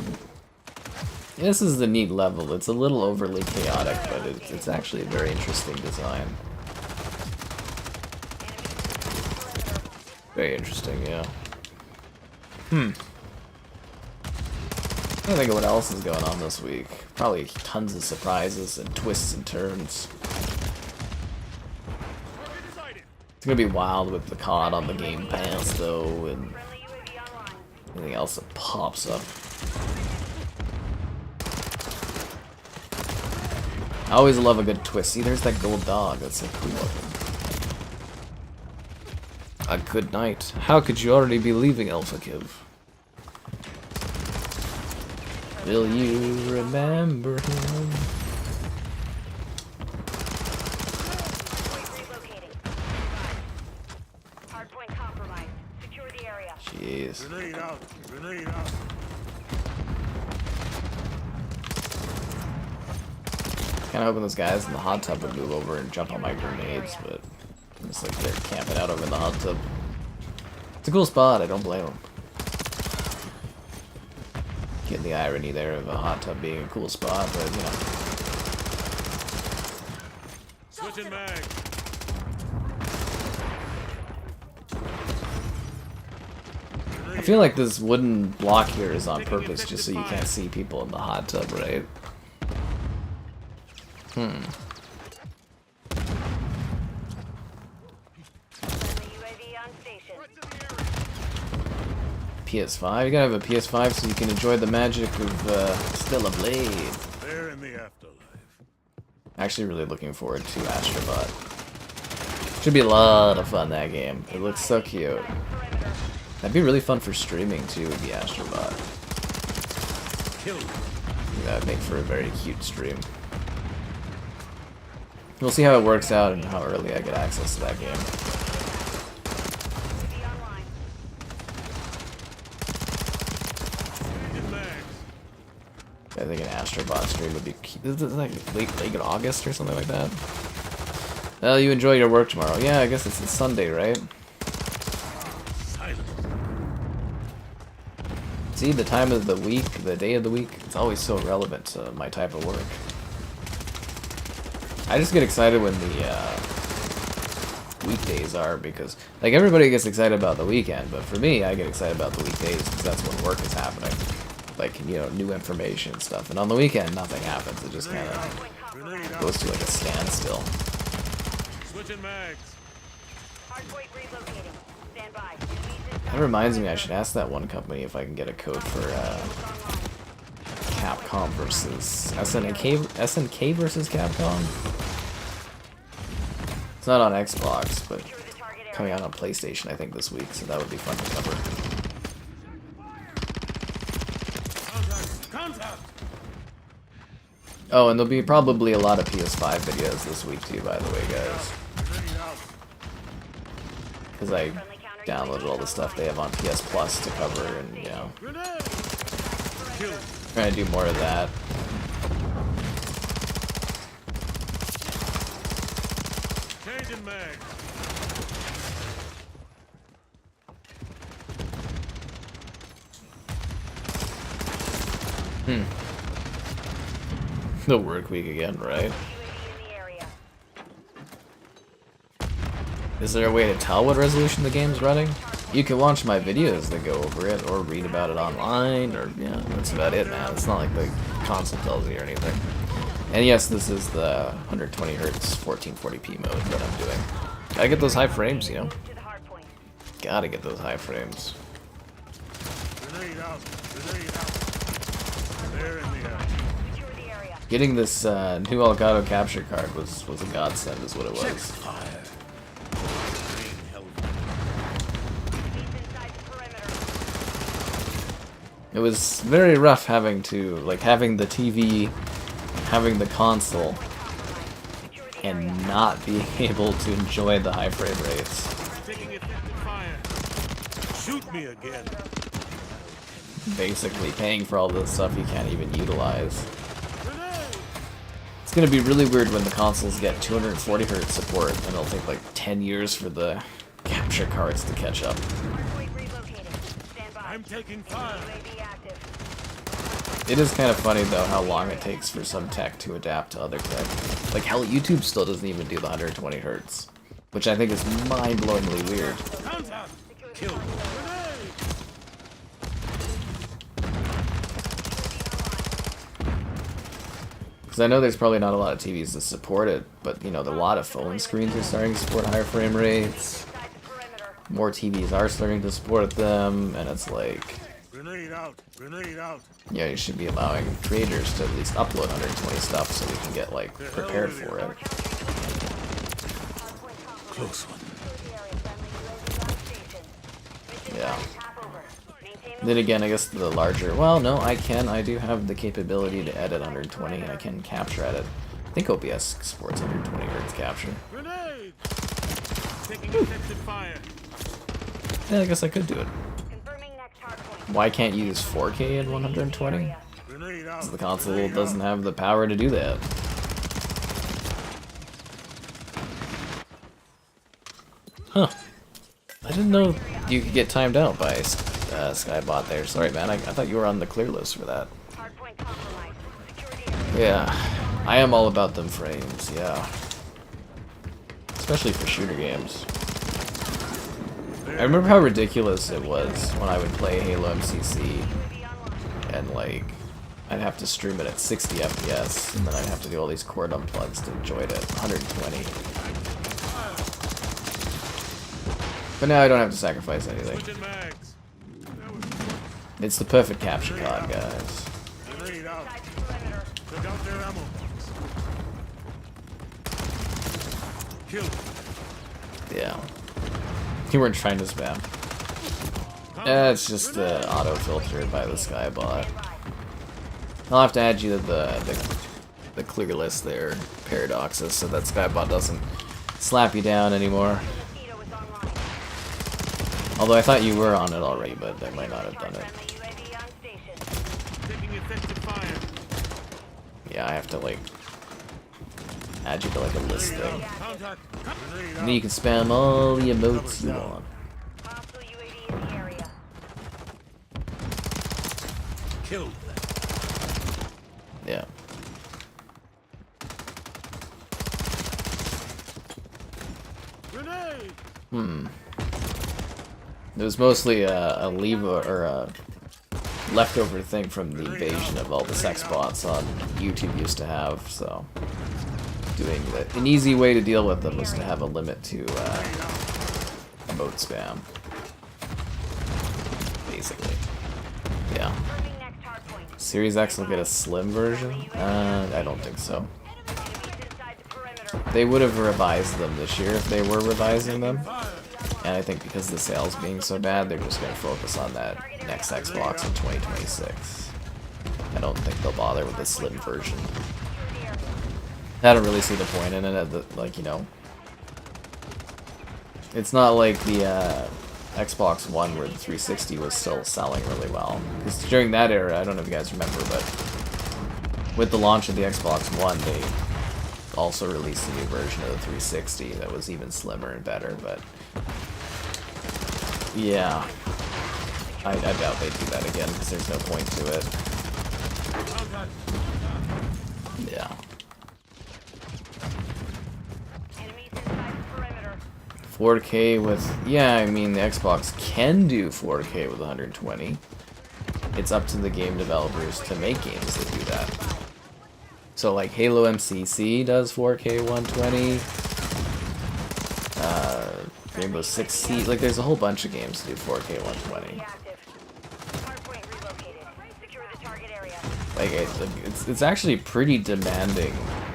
Speaker 1: This is the neat level. It's a little overly chaotic, but it's actually a very interesting design. Very interesting, yeah. I think of what else is going on this week. Probably tons of surprises and twists and turns. It's gonna be wild with the COD on the Game Pass though, and
Speaker 2: Friendly UAV online.
Speaker 1: anything else that pops up. I always love a good twist. See, there's that gold dog. That's so cool looking. A good night. How could you already be leaving, Alpha Kiv? Will you remember him?
Speaker 2: Relocating. Hardpoint compromised. Secure the area.
Speaker 1: Jeez.
Speaker 3: Grenade out! Grenade out!
Speaker 1: Kinda hoping those guys in the hot tub would move over and jump on my grenades, but it's like they're camping out over in the hot tub. It's a cool spot, I don't blame them. Getting the irony there of a hot tub being a cool spot, but you know.
Speaker 3: Switching mags!
Speaker 1: I feel like this wooden block here is on purpose just so you can't see people in the hot tub, right?
Speaker 2: Friendly UAV on station.
Speaker 1: PS5? You gotta have a PS5 so you can enjoy the magic of Still a Blade.
Speaker 3: They're in the afterlife.
Speaker 1: Actually really looking forward to Astrobot. Should be a lot of fun, that game. It looks so cute. That'd be really fun for streaming too, would be Astrobot.
Speaker 3: Kill!
Speaker 1: That would make for a very cute stream. We'll see how it works out and how early I get access to that game.
Speaker 2: UAV online.
Speaker 3: Switching mags!
Speaker 1: I think an Astrobot stream would be cute. Is it like late August or something like that? Well, you enjoy your work tomorrow. Yeah, I guess it's Sunday, right?
Speaker 3: Silence!
Speaker 1: See, the time of the week, the day of the week, it's always so relevant to my type of work. I just get excited when the weekdays are because, like, everybody gets excited about the weekend, but for me, I get excited about the weekdays because that's when work is happening. Like, you know, new information and stuff. And on the weekend, nothing happens. It just kind of
Speaker 3: Grenade out!
Speaker 1: goes to, like, a standstill.
Speaker 3: Switching mags!
Speaker 2: Hardpoint relocating. Stand by.
Speaker 1: That reminds me, I should ask that one company if I can get a code for, Capcom versus SNK versus Capcom. It's not on Xbox, but coming out on PlayStation I think this week, so that would be fun to cover.
Speaker 3: Contact! Contact!
Speaker 1: Oh, and there'll be probably a lot of PS5 videos this week too, by the way, guys. Because I downloaded all the stuff they have on PS Plus to cover, and you know, trying to do more of that.
Speaker 3: Changing mag.
Speaker 1: The work week again, right? Is there a way to tell what resolution the game's running? You can watch my videos that go over it, or read about it online, or yeah, that's about it, man. It's not like the console tells you or anything. And yes, this is the 120 Hz 1440p mode that I'm doing. Gotta get those high frames, you know. Gotta get those high frames.
Speaker 3: Grenade out. Grenade out. They're in the air.
Speaker 1: Getting this new Elgato capture card was a godsend, is what it was. It was very rough having to, like, having the TV, having the console, and not being able to enjoy the high frame rates.
Speaker 3: Taking effective fire. Shoot me again.
Speaker 1: Basically paying for all this stuff you can't even utilize. It's gonna be really weird when the consoles get 240 Hz support, and it'll take like 10 years for the capture cards to catch up.
Speaker 3: I'm taking fire.
Speaker 1: It is kind of funny though how long it takes for some tech to adapt to other tech. Like hell, YouTube still doesn't even do the 120 Hz, which I think is mind-blowingly weird.
Speaker 3: Contact. Kill. Grenade.
Speaker 1: Because I know there's probably not a lot of TVs that support it, but you know, a lot of phone screens are starting to support higher frame rates. More TVs are starting to support them, and it's like,
Speaker 3: Grenade out. Grenade out.
Speaker 1: yeah, you should be allowing creators to at least upload 120 stuff so we can get like prepared for it.
Speaker 3: Close one.
Speaker 1: Yeah. Then again, I guess the larger, well, no, I do have the capability to edit 120. I can capture edit. I think OBS supports 120 Hz capture.
Speaker 3: Grenade. Taking effective fire.
Speaker 1: Yeah, I guess I could do it. Why can't you use 4K at 120?
Speaker 3: Grenade out.
Speaker 1: Because the console doesn't have the power to do that. Huh. I didn't know you could get timed out by Skybot there. Sorry, man. I thought you were on the clear list for that. Yeah. I am all about them frames, yeah. Especially for shooter games. I remember how ridiculous it was when I would play Halo MCC, and like, I'd have to stream it at 60 FPS, and then I'd have to do all these cord unplugs to enjoy it at 120. But now I don't have to sacrifice anything.
Speaker 3: Switching mags.
Speaker 1: It's the perfect capture card, guys.
Speaker 3: Grenade out. Took out their ammo box. Kill.
Speaker 1: Yeah. You weren't trying to spam. It's just auto-filtered by the Skybot. I'll have to add you to the clear list there, Paradoxes, so that Skybot doesn't slap you down anymore. Although I thought you were on it already, but I might not have done it.
Speaker 3: Taking effective fire.
Speaker 1: Yeah, I have to like add you to like a list thing.
Speaker 3: Contact. Grenade
Speaker 1: And then you can spam all the emotes you want.
Speaker 3: Killed.
Speaker 1: Yeah.
Speaker 3: Grenade.
Speaker 1: It was mostly a lever or a leftover thing from the invasion of all the sex bots on YouTube used to have, so doing an easy way to deal with them was to have a limit to emote spam. Basically. Yeah. Series X will get a slim version? I don't think so. They would have revised them this year if they were revising them. And I think because the sales being so bad, they're just going to focus on that next Xbox in 2026. I don't think they'll bother with a slim version. I don't really see the point in it. Like, you know, it's not like the Xbox One where the 360 was still selling really well. Because during that era, I don't know if you guys remember, but with the launch of the Xbox One, they also released a new version of the 360 that was even slimmer and better, but yeah, I doubt they'd do that again because there's no point to it. Yeah.
Speaker 2: Enemies inside the perimeter.
Speaker 1: 4K with, yeah, I mean, the Xbox can do 4K with 120. It's up to the game developers to make games that do that. So, like, Halo MCC does 4K 120. Rainbow Six Siege, like, there's a whole bunch of games that do 4K 120.
Speaker 2: Hardpoint relocated. Secure the target area.
Speaker 1: Like, it's actually pretty demanding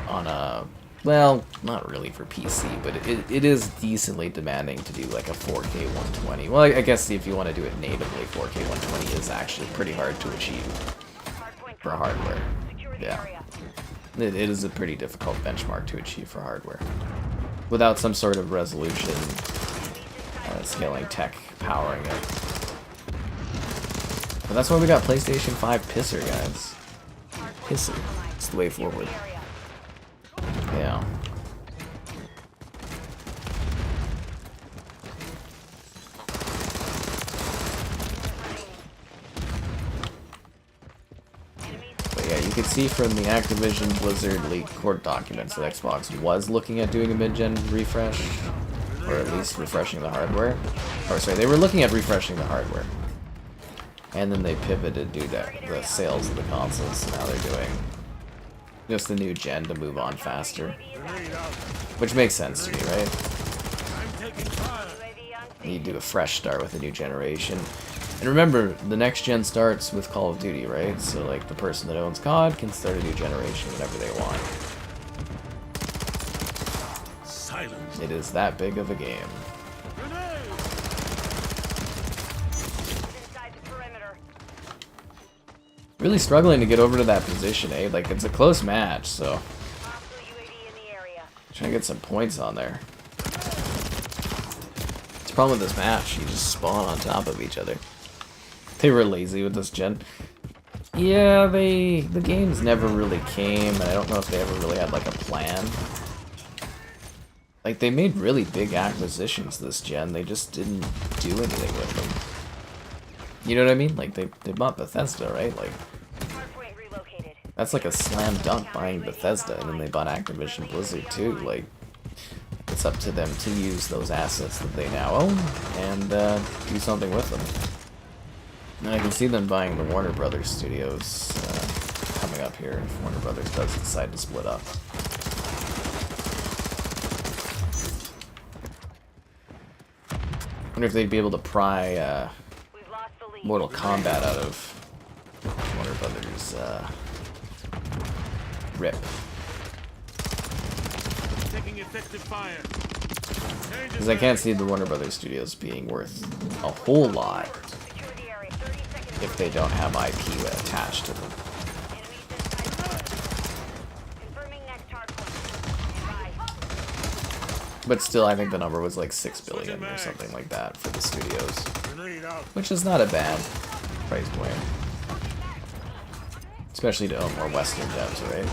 Speaker 1: on a, well, not really for PC, but it is decently demanding to do like a 4K 120. Well, I guess if you want to do it natively, 4K 120 is actually pretty hard to achieve for hardware. Yeah, it is a pretty difficult benchmark to achieve for hardware without some sort of resolution scaling tech powering it. But that's why we got PlayStation 5 Pisser, guys. Pisser. It's the way forward. Yeah. But yeah, you can see from the Activision Blizzard leaked court documents that Xbox was looking at doing a mid-gen refresh, or at least refreshing the hardware. Or sorry, they were looking at refreshing the hardware. And then they pivoted due to the sales of the consoles, so now they're doing just the new gen to move on faster. Which makes sense to me, right? You do a fresh start with a new generation. And remember, the next gen starts with Call of Duty, right? So like the person that owns COD can start a new generation whenever they want.
Speaker 3: Silence.
Speaker 1: It is that big of a game. Really struggling to get over to that position, eh? Like, it's a close match, so trying to get some points on there. It's the problem with this match, you just spawn on top of each other. They were lazy with this gen. Yeah, the games never really came, and I don't know if they ever really had like a plan. Like, they made really big acquisitions this gen, they just didn't do anything with them. You know what I mean? Like, they bought Bethesda, right? Like, that's like a slam dunk buying Bethesda, and then they bought Activision Blizzard too. Like, it's up to them to use those assets that they now own and do something with them. And I can see them buying the Warner Brothers studios coming up here if Warner Brothers does decide to split up. I wonder if they'd be able to pry Mortal Kombat out of Warner Brothers RIP.
Speaker 3: Taking effective fire.
Speaker 1: Because I can't see the Warner Brothers studios being worth a whole lot if they don't have IP attached to them. But still, I think the number was like 6 billion or something like that for the studios, which is not a bad price point, especially to own more Western devs, right?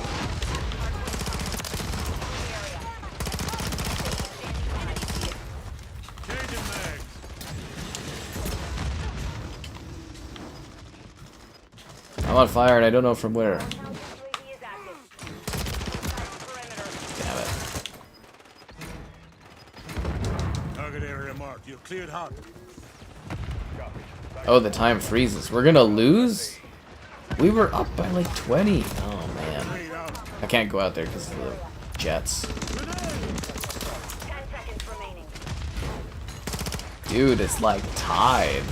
Speaker 1: I'm on fire and I don't know from where. Damn it.
Speaker 3: Target area marked. You're cleared hot.
Speaker 1: Oh, the time freezes. We're gonna lose? We were up by like 20. Oh man. I can't go out there because of the jets. Dude, it's like tied.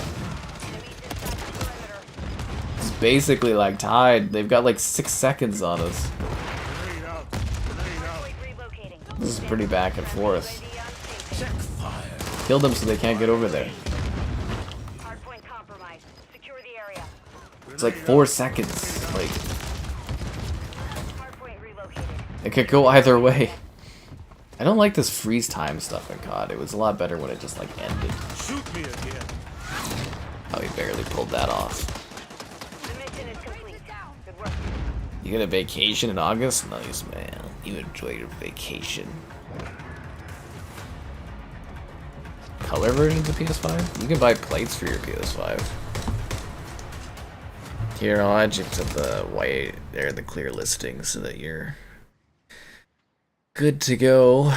Speaker 1: It's basically like tied. They've got like 6 seconds on us. This is pretty back and forth. Kill them so they can't get over there. It's like 4 seconds. Like, It could go either way. I don't like this freeze time stuff in COD. It was a lot better when it just like ended.
Speaker 3: Shoot me again.
Speaker 1: Oh, he barely pulled that off.
Speaker 2: The mission is complete. Good work.
Speaker 1: You get a vacation in August? Nice, man. You enjoy your vacation. Color versions of PS5? You can buy plates for your PS5. Here, I'll add you to the white, or the clear listing so that you're good to go.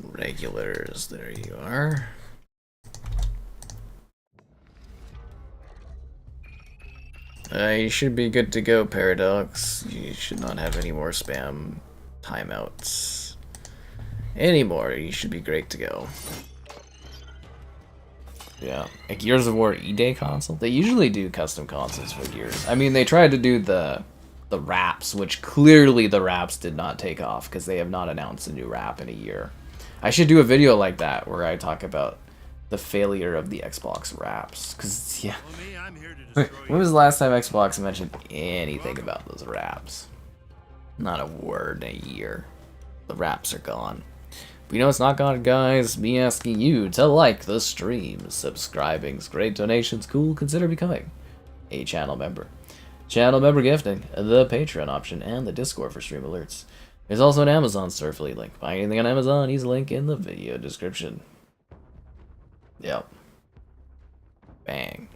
Speaker 1: Regulars, there you are. You should be good to go, Paradox. You should not have any more spam timeouts anymore. You should be great to go. Yeah, a Gears of War E-Day console? They usually do custom consoles for Gears. I mean, they tried to do the wraps, which clearly the wraps did not take off because they have not announced a new wrap in a year. I should do a video like that where I talk about the failure of the Xbox wraps. Because, yeah.
Speaker 3: Follow me, I'm here to destroy
Speaker 1: When was the last time Xbox mentioned anything about those wraps? Not a word in a year. The wraps are gone. But you know it's not gone, guys? Me asking you to like the stream. Subscribing's great, donations cool. Consider becoming a channel member. Channel member gifting, the Patreon option, and the Discord for stream alerts. There's also an Amazon store affiliate link. Buy anything on Amazon, use the link in the video description. Yep. Bang.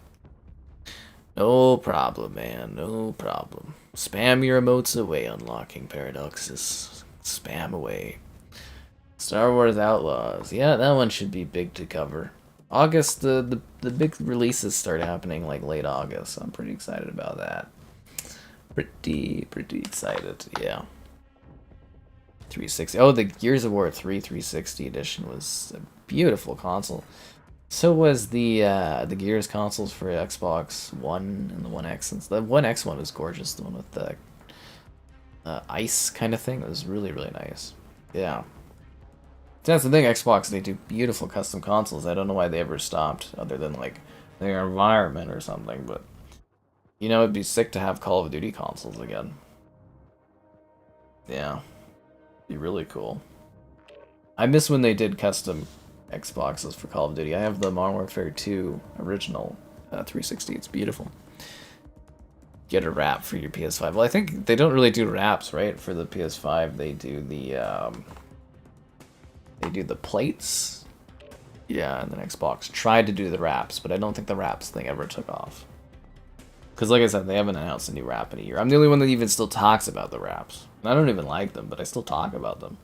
Speaker 1: No problem, man. No problem. Spam your emotes away, unlocking paradoxes. Spam away. Star Wars Outlaws. Yeah, that one should be big to cover. August, the big releases start happening like late August. So I'm pretty excited about that. Pretty excited. Yeah. 360. Oh, the Gears of War 3 360 edition was a beautiful console. So was the Gears consoles for Xbox One and the One X. The One X one was gorgeous. The one with the ice kind of thing. It was really nice. Yeah. That's the thing, Xbox, they do beautiful custom consoles. I don't know why they ever stopped, other than like their environment or something, but you know, it'd be sick to have Call of Duty consoles again. Yeah. Be really cool. I miss when they did custom Xboxes for Call of Duty. I have the Modern Warfare 2 original 360. It's beautiful. Get a wrap for your PS5. Well, I think they don't really do wraps, right? For the PS5, they do the plates. Yeah, and then Xbox tried to do the wraps, but I don't think the wraps thing ever took off. Because like I said, they haven't announced a new wrap in a year. I'm the only one that even still talks about the wraps. And I don't even like them, but I still talk about them.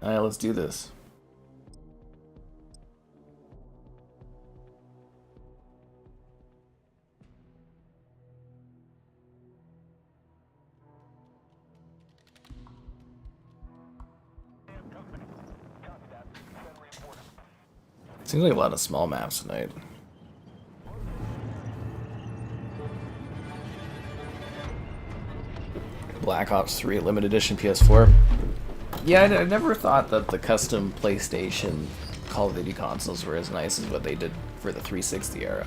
Speaker 1: Alright, let's do this. Seems like a lot of small maps tonight. Black Ops 3 Limited Edition PS4. Yeah, I never thought that the custom PlayStation Call of Duty consoles were as nice as what they did for the 360 era.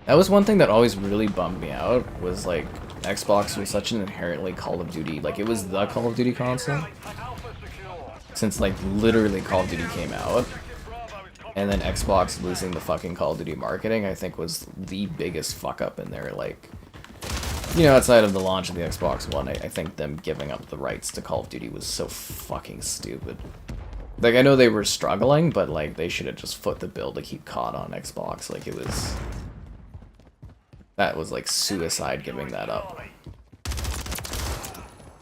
Speaker 1: That was one thing that always really bummed me out, was like Xbox was such an inherently Call of Duty, like it was the Call of Duty console. Since like literally Call of Duty came out. And then Xbox losing the fucking Call of Duty marketing, I think was the biggest fuck up in there, like, you know, outside of the launch of the Xbox One, I think them giving up the rights to Call of Duty was so fucking stupid. Like, I know they were struggling, but, like, they should have just foot the bill to keep COD on Xbox. Like, it was... That was, like, suicide giving that up.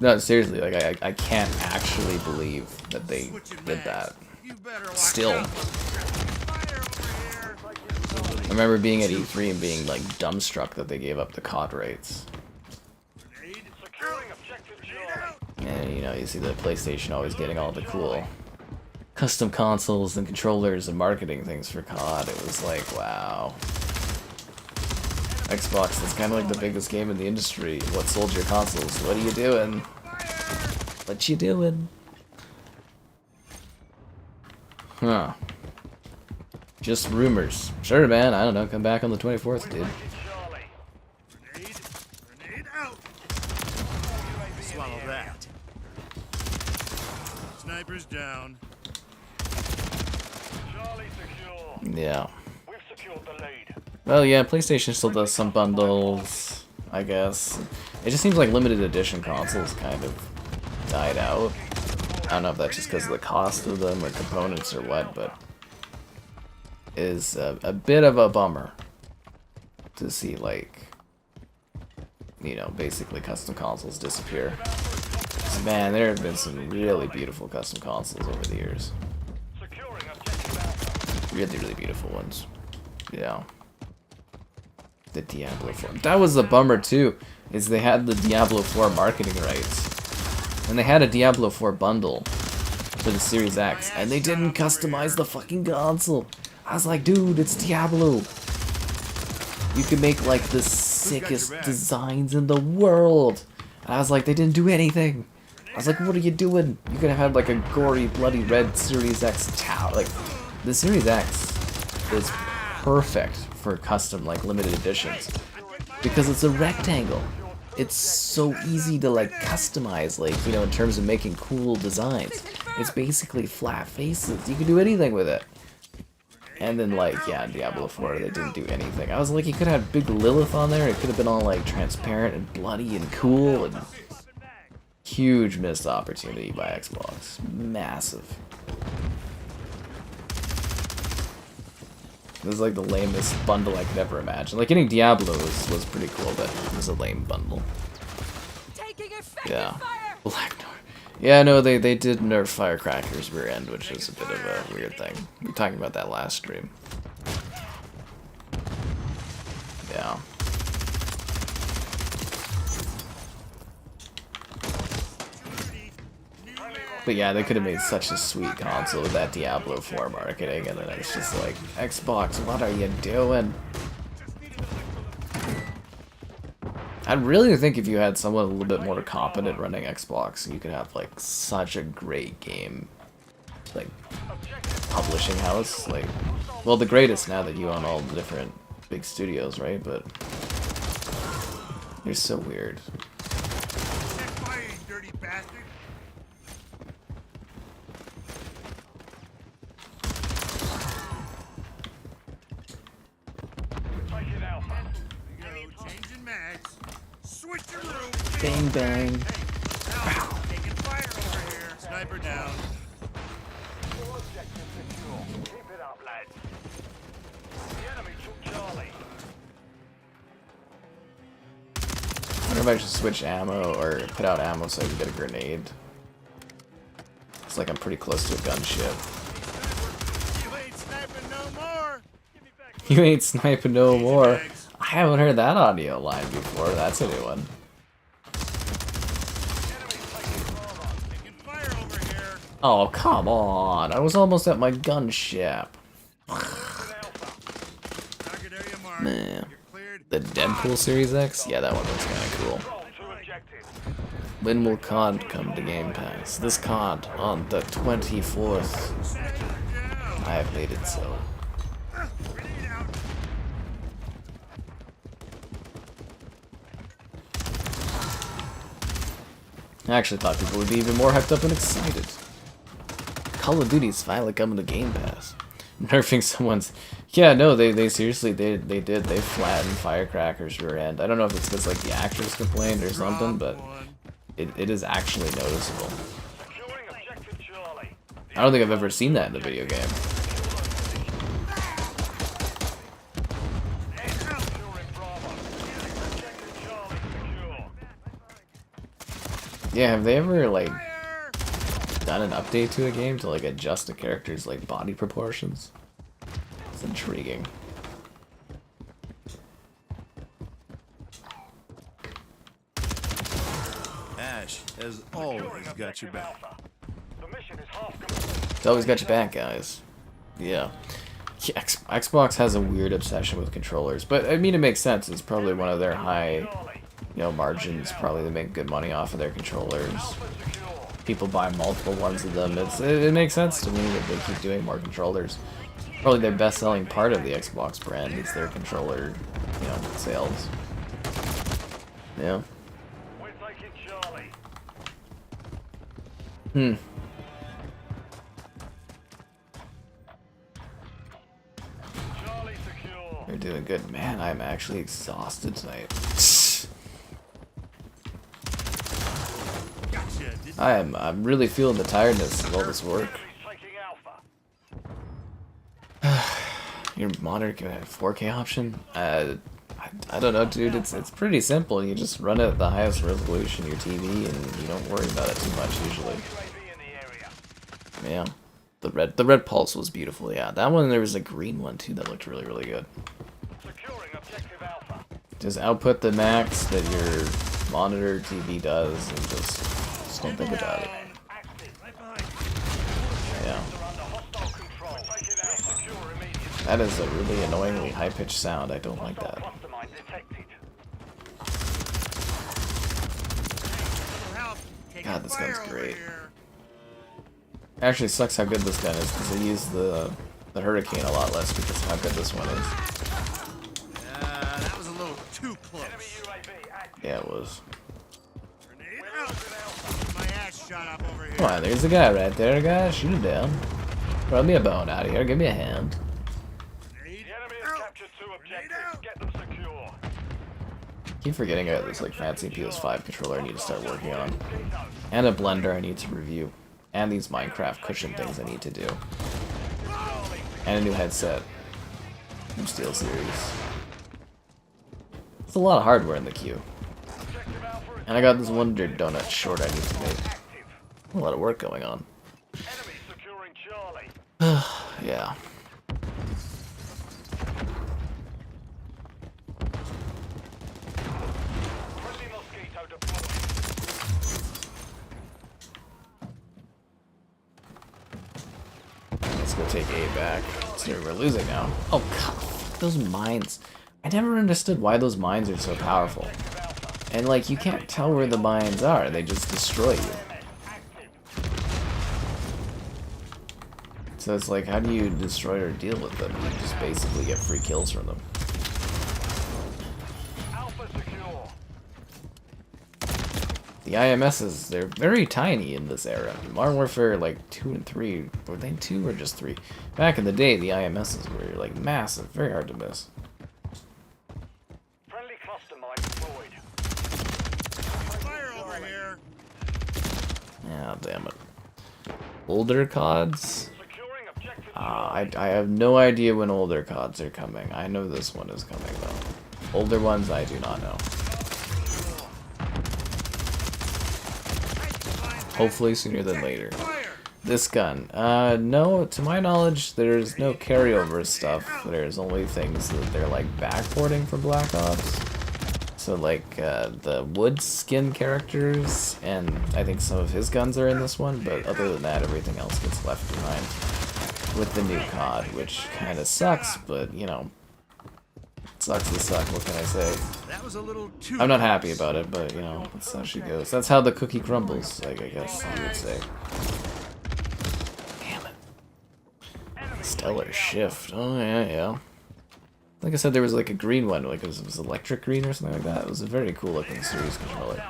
Speaker 1: No, seriously, like, I can't actually believe that they did that. Still. I remember being at E3 and being, like, dumbstruck that they gave up the COD rights. And, you know, you see the PlayStation always getting all the cool custom consoles and controllers and marketing things for COD. It was like, wow. Xbox, that's kind of like the biggest game in the industry. What sold your consoles? What are you doing? What you doing? Huh. Just rumors. Sure, man. I don't know. Come back on the 24th, dude.
Speaker 3: Grenade. Grenade out. Swallow that. Snipers down. Charlie secure.
Speaker 1: Yeah.
Speaker 3: We've secured the lead.
Speaker 1: Well, yeah, PlayStation still does some bundles, I guess. It just seems like limited edition consoles kind of died out. I don't know if that's just because of the cost of them or components or what, but is a bit of a bummer to see, like, you know, basically custom consoles disappear. 'Cause, man, there have been some really beautiful custom consoles over the years. Really, really beautiful ones. Yeah. The Diablo 4. That was the bummer too, is they had the Diablo 4 marketing rights. And they had a Diablo 4 bundle for the Series X, and they didn't customize the fucking console. I was like, dude, it's Diablo. You could make like the sickest designs in the world. And I was like, they didn't do anything. I was like, what are you doing? You could have had like a gory, bloody red Series X tower. Like, the Series X is perfect for custom, like, limited editions. Because it's a rectangle. It's so easy to, like, customize, like, you know, in terms of making cool designs. It's basically flat faces. You can do anything with it. And then, like, yeah, Diablo 4, they didn't do anything. I was like, you could have big Lilith on there. It could have been all, like, transparent and bloody and cool. And huge missed opportunity by Xbox. Massive. It was like the lamest bundle I could ever imagine. Like, getting Diablo was pretty cool, but it was a lame bundle. Yeah. Black North. Yeah, no, they did nerf Firecracker's rear end, which is a bit of a weird thing. We were talking about that last stream. Yeah. But yeah, they could have made such a sweet console with that Diablo 4 marketing, and then it's just like, Xbox, what are you doing? I really think if you had someone a little bit more competent running Xbox, you could have like such a great game, like, publishing house. Like, well, the greatest now that you own all the different big studios, right? But they're so weird. Bang bang.
Speaker 3: Wow. Taking fire over here. Sniper down. Keep it up, lads. The enemy took Charlie.
Speaker 1: I wonder if I should switch ammo or put out ammo so I can get a grenade. It's like I'm pretty close to a gunship.
Speaker 3: You ain't sniping no more.
Speaker 1: You ain't sniping no more. I haven't heard that audio line before. That's a new one. Oh, come on. I was almost at my gunship. Man. The Deadpool Series X? Yeah, that one looks kind of cool. When will COD come to Game Pass? This COD on the 24th. I have made it so. I actually thought people would be even more hyped up and excited. Call of Duty's finally coming to Game Pass. Nerfing someone's... Yeah, no, they seriously, they did. They flattened Firecracker's rear end. I don't know if it's because, like, the actors complained or something, but it is actually noticeable. I don't think I've ever seen that in a video game. Yeah, have they ever, like, done an update to a game to, like, adjust a character's, like, body proportions? It's intriguing.
Speaker 3: Ash has always got your back.
Speaker 1: It's always got your back, guys. Yeah. Xbox has a weird obsession with controllers, but I mean it makes sense. It's probably one of their high, margins. Probably they make good money off of their controllers. People buy multiple ones of them. It makes sense to me that they keep doing more controllers. Probably their best-selling part of the Xbox brand is their controller, sales. Yeah. You're doing good. Man, I'm actually exhausted tonight. I'm really feeling the tiredness of all this work. Your monitor can have a 4K option? I don't know, dude. It's pretty simple. You just run it at the highest resolution of your TV, and you don't worry about it too much usually. Yeah, the red pulse was beautiful. Yeah, that one. There was a green one too that looked really good. Just output the max that your monitor TV does, and just don't think about it. Yeah. That is a really annoyingly high-pitched sound. I don't like that. God, this gun's great. Actually, it sucks how good this gun is, because I use the Hurricane a lot less because of how good this one is.
Speaker 3: That was a little too close.
Speaker 1: Yeah, it was.
Speaker 3: My ass shot up over here.
Speaker 1: Come on, there's a guy right there, guys. Shoot him down. Throw me a bone out of here. Give me a hand. Keep forgetting I got this fancy PS5 controller I need to start working on, and a blender I need to review, and these Minecraft cushion things I need to do, and a new headset from SteelSeries. It's a lot of hardware in the queue, and I got this Wonder Donut short I need to make. A lot of work going on. Yeah. Let's go take A back. So we're losing now. Oh god, those mines. I never understood why those mines are so powerful. And you can't tell where the mines are, they just destroy you. So it's how do you destroy or deal with them? You just basically get free kills from them. The IMSs, they're very tiny in this era. Modern Warfare 2 and 3, were they 2 or just 3? Back in the day, the IMSs were massive, very hard to miss.
Speaker 2: Friendly cluster mine deployed.
Speaker 3: Fire over here.
Speaker 1: Ah, damn it. Older CODs? I have no idea when older CODs are coming. I know this one is coming though. Older ones, I do not know. Hopefully sooner than later. This gun. No, to my knowledge, there's no carryover stuff. There's only things that they're backporting from Black Ops. So the wood skin characters, and I think some of his guns are in this one, but other than that, everything else gets left behind with the new COD, which kind of sucks, but sucks to suck, what can I say?
Speaker 3: That was a little too
Speaker 1: I'm not happy about it, but that's how she goes. That's how the cookie crumbles, I guess you would say. Damn it. Stellar Shift. Oh yeah. Like I said, there was a green one, it was electric green or something like that. It was a very cool looking series controller.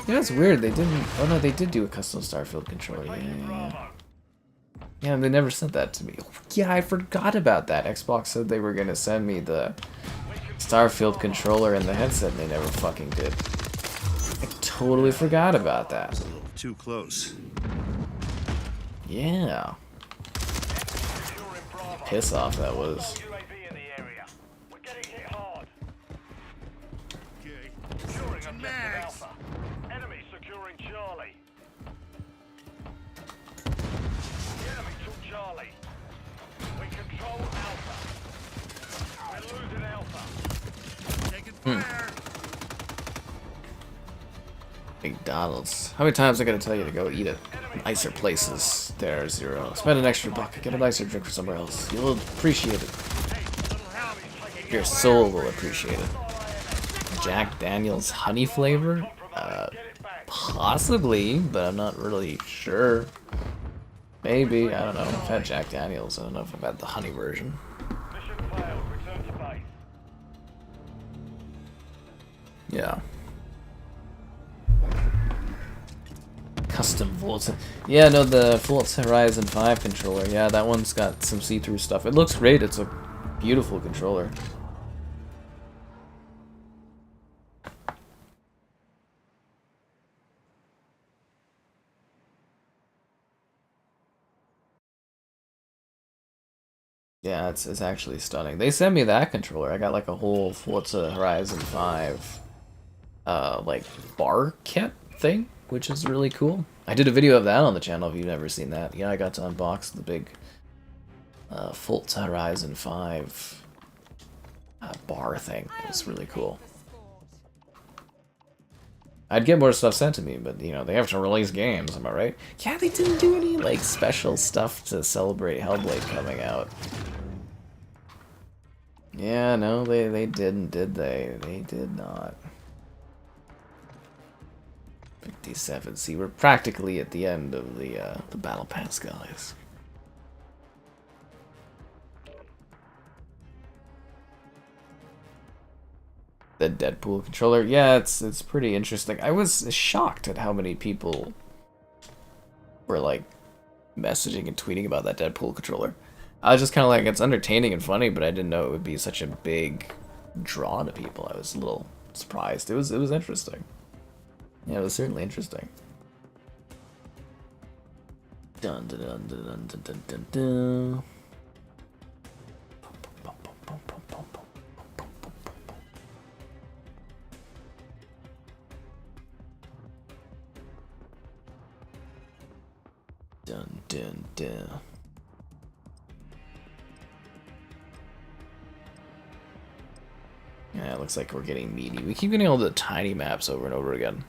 Speaker 1: Yeah, it's weird, they didn't... Oh no, they did do a custom Starfield controller, yeah. Yeah, they never sent that to me. Oh, yeah, I forgot about that. Xbox said they were gonna send me the Starfield controller and the headset, and they never fucking did. I totally forgot about that.
Speaker 3: a little too close.
Speaker 1: Yeah. Piss off that was.
Speaker 3: Max.
Speaker 2: Enemy securing Charlie. The enemy took Charlie. We control Alpha. We're losing Alpha.
Speaker 3: Taking fire.
Speaker 1: McDonald's. How many times I gotta tell you to go eat at nicer places? There, Zero. Spend an extra buck. Get a nicer drink for somewhere else. You'll appreciate it. Your soul will appreciate it. Jack Daniel's honey flavor? Possibly, but I'm not really sure. Maybe, I don't know. I've had Jack Daniels. I don't know if I've had the honey version. Yeah. Custom Volta. Yeah, no, the Volta Horizon 5 controller. Yeah, that one's got some see-through stuff. It looks great. It's a beautiful controller. Yeah, it's actually stunning. They sent me that controller. I got like a whole Forza Horizon 5 like bar kit thing, which is really cool. I did a video of that on the channel if you've never seen that. Yeah, I got to unbox the big Forza Horizon 5 bar thing. It was really cool. I'd get more stuff sent to me, but you know, they have to release games, am I right? Yeah, they didn't do any like special stuff to celebrate Hellblade coming out. Yeah, no, they didn't, did they? They did not. 57. See, we're practically at the end of the battle pass, guys. The Deadpool controller, yeah, it's pretty interesting. I was shocked at how many people were like messaging and tweeting about that Deadpool controller. I was just kind of like, it's entertaining and funny, but I didn't know it would be such a big draw to people. I was a little surprised. It was interesting. Yeah, it was certainly interesting. Dun dun dun dun dun dun dun dun. Dun dun dun. Yeah, it looks like we're getting meaty. We keep getting all the tiny maps over and over again.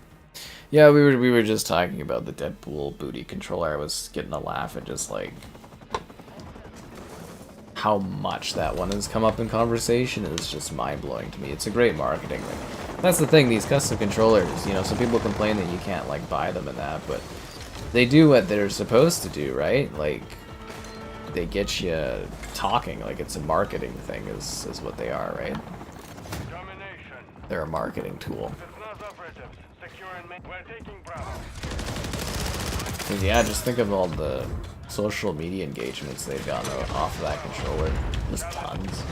Speaker 1: Yeah, we were just talking about the Deadpool booty controller. I was getting a laugh at just like how much that one has come up in conversation. It's just mind-blowing to me. It's a great marketing thing. That's the thing, these custom controllers, you know, some people complain that you can't like buy them and that, but they do what they're supposed to do, right? Like, they get you talking, like it's a marketing thing is what they are, right? They're a marketing tool. And yeah, just think of all the social media engagements they've gotten off of that controller. Just tons.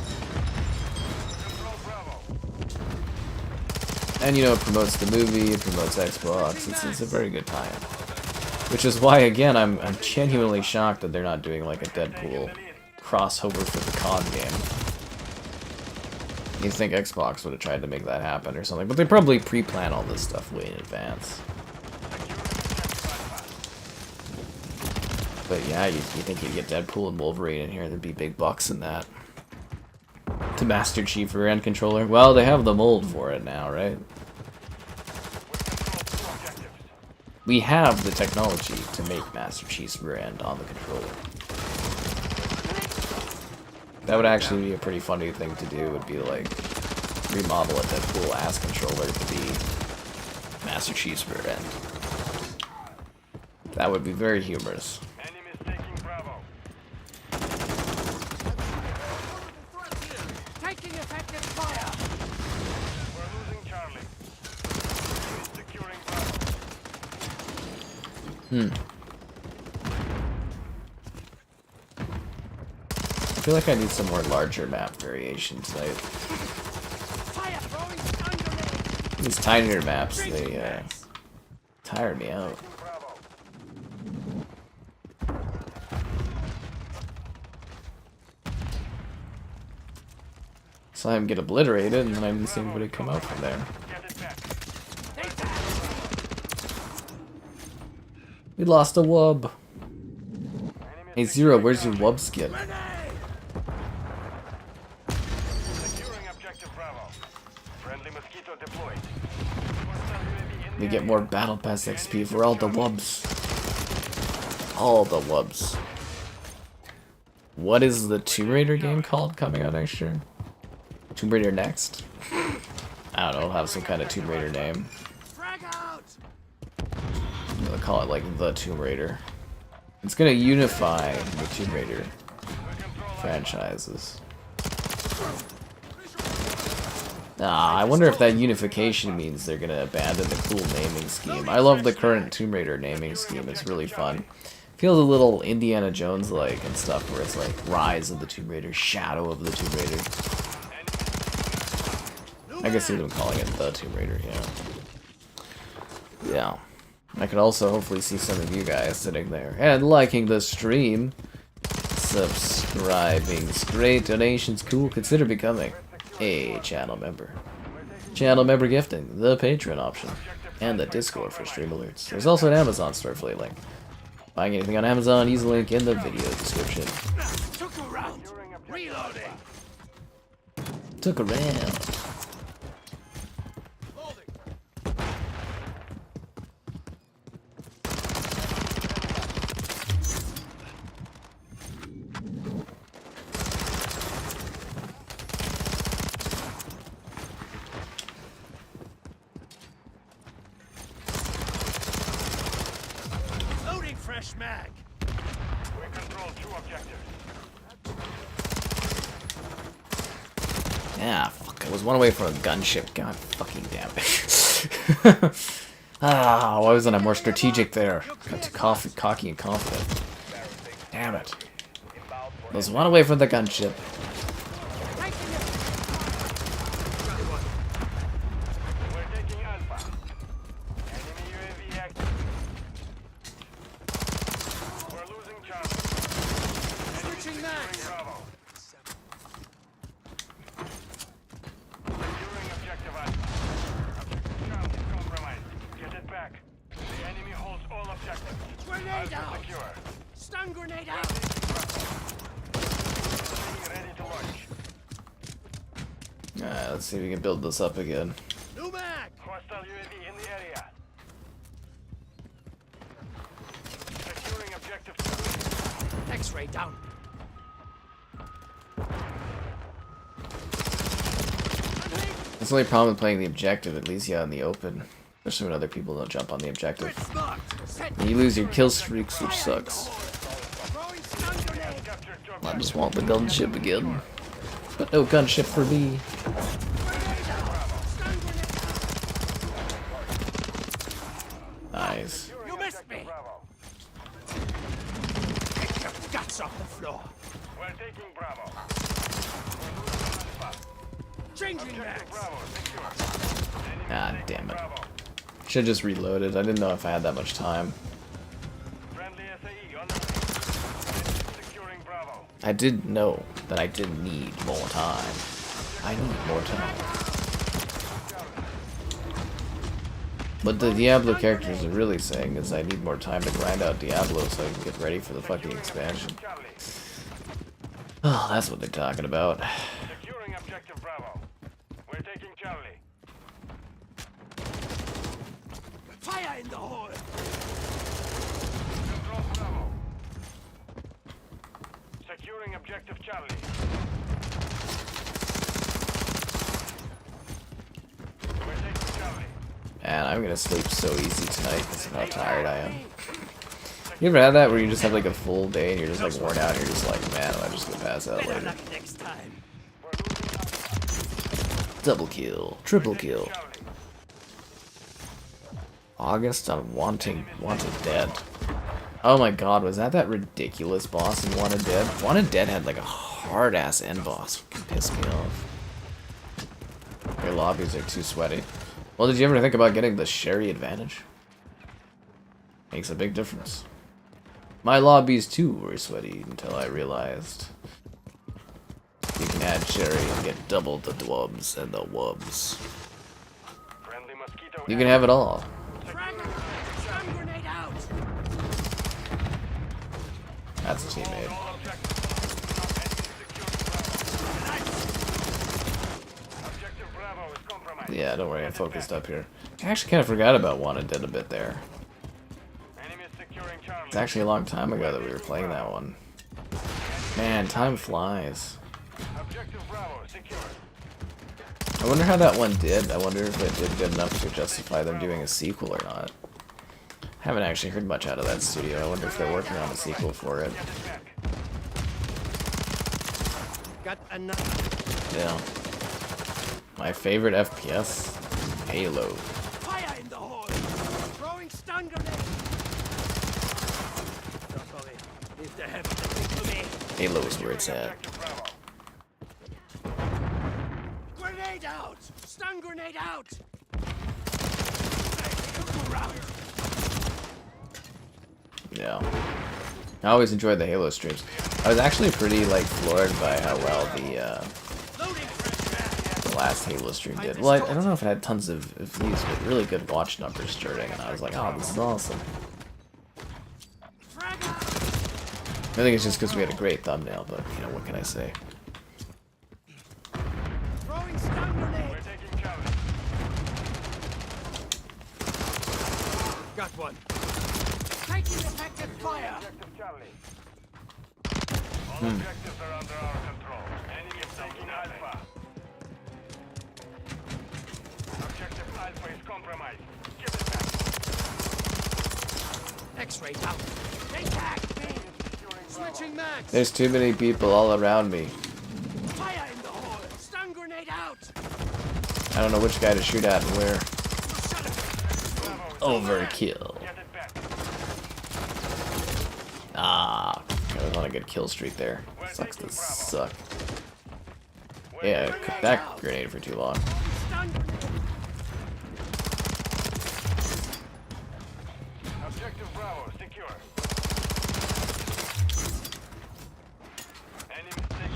Speaker 1: And you know, it promotes the movie, it promotes Xbox, it's a very good time. Which is why, again, I'm genuinely shocked that they're not doing like a Deadpool crossover for the COD game. You'd think Xbox would have tried to make that happen or something, but they probably pre-plan all this stuff way in advance. But yeah, you think you'd get Deadpool and Wolverine in here, there'd be big bucks in that. To Master Chief rear end controller? Well, they have the mold for it now, right? We have the technology to make Master Chief's rear end on the controller. That would actually be a pretty funny thing to do, would be like remodel a Deadpool ass controller to be Master Chief's rear end. That would be very humorous.
Speaker 4: Taking effective fire.
Speaker 3: We're losing Charlie. Securing Bravo.
Speaker 1: I feel like I need some more larger map variation tonight.
Speaker 4: Fire throwing under me.
Speaker 1: These tinier maps, they tire me out. Saw him get obliterated, and then I didn't see anybody come out from there. We lost a wub. Hey Zero, where's your wub skin?
Speaker 3: Securing objective Bravo. Friendly mosquito deployed. Hostile UAV
Speaker 1: We get more Battle Pass XP for all the wubs. All the wubs. What is the Tomb Raider game called coming out next year? Tomb Raider Next? I don't know, it'll have some kind of Tomb Raider name.
Speaker 4: Frag out!
Speaker 1: They'll call it like the Tomb Raider. It's gonna unify the Tomb Raider franchises. I wonder if that unification means they're gonna abandon the cool naming scheme. I love the current Tomb Raider naming scheme, it's really fun. Feels a little Indiana Jones-like and stuff, where it's like Rise of the Tomb Raider, Shadow of the Tomb Raider. I guess even calling it the Tomb Raider, yeah. Yeah. I could also hopefully see some of you guys sitting there and liking the stream. Subscribing, great donations, cool. Consider becoming a channel member. Channel member gifting, the Patreon option, and the Discord for stream alerts. There's also an Amazon store affiliate link. Buying anything on Amazon, use the link in the video description.
Speaker 4: Took a round. Reloading.
Speaker 1: Took a round.
Speaker 4: Loading fresh mag.
Speaker 3: We control 2 objectives.
Speaker 1: Yeah, fuck, I was one away from a gunship. God fucking damn it. Why wasn't I more strategic there? Got too cocky and confident. Damn it. I was one away from the gunship.
Speaker 3: We're taking Alpha. Enemy UAV active. We're losing Charlie.
Speaker 4: Switching mags.
Speaker 3: Bravo. Securing objective Alpha. Charlie is compromised. Get it back. The enemy holds all objectives.
Speaker 4: Grenade
Speaker 3: Alpha
Speaker 4: out.
Speaker 3: secure.
Speaker 4: Stun grenade out.
Speaker 3: Ready to launch.
Speaker 1: Alright, let's see if we can build this up again.
Speaker 4: New mag.
Speaker 3: Hostile UAV in the area. Securing objective.
Speaker 4: X-ray down.
Speaker 1: That's the only problem with playing the objective, at least in the open. Especially when other people don't jump on the objective.
Speaker 4: Grid smart. Set.
Speaker 1: And you lose your kill streaks, which sucks.
Speaker 4: Throwing stun grenade.
Speaker 3: Captured job.
Speaker 1: I just want the gunship again. But no gunship for me.
Speaker 4: Grenade out. Stun grenade out.
Speaker 1: Nice.
Speaker 4: You missed me.
Speaker 3: Bravo.
Speaker 4: Get your guts off the floor.
Speaker 3: We're taking Bravo.
Speaker 4: Changing mags.
Speaker 3: Bravo, secure.
Speaker 1: Ah, damn it.
Speaker 3: Bravo.
Speaker 1: Should've just reloaded. I didn't know if I had that much time.
Speaker 3: Friendly SAE on the way. Securing Bravo.
Speaker 1: I did know that I didn't need more time. I need more time. What the Diablo characters are really saying is I need more time to grind out Diablo so I can get ready for the fucking expansion.
Speaker 3: Charlie.
Speaker 1: Oh, that's what they're talking about.
Speaker 3: Securing objective Bravo. We're taking Charlie.
Speaker 4: Fire in the hole.
Speaker 3: Control Bravo. Securing objective Charlie. We're taking Charlie.
Speaker 1: Man, I'm gonna sleep so easy tonight because of how tired I am. You ever had that where you just have like a full day and you're just like worn out and you're just like, man, I'm just gonna pass out
Speaker 4: Better
Speaker 1: later.
Speaker 4: luck next time.
Speaker 1: Double kill, triple kill.
Speaker 3: Charlie.
Speaker 1: August on Wanted Dead. Oh my god, was that ridiculous boss in Wanted Dead? Wanted Dead had like a hard ass end boss. Fucking pissed me off. Their lobbies are too sweaty. Well, did you ever think about getting the Sherry advantage? Makes a big difference. My lobbies too were sweaty until I realized you can add Sherry and get double the dwubs and the wubs.
Speaker 3: Friendly mosquito.
Speaker 1: You can have it all.
Speaker 4: Frag. Stun grenade out.
Speaker 1: That's a teammate.
Speaker 3: All objectives. Objective Bravo is compromised.
Speaker 1: Yeah, don't worry, I'm focused up here. I actually kind of forgot about Wanted Dead a bit there.
Speaker 3: Enemies securing Charlie.
Speaker 1: It's actually a long time ago that we were playing that one. Man, time flies.
Speaker 3: Objective Bravo secured.
Speaker 1: I wonder how that one did. I wonder if it did good enough to justify them doing a sequel or not. Haven't actually heard much out of that studio. I wonder if they're working on a sequel for it.
Speaker 4: Got another.
Speaker 1: Yeah. My favorite FPS? Halo.
Speaker 4: Fire in the hole. Throwing stun grenade. Sorry. If they have something to me.
Speaker 1: Halo is where it's at.
Speaker 3: Objective Bravo.
Speaker 4: Grenade out. Stun grenade out.
Speaker 1: Yeah. I always enjoyed the Halo streams. I was actually pretty like floored by how well the last Halo stream did. Well, I don't know if it had tons of views, but really good watch numbers starting, and I was like, oh, this is awesome. I think it's just because we had a great thumbnail, but you know, what can I say?
Speaker 4: Throwing stun grenade.
Speaker 3: We're taking Charlie.
Speaker 4: Got one. Taking effective fire.
Speaker 3: Objective Charlie. All objectives are under our control. Enemy is taking Alpha. Objective Alpha is compromised. Give it back.
Speaker 4: X-ray out. They tagged me. Switching mags.
Speaker 1: There's too many people all around me.
Speaker 4: Fire in the hole. Stun grenade out.
Speaker 1: I don't know which guy to shoot at and where.
Speaker 4: Shut it.
Speaker 1: Overkill.
Speaker 3: Get it back.
Speaker 1: Ah, I was on a good kill streak there. Sucks to suck. Yeah, I cooked that grenade for too long.
Speaker 4: Stun grenade.
Speaker 3: Objective Bravo secure. Enemy taking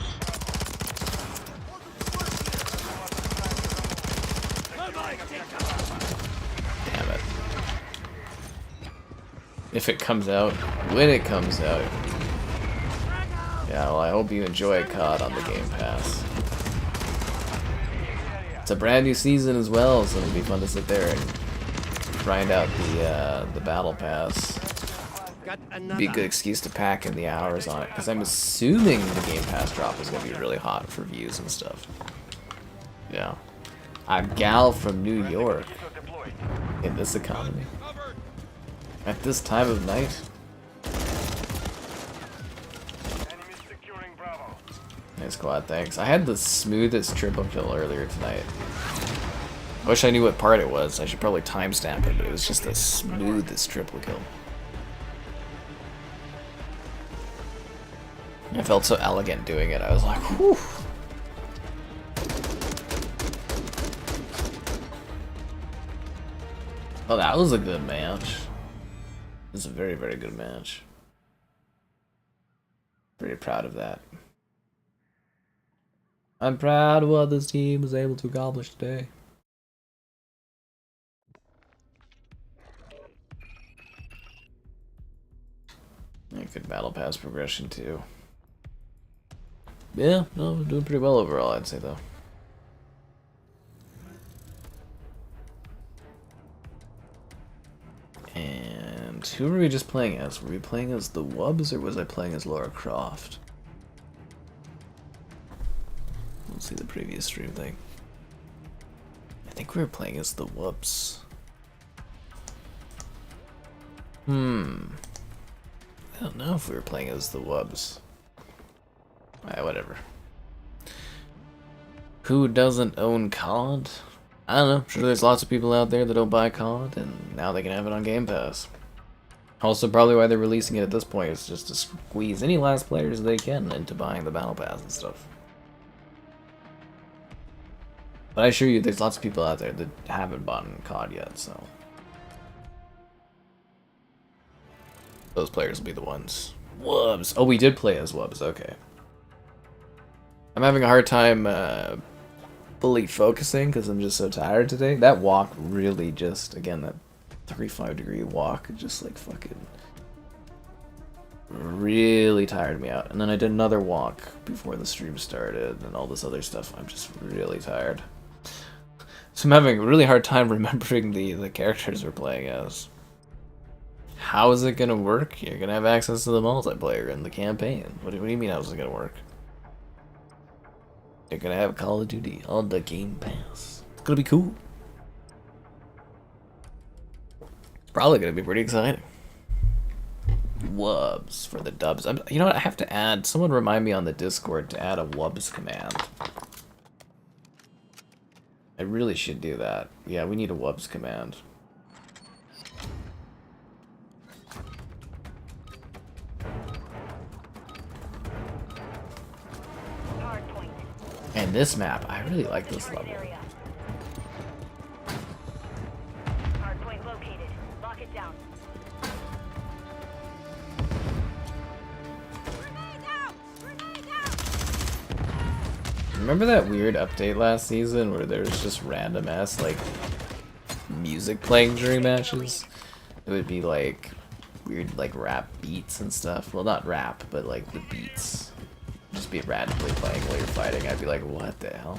Speaker 1: Damn it. If it comes out, when it comes out. Yeah, well, I hope you enjoy COD on the Game Pass. It's a brand new season as well, so it'll be fun to sit there and grind out the Battle Pass.
Speaker 4: Got another.
Speaker 1: Be a good excuse to pack in the hours on it, because I'm assuming the Game Pass drop is going to be really hot for views and stuff. Yeah. A gal from New York in this economy. At this time of night?
Speaker 3: Enemy securing Bravo.
Speaker 1: Nice squad, thanks. I had the smoothest triple kill earlier tonight. I wish I knew what part it was. I should probably timestamp it, but it was just the smoothest triple kill. I felt so elegant doing it. I was like, whew. Oh, that was a good match. It was a very, very good match. Pretty proud of that. I'm proud of what this team was able to accomplish today. Yeah, good battle pass progression too. Yeah, no, we're doing pretty well overall, I'd say though. And who were we just playing as? Were we playing as the Wubs or was I playing as Lara Croft? Let's see the previous stream thing. I think we were playing as the Wubs. I don't know if we were playing as the Wubs. Whatever. Who doesn't own COD? I don't know. I'm sure there's lots of people out there that don't buy COD, and now they can have it on Game Pass. Also, probably why they're releasing it at this point is just to squeeze any last players they can into buying the Battle Pass and stuff. But I assure you, there's lots of people out there that haven't bought COD yet, so those players will be the ones. Wubs! Oh, we did play as Wubs, okay. I'm having a hard time fully focusing because I'm just so tired today. That walk really just, again, that 35-degree walk just like fucking really tired me out. And then I did another walk before the stream started and all this other stuff. I'm just really tired. So I'm having a really hard time remembering the characters we're playing as. How is it gonna work? You're gonna have access to the multiplayer in the campaign. What do you mean how's it gonna work? You're gonna have Call of Duty on the Game Pass. It's gonna be cool. It's probably gonna be pretty exciting. Wubs for the dubs. You know what? I have to add. Someone remind me on the Discord to add a wubs command. I really should do that. Yeah, we need a wubs command.
Speaker 2: Hardpoint.
Speaker 1: And this map, I really like this level.
Speaker 2: Hardpoint located. Lock it down.
Speaker 1: Remember that weird update last season where there was just random ass like music playing during matches? It would be like weird like rap beats and stuff. Well, not rap, but like the beats just be randomly playing while you're fighting. I'd be like, what the hell?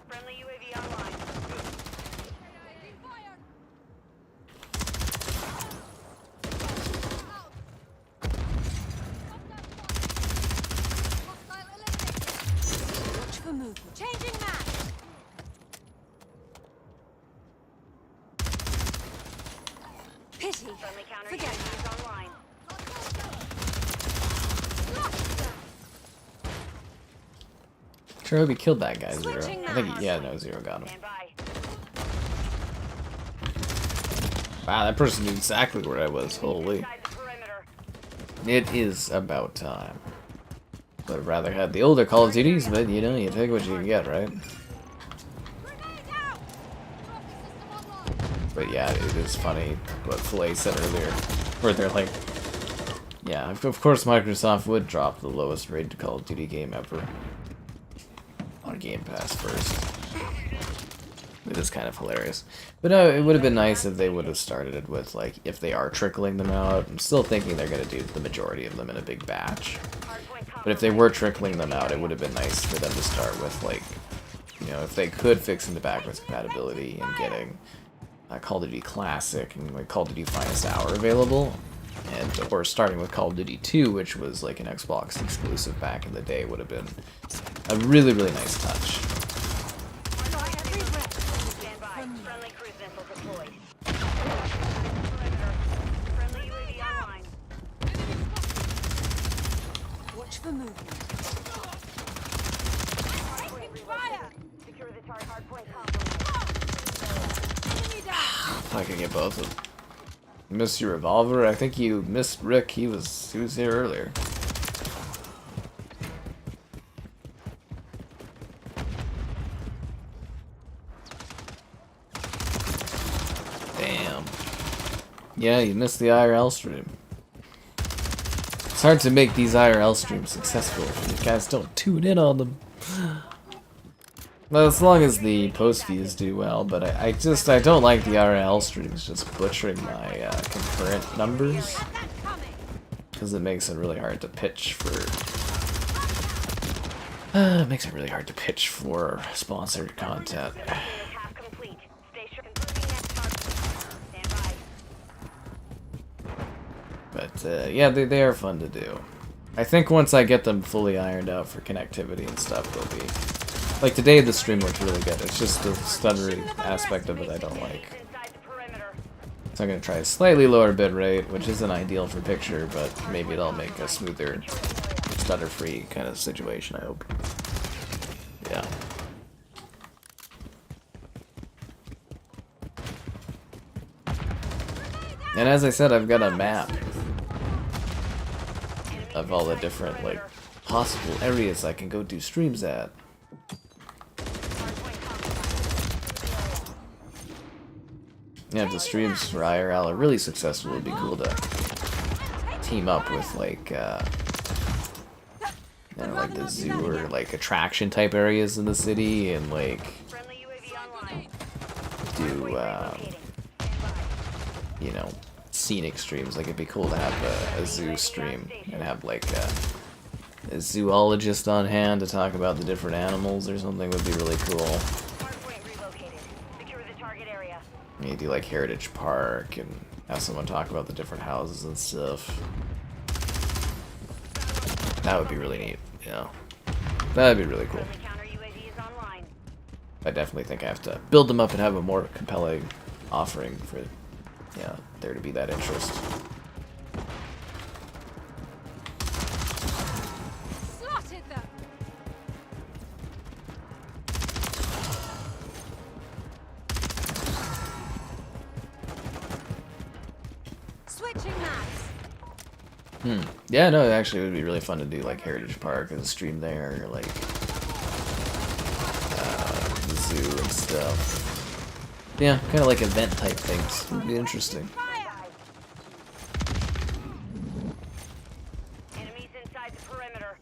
Speaker 2: Friendly UAV online.
Speaker 4: Watch for movement. Changing map. Pity.
Speaker 2: Friendly counter
Speaker 4: Forget
Speaker 2: UAV is online.
Speaker 1: Sure, hope he killed that guy, Zero.
Speaker 4: Switching
Speaker 1: I think,
Speaker 4: maps.
Speaker 1: yeah, no, Zero got him.
Speaker 2: Stand by.
Speaker 1: Wow, that person knew exactly where I was. Holy.
Speaker 2: Inside the perimeter.
Speaker 1: It is about time. But I'd rather have the older Call of Duties, but you know, you take what you can get, right? But yeah, it is funny what Filet said earlier, where they're like, yeah, of course Microsoft would drop the lowest rated Call of Duty game ever on Game Pass first. It is kind of hilarious. But no, it would have been nice if they would have started it with, like, if they are trickling them out. I'm still thinking they're going to do the majority of them in a big batch. But if they were trickling them out, it would have been nice for them to start with, like, you know, if they could fix into backwards compatibility and getting Call of Duty Classic and like Call of Duty Finest Hour available, and or starting with Call of Duty 2, which was like an Xbox exclusive back in the day, would have been a really, really nice touch.
Speaker 2: Stand by. Friendly cruise missile deployed. Perimeter. Friendly UAV online.
Speaker 4: Watch for movement. Fire.
Speaker 2: Secure the target. Hardpoint compromised.
Speaker 4: Enemy down.
Speaker 1: If I can get both of them. You missed your revolver? I think you missed Rick. He was here earlier. Damn. Yeah, you missed the IRL stream. It's hard to make these IRL streams successful if you guys don't tune in on them. Well, as long as the post views do well, but I don't like the IRL streams just butchering my concurrent numbers, because it makes it really hard to pitch for. It makes it really hard to pitch for sponsored content.
Speaker 2: Half complete. Stay sure. Confirming next target. Stand by.
Speaker 1: But yeah, they are fun to do. I think once I get them fully ironed out for connectivity and stuff, they'll be. Like today, the stream looked really good. It's just the stuttery aspect of it I don't like.
Speaker 2: Inside the perimeter.
Speaker 1: So I'm gonna try a slightly lower bitrate, which isn't ideal for picture, but maybe it'll make a smoother, stutter-free kind of situation, I hope. Yeah. And as I said, I've got a map of all the different, like, possible areas I can go do streams at. Yeah, if the streams for IRL are really successful, it'd be cool to team up with, like, you know, like the zoo or, like, attraction type areas in the city, and, like,
Speaker 2: Friendly UAV online.
Speaker 1: do, you know, scenic streams. Like, it'd be cool to have a zoo stream and have, like, A zoologist on hand to talk about the different animals or something would be really cool.
Speaker 2: Hardpoint relocated. Secure the target area.
Speaker 1: You do like Heritage Park and have someone talk about the different houses and stuff. That would be really neat, yeah. That'd be really cool.
Speaker 2: Friendly counter UAV is online.
Speaker 1: I definitely think I have to build them up and have a more compelling offering for, yeah, there to be that interest.
Speaker 4: Slotted them. Switching maps.
Speaker 1: Yeah, no, actually it would be really fun to do like Heritage Park and stream there, or like the zoo and stuff. Yeah, kind of like event type things. Would be interesting.
Speaker 2: Enemies inside the perimeter.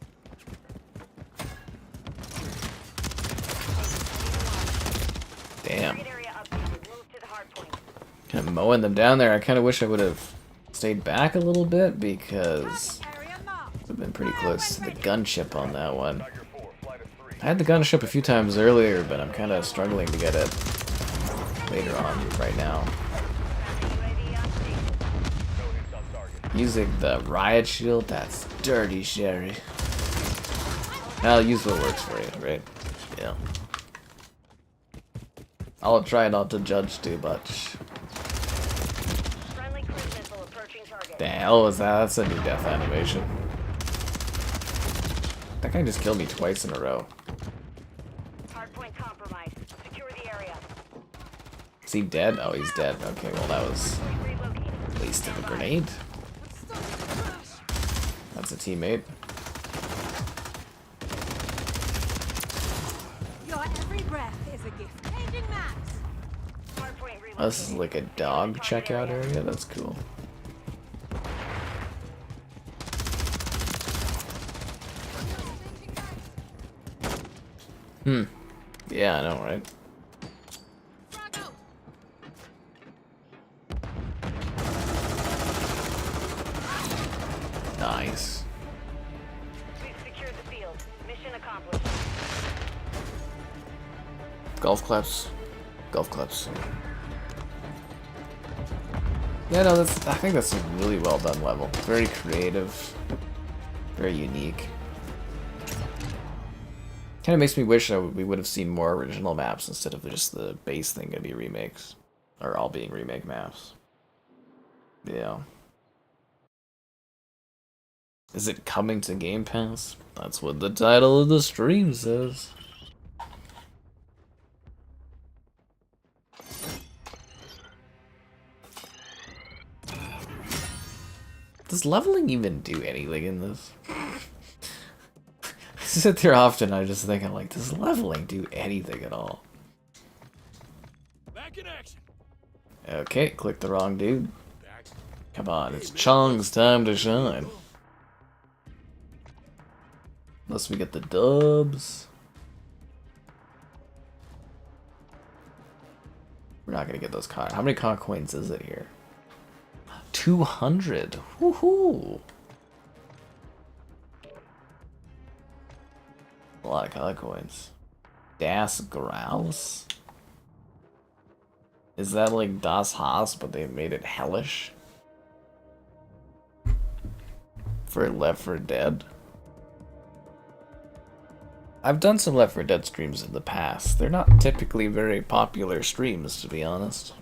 Speaker 1: Damn.
Speaker 2: Target area updated. Move to the hardpoint.
Speaker 1: Kind of mowing them down there. I kind of wish I would have stayed back a little bit because
Speaker 4: Area marked.
Speaker 1: I've been pretty close to the gunship on that one. I had the gunship a few times earlier, but I'm kind of struggling to get it later on right now.
Speaker 2: UAV on station.
Speaker 1: Using the riot shield, that's dirty, Sherry. I'll use what works for you, right? Yeah. I'll try not to judge too much.
Speaker 2: Friendly cruise missile approaching target.
Speaker 1: The hell was that? That's a new death animation. That guy just killed me twice in a row.
Speaker 2: Hardpoint compromised. Secure the area.
Speaker 1: Is he dead? Oh, he's dead. Okay, well that was
Speaker 2: Relocated.
Speaker 1: wasted a grenade. That's a teammate.
Speaker 4: Your every breath is a gift. Changing maps.
Speaker 2: Hardpoint relocated.
Speaker 1: Oh, this is like a dog checkout area? That's cool. Yeah, I know, right?
Speaker 4: Frag out.
Speaker 1: Nice.
Speaker 2: We've secured the field. Mission accomplished.
Speaker 1: Golf claps. Golf claps. Yeah, no, that's. I think that's a really well done level. Very creative. Very unique. Kind of makes me wish we would have seen more original maps instead of just the base thing to be remakes. Or all being remake maps. Yeah. Is it coming to Game Pass? That's what the title of the stream says. Does leveling even do anything in this? I sit there often, I just think, I'm like, does leveling do anything at all?
Speaker 3: Back in action.
Speaker 1: Okay, click the wrong dude. Come on, it's Chong's time to shine. Unless we get the dubs. We're not gonna get those con. How many con coins is it here? 200. Woohoo! A lot of con coins. Das Graus? Is that like Das Haus, but they made it hellish? For Left 4 Dead? I've done some Left 4 Dead streams in the past. They're not typically very popular streams, to be honest.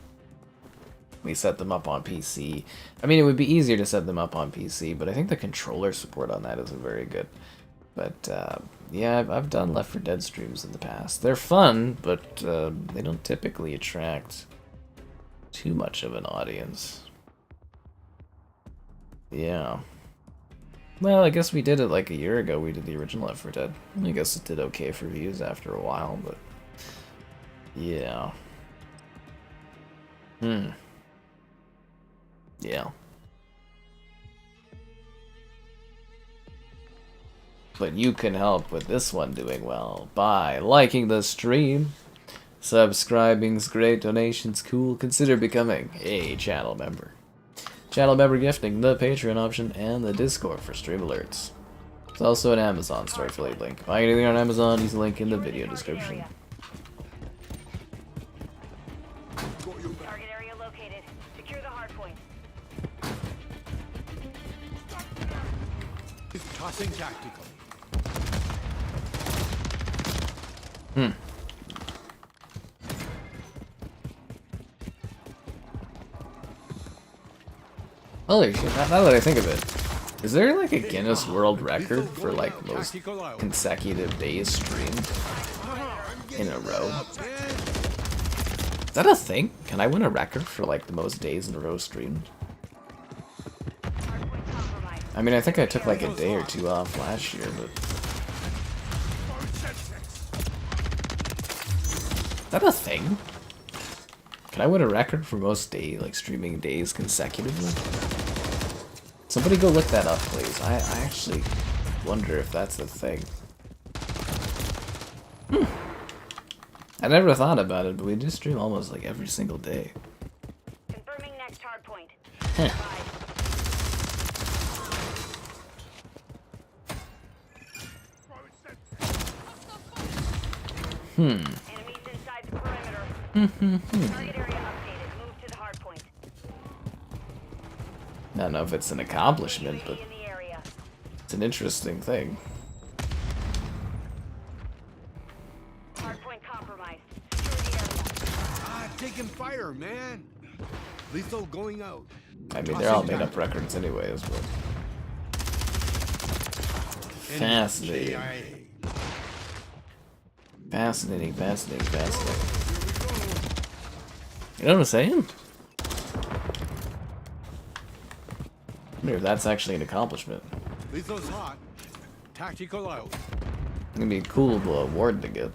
Speaker 1: We set them up on PC. I mean, it would be easier to set them up on PC, but I think the controller support on that isn't very good. But, yeah, I've done Left 4 Dead streams in the past. They're fun, but they don't typically attract too much of an audience. Yeah. Well, I guess we did it like a year ago. We did the original Left 4 Dead. I guess it did okay for views after a while, but... yeah. Yeah. But you can help with this one doing well by liking the stream, subscribing's great, donations cool, consider becoming a channel member. Channel member gifting, the Patreon option, and the Discord for stream alerts. It's also an Amazon store affiliate link. Buy anything on Amazon, use the link in the video description.
Speaker 2: Target area located. Secure the hardpoint.
Speaker 4: Tossing tactical.
Speaker 1: Holy shit, now that I think of it, is there like a Guinness World Record for like most consecutive days streamed in a row? Is that a thing? Can I win a record for like the most days in a row streamed?
Speaker 2: Hardpoint compromised.
Speaker 1: I mean, I think I took like a day or two off last year, but... Is that a thing? Can I win a record for most like streaming days consecutively? Somebody go look that up, please. I actually wonder if that's a thing. I never thought about it, but we do stream almost like every single day.
Speaker 2: Confirming next hardpoint. Enemies inside the perimeter. Target area updated. Move to the hardpoint.
Speaker 1: I don't know if it's an accomplishment, but
Speaker 2: In the area.
Speaker 1: it's an interesting thing.
Speaker 2: Hardpoint compromised. Secure the area.
Speaker 4: Taking fire, man. Lethal going out.
Speaker 1: I mean, they're all made up records anyways, but... Fascinating. Fascinating, fascinating, fascinating. You know what I'm saying? I wonder if that's actually an accomplishment.
Speaker 4: Lethal's hot. Tactical out.
Speaker 1: It's gonna be a cool award to get.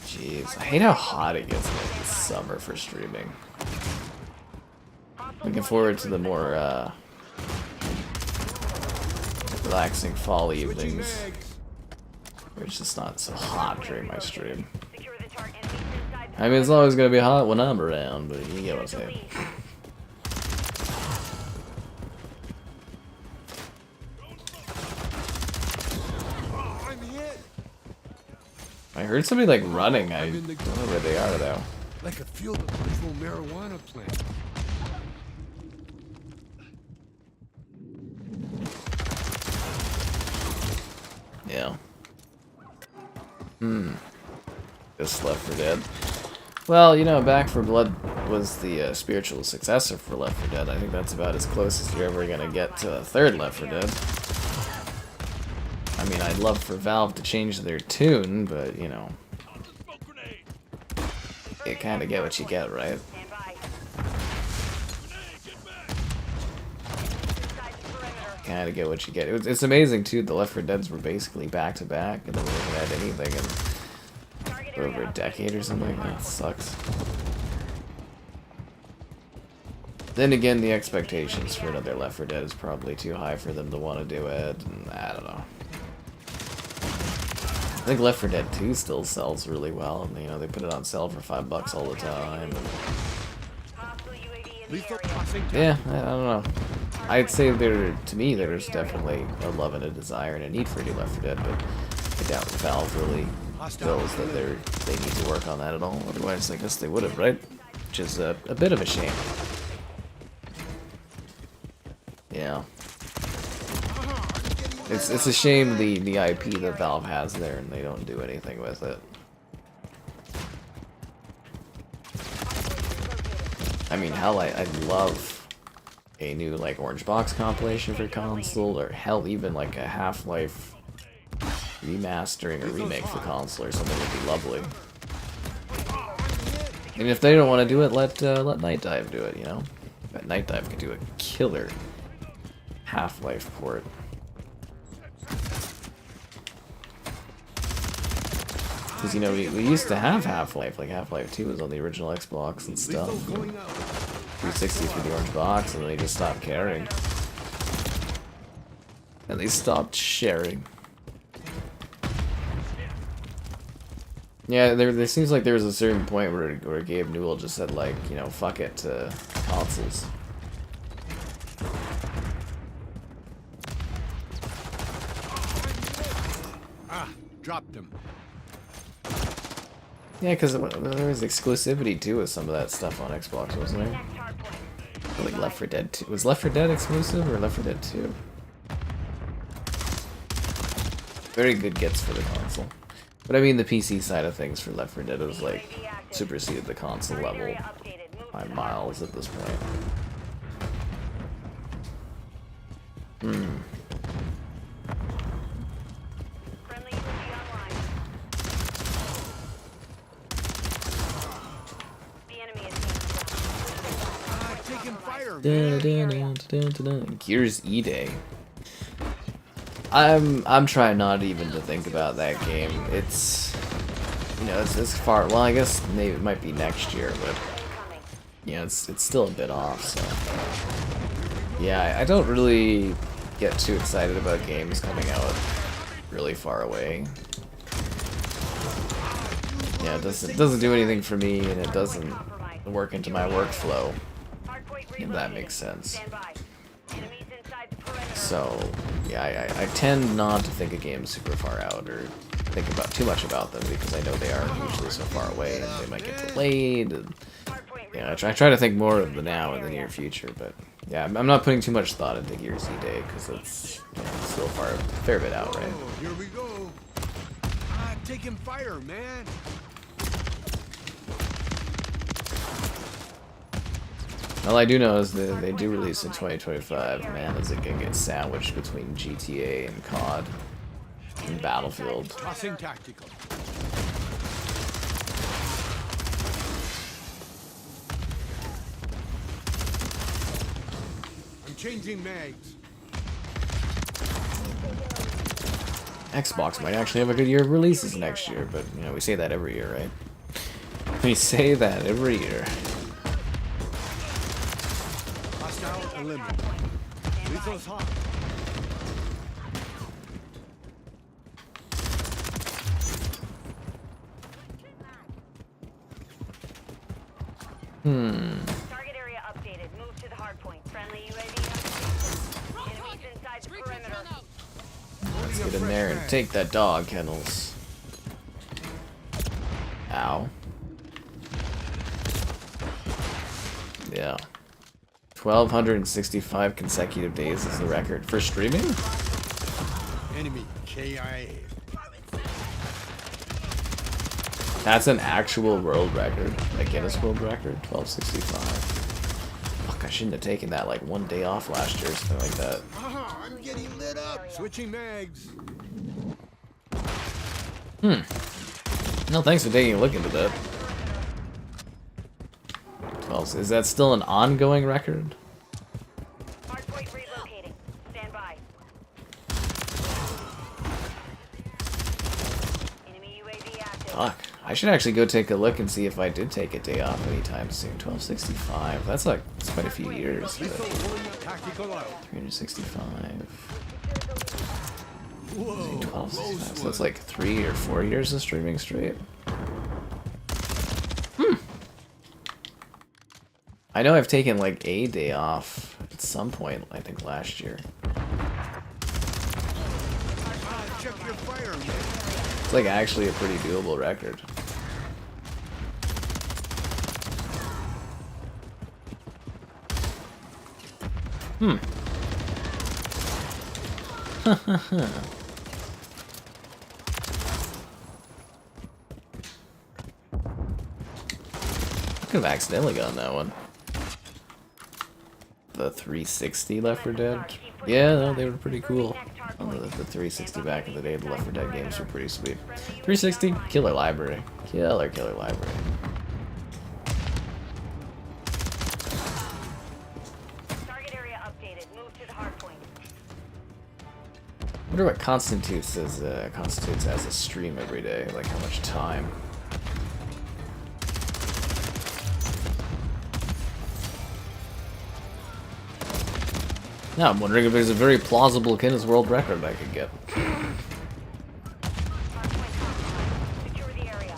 Speaker 1: Jeez, I hate how hot it gets like this summer for streaming. Looking forward to the more relaxing fall evenings, where it's just not so hot during my stream.
Speaker 2: Secure the target. Enemies inside the
Speaker 1: I mean, it's always gonna be hot when I'm around, but you get what I'm saying.
Speaker 4: I'm hit.
Speaker 1: I heard somebody like running. I don't know where they are though.
Speaker 4: Like a field of virtual marijuana plant.
Speaker 1: Yeah. This Left 4 Dead. Well, you know, Back 4 Blood was the spiritual successor for Left 4 Dead. I think that's about as close as you're ever gonna get to a third Left 4 Dead. I mean, I'd love for Valve to change their tune, but, you know, you kind of get what you get, right?
Speaker 2: stand by. Inside the perimeter.
Speaker 1: Kind of get what you get. It's amazing, too. The Left 4 Deads were basically back-to-back, and then we haven't had anything in
Speaker 2: Target
Speaker 1: over
Speaker 2: area
Speaker 1: a decade or something. That sucks. Then again, the expectations for another Left 4 Dead is probably too high for them to want to do it, and I don't know. I think Left 4 Dead 2 still sells really well, and you know, they put it on sale for $5 all the time. And
Speaker 2: hostile UAV in the
Speaker 4: Lethal
Speaker 2: area.
Speaker 4: tossing
Speaker 1: yeah, I don't know. I'd say to me, there's definitely a love and a desire and a need for a new Left 4 Dead, but I doubt Valve really feels that they need to work on that at all. Otherwise, I guess they would have, right? Which is a bit of a shame. Yeah. It's a shame the IP that Valve has there and they don't do anything with it. I mean, hell, I'd love a new like Orange Box compilation for console, or hell, even like a Half-Life remastering or remake for console or something would be lovely. And if they don't want to do it, let Night Dive do it, you know? But Night Dive could do a killer Half-Life port. Because, you know, we used to have Half-Life, like Half-Life 2 was on the original Xbox and stuff. 360 for the Orange Box, and they just stopped caring. And they stopped sharing. Yeah, there seems like there was a certain point where Gabe Newell just said, like, you know, fuck it to consoles.
Speaker 5: Dropped him.
Speaker 1: Yeah, because there was exclusivity too with some of that stuff on Xbox, wasn't there?
Speaker 2: Next hardpoint.
Speaker 1: Like Left 4 Dead 2. Was Left 4 Dead exclusive or Left 4 Dead 2? Very good gets for the console. But I mean the PC side of things for Left 4 Dead was like superseded the console level
Speaker 2: Area updated. Move
Speaker 1: by
Speaker 2: to the
Speaker 1: miles at this point.
Speaker 2: friendly UAV online. The enemy is being
Speaker 5: Taking fire, man.
Speaker 1: Gears E-Day. I'm trying not even to think about that game. It's, you know, it's far. Well, I guess maybe it might be next year, but
Speaker 2: incoming.
Speaker 1: you know, it's still a bit off. So yeah, I don't really get too excited about games coming out really far away. Yeah, it doesn't do anything for me, and it doesn't work into my workflow.
Speaker 2: Hardpoint
Speaker 1: If that
Speaker 2: relocating.
Speaker 1: makes sense.
Speaker 2: Stand by. Enemies inside the perimeter.
Speaker 1: So yeah, I tend not to think of games super far out or think about too much about them because I know they are usually so far away and they might get delayed. And,
Speaker 2: Hardpoint
Speaker 1: yeah, I try to think more of the now and the near future, but yeah, I'm not putting too much thought into Gears E-Day because it's, you know, still a fair bit out, right?
Speaker 5: Oh, here we go. Taking fire, man.
Speaker 1: All I do know is that they do release in 2025. Man, is it gonna get sandwiched between GTA and COD and Battlefield.
Speaker 5: Tossing tactical. I'm changing mags.
Speaker 1: Xbox might actually have a good year of releases next year, but you know, we say that every year, right? We say that every year.
Speaker 5: Hostile eliminated. Lethal's hot.
Speaker 2: Target area updated. Move to the hardpoint. Friendly UAV on. Enemies inside the perimeter.
Speaker 1: Let's get in there and take that dog, Kennels. Ow. Yeah. 1,265 consecutive days is the record for streaming?
Speaker 5: Enemy KIA.
Speaker 1: That's an actual world record. Like Guinness World Record, 1265. Fuck, I shouldn't have taken that like one day off last year or something like that.
Speaker 5: I'm getting lit up. Switching mags.
Speaker 1: No, thanks for taking a look into that. 12, is that still an ongoing record?
Speaker 2: Hardpoint relocating. Stand by. Enemy UAV active.
Speaker 1: Fuck. I should actually go take a look and see if I did take a day off anytime soon. 1265. That's like, it's quite a few years. But
Speaker 5: Lethal pulling a tactical out.
Speaker 1: 365.
Speaker 5: Whoa.
Speaker 1: 1265. So that's like 3 or 4 years of streaming straight. I know I've taken like a day off at some point, I think last year.
Speaker 5: Check your fire, man.
Speaker 1: It's like actually a pretty doable record. I could have accidentally gotten that one. The 360 Left 4 Dead? Yeah, no, they were pretty cool. On the 360 back in the day, the Left 4 Dead games were pretty sweet. 360, killer library. Killer library.
Speaker 2: Target area updated. Move to the hardpoint.
Speaker 1: I wonder what constitutes as a stream every day, like how much time. Now I'm wondering if there's a very plausible Guinness World Record I could get.
Speaker 2: Hardpoint compromised. Secure the area.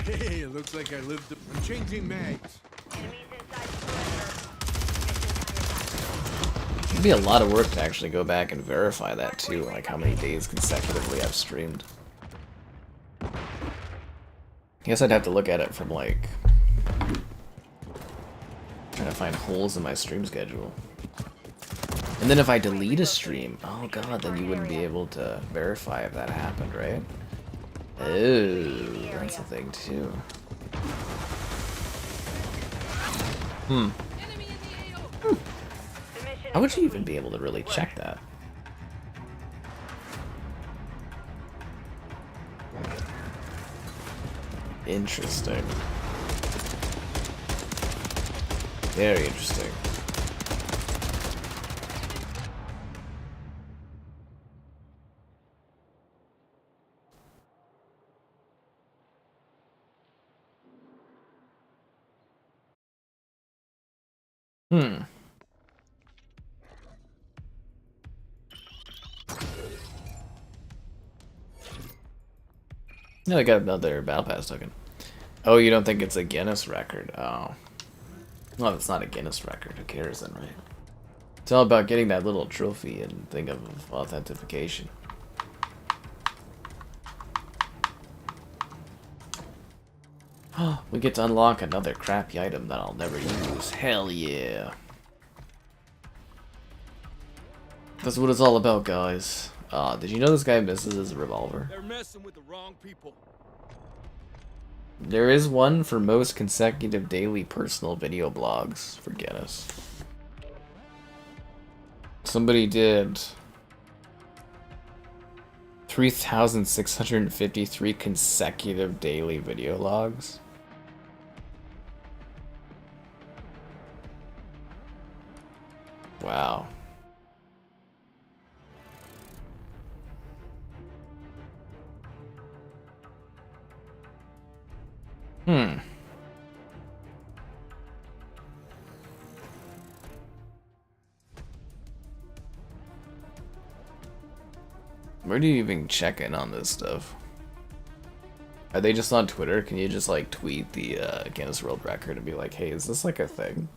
Speaker 5: Hey, it looks like I lived. I'm changing mags.
Speaker 2: Enemies inside the perimeter. Mission time is
Speaker 1: It'd be a lot of work to actually go back and verify that too, like how many days consecutively I've streamed. I guess I'd have to look at it from like trying to find holes in my stream schedule. And then if I delete a stream, oh god, then you wouldn't be able to verify if that happened, right? Oh, that's a thing too. How would you even be able to really check that? Interesting. Very interesting. No, I got another Battle Pass token. Oh, you don't think it's a Guinness record? Oh. Well, it's not a Guinness record. Who cares then, right? It's all about getting that little trophy and thing of authentication. Oh, we get to unlock another crappy item that I'll never use. Hell yeah. That's what it's all about, guys. Did you know this guy misses his revolver?
Speaker 5: They're messing with the wrong people.
Speaker 1: There is one for most consecutive daily personal video blogs for Guinness. Somebody did 3,653 consecutive daily video logs. Wow. Where do you even check in on this stuff? Are they just on Twitter? Can you just like tweet the Guinness World Record and be like, hey, is this like a thing?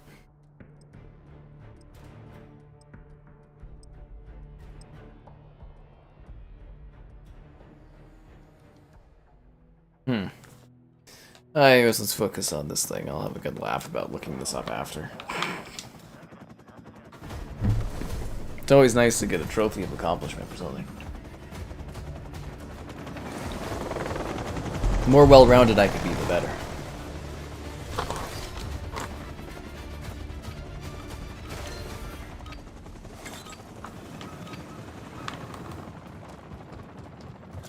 Speaker 1: Anyways, let's focus on this thing. I'll have a good laugh about looking this up after. It's always nice to get a trophy of accomplishment for something. The more well-rounded I could be, the better.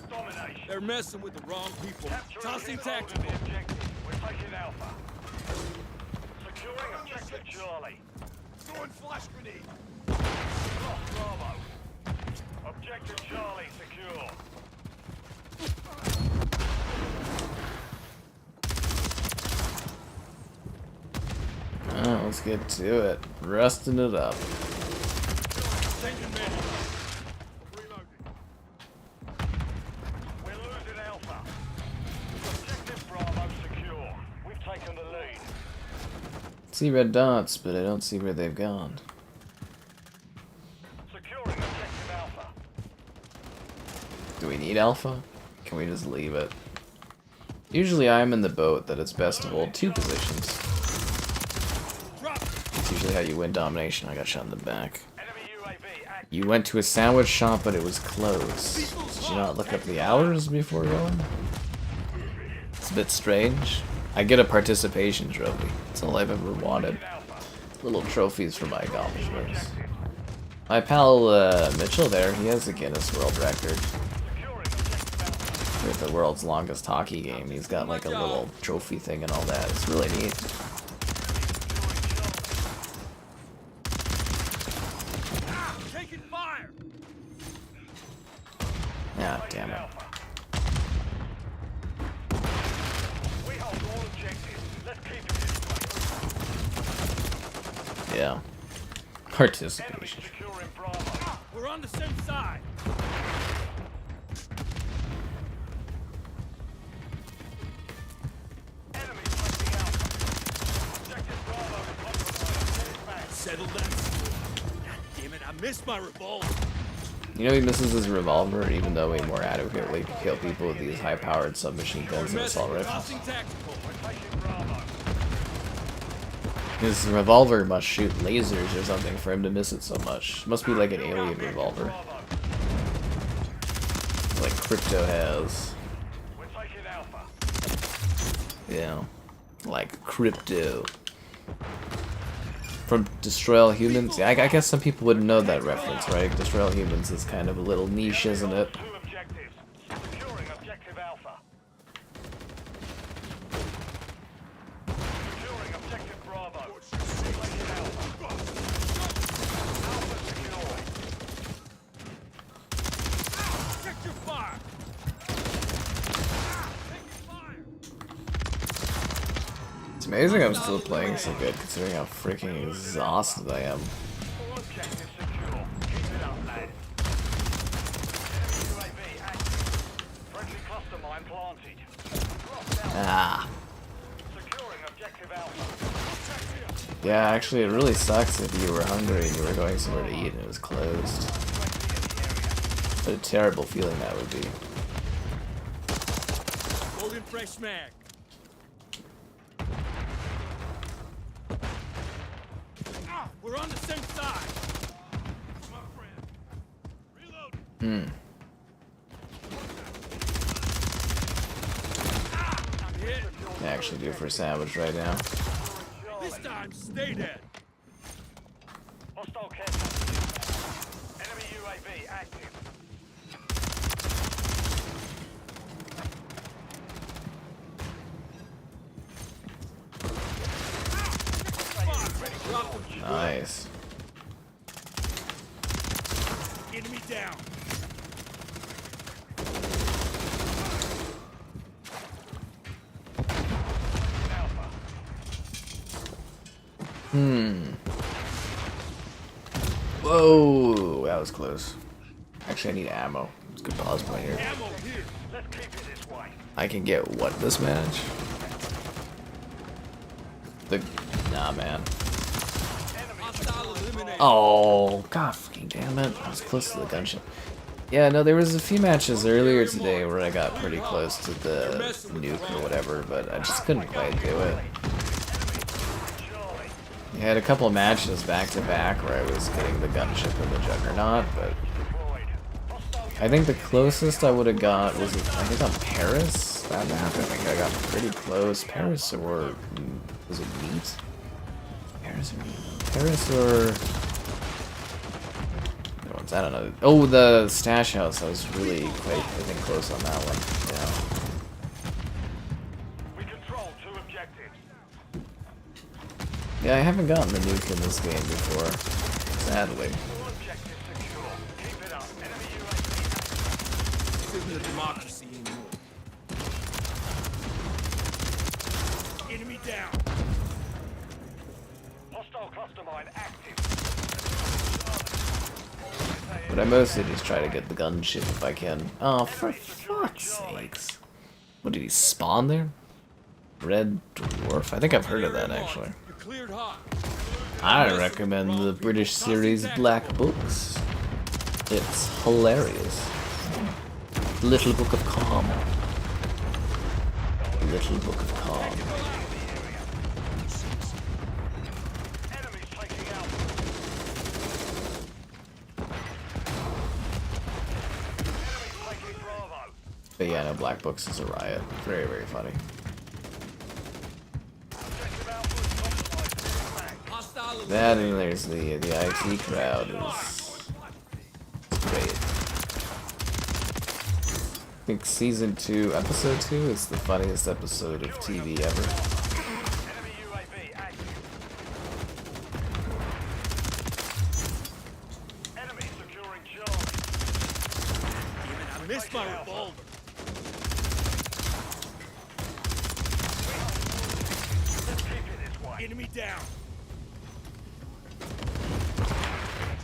Speaker 3: Domination.
Speaker 5: They're messing with the wrong people.
Speaker 3: Capturing
Speaker 5: Tossing
Speaker 3: the control of
Speaker 5: tactical.
Speaker 3: the objective. We're taking Alpha. Securing objective Charlie.
Speaker 5: Throwing flash grenade.
Speaker 3: Lost Bravo. Objective Charlie secure.
Speaker 1: Oh, let's get to it. Rusting it up.
Speaker 5: Taking men. Reloading.
Speaker 3: We're losing Alpha. Objective Bravo secure. We've taken the lead.
Speaker 1: See red dots, but I don't see where they've gone.
Speaker 3: Securing objective Alpha.
Speaker 1: Do we need Alpha? Can we just leave it? Usually I'm in the boat that it's best to hold two positions. That's usually how you win domination. I got shot in the back.
Speaker 3: Enemy UAV active.
Speaker 1: You went to a sandwich shop, but it was closed. Did you not look up the hours before going? It's a bit strange. I get a participation trophy. That's all I've ever wanted. Little trophies for my accomplishments. My pal Mitchell there, he has a Guinness World Record. With the world's longest hockey game. He's got like a little trophy thing and all that. It's really neat.
Speaker 5: Taking fire.
Speaker 1: Ah, damn it.
Speaker 3: We hold all objectives. Let's keep it this way.
Speaker 1: Yeah.
Speaker 3: Enemy
Speaker 1: Participation.
Speaker 3: securing Bravo.
Speaker 5: We're on the same side. settle that. God damn it, I missed my revolver.
Speaker 1: You know he misses his revolver, even though he more adequately can kill people with these high-powered submachine guns and assault rifles. His revolver must shoot lasers or something for him to miss it so much. Must be like an alien revolver. Like Crypto has. Yeah. Like Crypto. From Destroy All Humans? Yeah, I guess some people wouldn't know that reference, right? Destroy All Humans is kind of a little niche, isn't it?
Speaker 3: Securing objective Alpha. Securing objective Bravo. Taking Alpha. Alpha secured.
Speaker 5: Check your fire.
Speaker 1: It's amazing I'm still playing so good, considering how freaking exhausted I am.
Speaker 3: All objectives secure. Keep it up, lads. Enemy UAV active. Friendly cluster mine planted. Crossed out.
Speaker 1: Ah.
Speaker 3: Securing objective Alpha.
Speaker 1: Yeah, actually, it really sucks if you were hungry and you were going somewhere to eat and it was closed. What a terrible feeling that would be.
Speaker 5: Holding fresh mag. We're on the same side. My friend. Reload. I'm hit.
Speaker 1: I actually do for a sandwich right now.
Speaker 5: This time, stay dead.
Speaker 3: Hostile care package. Enemy UAV active.
Speaker 1: Nice.
Speaker 5: Enemy down.
Speaker 1: Whoa, that was close. Actually, I need ammo. It's a good pause point here.
Speaker 5: Ammo here.
Speaker 3: Let's keep it this way.
Speaker 1: I can get what this match? Nah, man.
Speaker 5: Hostile eliminated.
Speaker 1: Oh, god fucking damn it. I was close to the gunship. Yeah, no, there was a few matches earlier today where I got pretty close to the nuke or whatever, but I just couldn't quite do it. I had a couple of matches back to back where I was getting the gunship and the juggernaut, but I think the closest I would have got was, I think, on Paris. That map, I think I got pretty close. Paris or was it Meat? Paris or Meat? Paris or I don't know. Oh, the stash house. I was really quite, I think, close on that one. Yeah.
Speaker 3: We control 2 objectives.
Speaker 1: Yeah, I haven't gotten the nuke in this game before, sadly.
Speaker 3: All objectives secure. Keep it up. Enemy UAV.
Speaker 5: This isn't a democracy anymore. Enemy down.
Speaker 3: Hostile cluster mine active.
Speaker 1: But I mostly just try to get the gunship if I can. Oh, for fuck's sakes. What, did he spawn there? Red Dwarf? I think I've heard of that, actually.
Speaker 5: You're cleared hot.
Speaker 1: I recommend the British series Black Books. It's hilarious. Little Book of Calm. Little Book of Calm.
Speaker 3: Enemies taking out. Enemies taking Bravo.
Speaker 1: But yeah, no, Black Books is a riot. Very, very funny.
Speaker 3: Objective Alpha is compromised.
Speaker 5: Hostile
Speaker 1: That and there's the IT crowd is great. I think season 2, episode 2 is the funniest episode of TV ever.
Speaker 3: Enemy UAV active. Enemy securing Charlie.
Speaker 5: I missed my revolver.
Speaker 3: Let's keep it this way.
Speaker 5: Enemy down.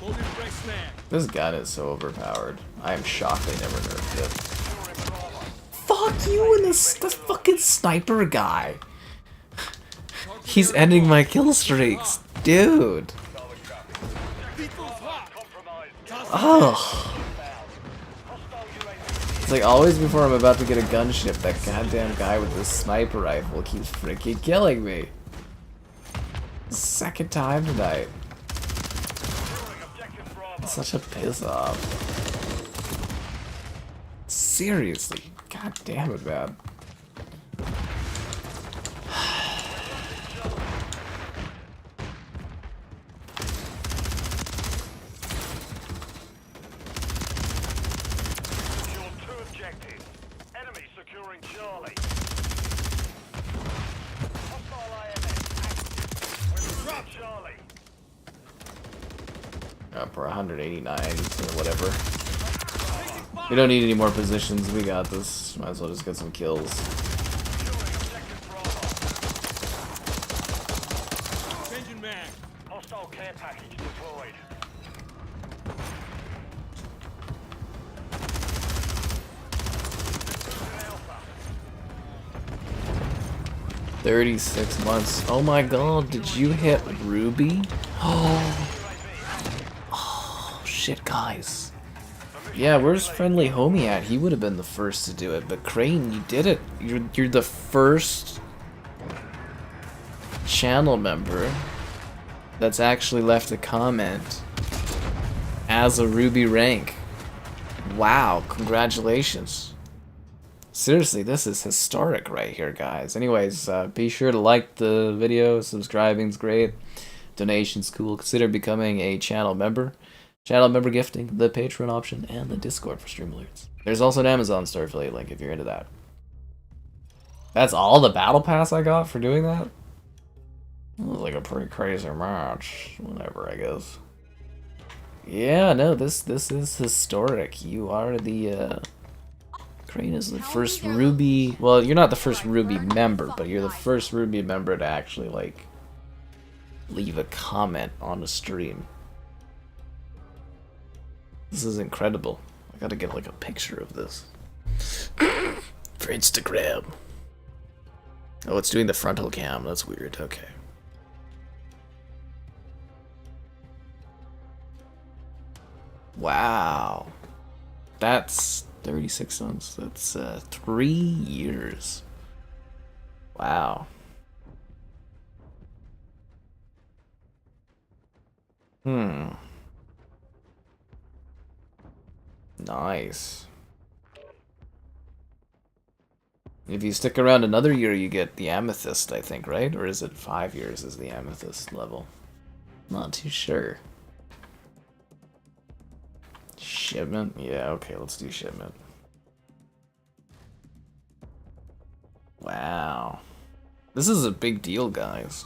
Speaker 5: Holding fresh snag.
Speaker 1: This gun is so overpowered. I am shocked they never nerfed it. Fuck you and the fucking sniper guy. He's ending my kill streaks. Dude. Oh. It's like always before I'm about to get a gunship, that goddamn guy with the sniper rifle keeps freaking killing me. Second time tonight. Such a piss off. Seriously. God damn it, man. Up for 189 or whatever. We don't need any more positions. We got this. Might as well just get some kills.
Speaker 4: Changing mag.
Speaker 3: Hostile care package deployed. Alpha.
Speaker 1: 36 months. Oh my god, did you hit Ruby? Oh. Oh, shit, guys. Yeah, where's Friendly Homie at? He would have been the first to do it, but Crane, you did it. You're the first channel member that's actually left a comment as a Ruby rank. Wow, congratulations. Seriously, this is historic right here, guys. Anyways, be sure to like the video, subscribing's great, donation's cool, consider becoming a channel member. Channel member gifting, the Patreon option, and the Discord for stream alerts. There's also an Amazon store affiliate link if you're into that. That's all the battle pass I got for doing that? That was like a pretty crazy match. Whatever, I guess. Yeah, no, this is historic. You are the, Crane is the first Ruby... Well, you're not the first Ruby member, but you're the first Ruby member to actually, like, leave a comment on a stream. This is incredible. I gotta get like a picture of this for Instagram. Oh, it's doing the frontal cam. That's weird. Okay. Wow. That's 36 months. That's 3 years. Wow. Nice. If you stick around another year, you get the Amethyst, I think, right? Or is it 5 years is the Amethyst level? Not too sure. Shipment? Yeah, okay, let's do Shipment. Wow. This is a big deal, guys.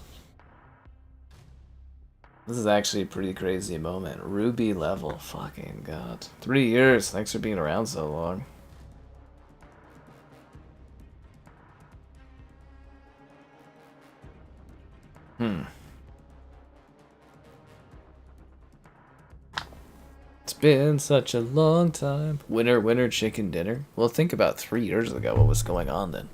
Speaker 1: This is actually a pretty crazy moment. Ruby level, fucking god. 3 years, thanks for being around so long. It's been such a long time. Winner, chicken dinner. Well, think about 3 years ago, what was going on then?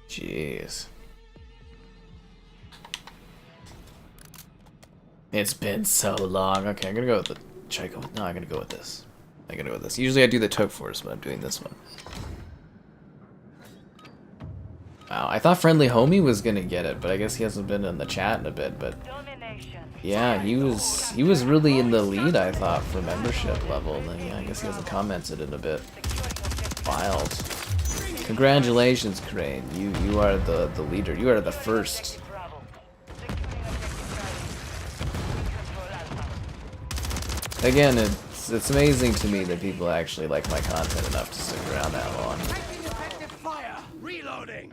Speaker 1: Jeez. It's been so long. Okay, I'm gonna go with the Chico. No, I'm gonna go with this. I'm gonna go with this. Usually I do the Took Force, but I'm doing this one. Wow, I thought Friendly Homie was gonna get it, but I guess he hasn't been in the chat in a bit, but yeah, he was really in the lead, I thought, for membership level, and then yeah, I guess he hasn't commented in a bit. Wild. Congratulations, Crane. You are the leader. You are the first. Again, it's amazing to me that people actually like my content enough to stick around that long.
Speaker 4: Reloading.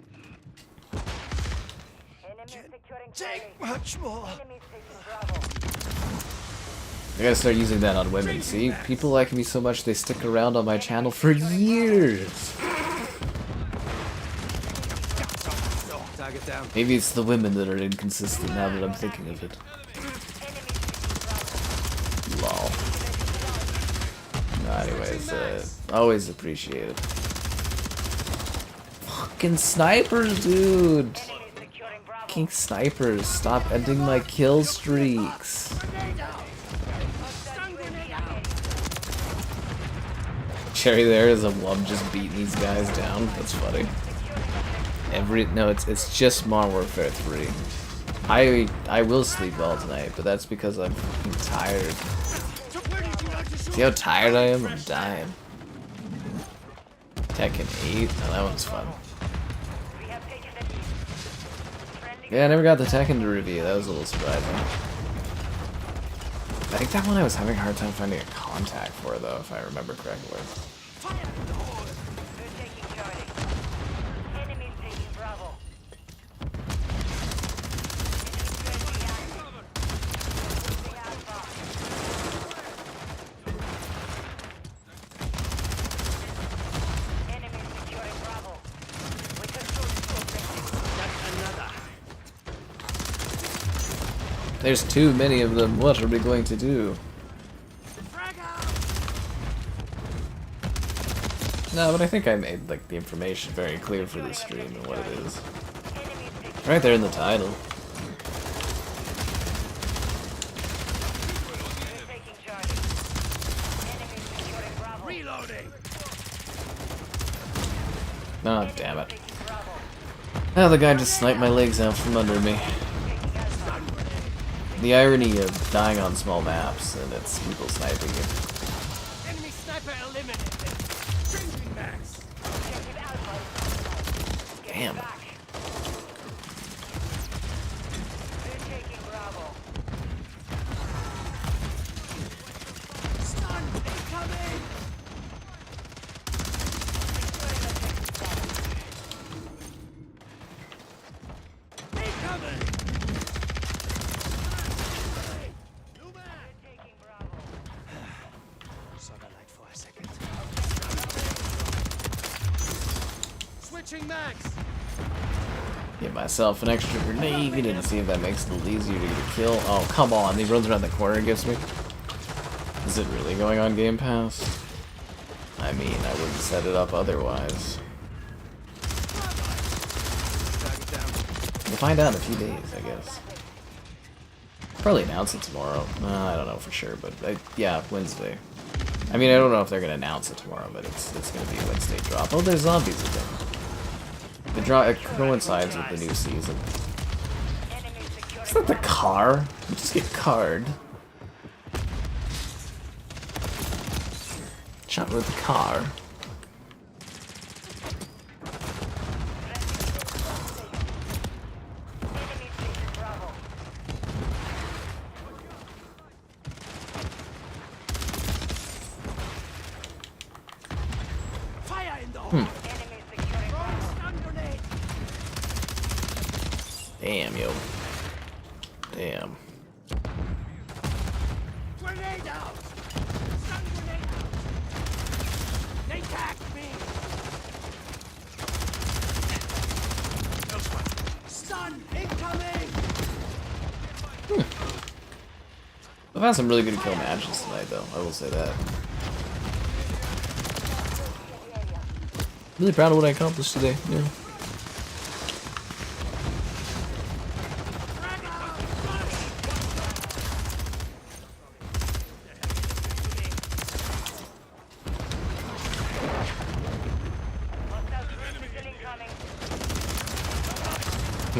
Speaker 5: Take much more.
Speaker 1: I gotta start using that on women. See, people like me so much they stick around on my channel for years. Maybe it's the women that are inconsistent now that I'm thinking of it. Lol. No, anyways, always appreciate it. Fucking snipers, dude! fucking snipers, stop ending my kill streaks. Cherry there is a wub just beating these guys down. That's funny. No, it's just Modern Warfare 3. I will sleep well tonight, but that's because I'm fucking tired. See how tired I am? I'm dying. Tekken 8? Oh, that one's fun. Yeah, I never got the Tekken to review. That was a little surprising. I think that one I was having a hard time finding a contact for, though, if I remember correctly. There's too many of them. What are we going to do? No, but I think I made like the information very clear for the stream and what it is. Right there in the title. Oh, damn it. Oh, the guy just sniped my legs out from under me. The irony of dying on small maps and it's people sniping you.
Speaker 4: Enemy sniper eliminated. Changing max.
Speaker 1: Damn.
Speaker 4: Stun incoming. Incoming. Saw that light for a second. Switching max.
Speaker 1: Get myself an extra grenade and see if that makes it a little easier to get a kill. Oh, come on. He runs around the corner and gets me. Is it really going on Game Pass? I mean, I wouldn't set it up otherwise. We'll find out in a few days, I guess. Probably announce it tomorrow. I don't know for sure, but yeah, Wednesday. I mean, I don't know if they're gonna announce it tomorrow, but it's gonna be a Wednesday drop. Oh, there's zombies again. The drop coincides with the new season. Is that the car? You just get carred. Shot with the car.
Speaker 4: Fire in the hole.
Speaker 1: Damn, yo. Damn.
Speaker 4: Grenade out. Stun grenade out. They tagged me. Stun incoming.
Speaker 1: I've had some really good kill matches tonight, though. I will say that. Really proud of what I accomplished today. Yeah.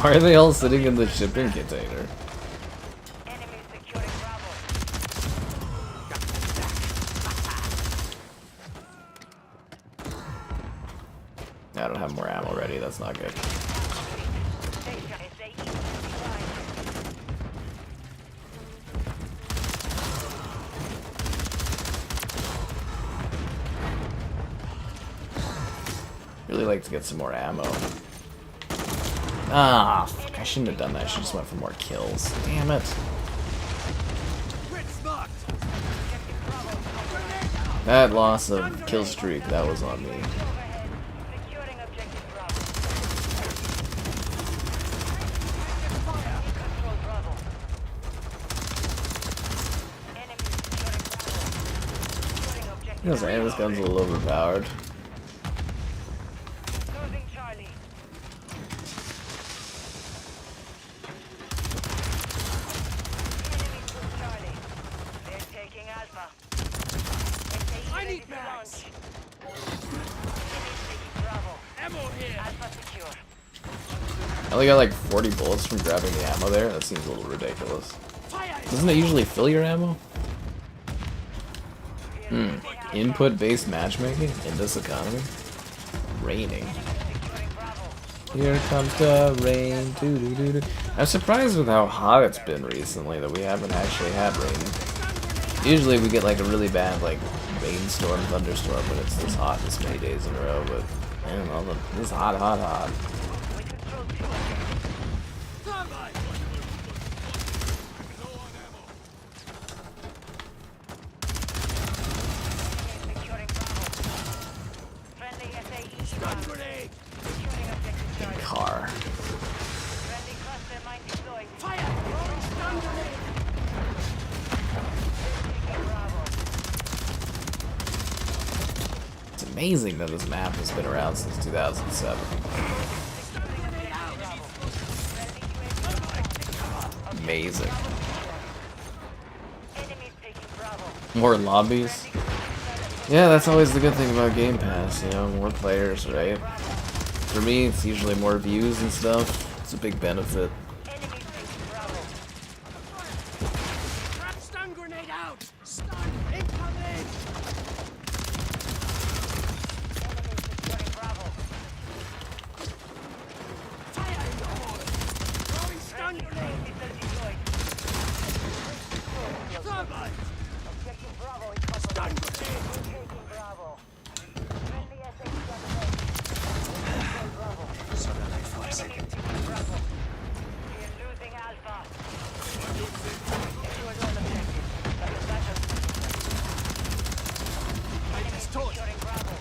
Speaker 1: Why are they all sitting in the shipping container? I don't have more ammo ready, that's not good. Really like to get some more ammo. Ah, fuck, I shouldn't have done that. I should just went for more kills. Damn it. That loss of kill streak, that was on me. I was saying, this gun's a little overpowered.
Speaker 4: points.
Speaker 2: Bravo.
Speaker 4: Ammo here.
Speaker 2: Alpha secure.
Speaker 1: I only got like 40 bullets from grabbing the ammo there. That seems a little ridiculous.
Speaker 4: Fire.
Speaker 1: Doesn't it usually fill your ammo? Input-based matchmaking in this economy? Raining. Here comes the rain. Doo -doo -doo -doo. I'm surprised with how hot it's been recently that we haven't actually had rain. Usually we get like a really bad like rainstorm, thunderstorm when it's this hot this many days in a row, but man, this is hot, hot, hot.
Speaker 2: Friendly SAE.
Speaker 4: Stun grenade.
Speaker 2: Securing objective Charlie.
Speaker 1: Car.
Speaker 2: Friendly cluster mine deployed.
Speaker 4: Fire. Throwing stun grenade.
Speaker 2: Taking Bravo.
Speaker 1: It's amazing that this map has been around since 2007. Amazing.
Speaker 2: Enemies taking Bravo.
Speaker 1: More lobbies. Yeah, that's always the good thing about Game Pass, you know, more players, right? For me, it's usually more views and stuff. It's a big benefit.
Speaker 2: Enemies taking Bravo.
Speaker 4: Stun grenade out. Stun incoming.
Speaker 2: Enemies securing Bravo.
Speaker 4: Fire in the hole. Throwing stun grenade.
Speaker 2: Missile deployed.
Speaker 4: Thermite.
Speaker 2: Objective Bravo is covered.
Speaker 4: Stun grenade.
Speaker 2: Taking Bravo. Friendly SAE gunner. Bravo. Enemies taking Bravo. We are losing Alpha. Secure all objectives. But the battle. Enemies securing Bravo.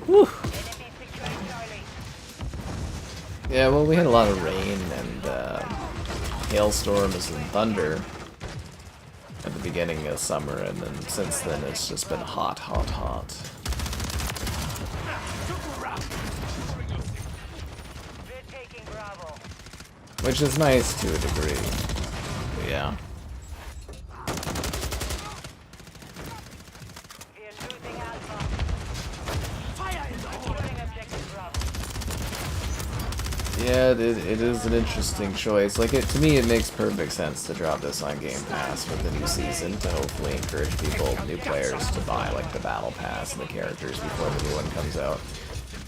Speaker 1: Whew.
Speaker 2: Enemies securing Charlie.
Speaker 1: Yeah, well, we had a lot of rain and hailstorms and thunder at the beginning of summer, and then since then it's just been hot, hot, hot.
Speaker 2: We're taking Bravo.
Speaker 1: Which is nice to a degree. But yeah.
Speaker 2: We're losing Alpha.
Speaker 4: Fire in the hole.
Speaker 2: Securing objective Bravo.
Speaker 1: Yeah, it is an interesting choice. Like, to me, it makes perfect sense to drop this on Game Pass with the new season to hopefully encourage people, new players, to buy like the battle pass and the characters before the new one comes out,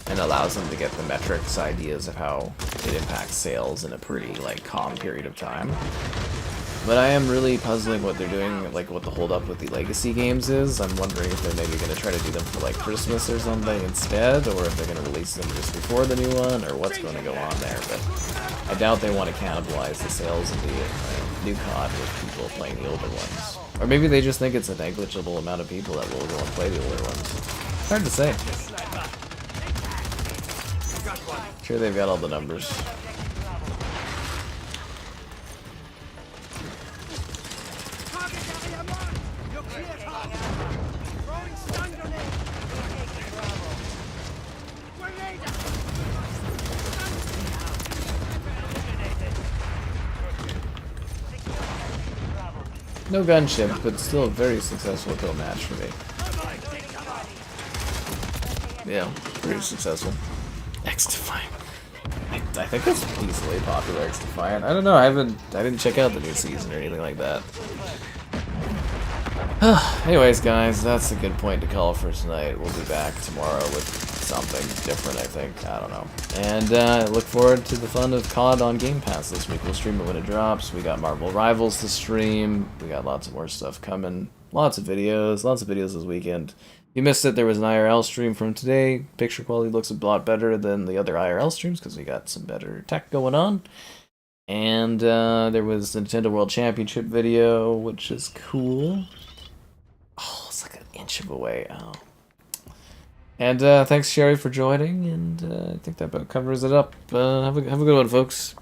Speaker 1: and allows them to get the metrics ideas of how it impacts sales in a pretty like calm period of time. But I am really puzzling what they're doing, like what the holdup with the legacy games is. I'm wondering if they're maybe going to try to do them for like Christmas or something instead, or if they're going to release them just before the new one, or what's going to go on there. But I doubt they want to cannibalize the sales of the new COD with people playing the older ones. Or maybe they just think it's a negligible amount of people that will go and play the older ones. It's hard to say. Sure, they've got all the numbers.
Speaker 4: Target area marked. You're clear, target. Throwing stun grenade. Grenade out.
Speaker 1: No gunship, but still a very successful kill match for me. Yeah, pretty successful. X-Defiant. I think it's easily popular, X-Defiant. I don't know, I didn't check out the new season or anything like that. Anyways, guys, that's a good point to call for tonight. We'll be back tomorrow with something different, I think. I don't know. And look forward to the fun of COD on Game Pass this week. We'll stream it when it drops. We got Marvel Rivals to stream. We got lots of more stuff coming. Lots of videos this weekend. If you missed it, there was an IRL stream from today. Picture quality looks a lot better than the other IRL streams because we got some better tech going on. And there was the Nintendo World Championship video, which is cool. Oh, it's like an inch away. Oh. And thanks, Sherry, for joining. And I think that about covers it up. Have a good one, folks.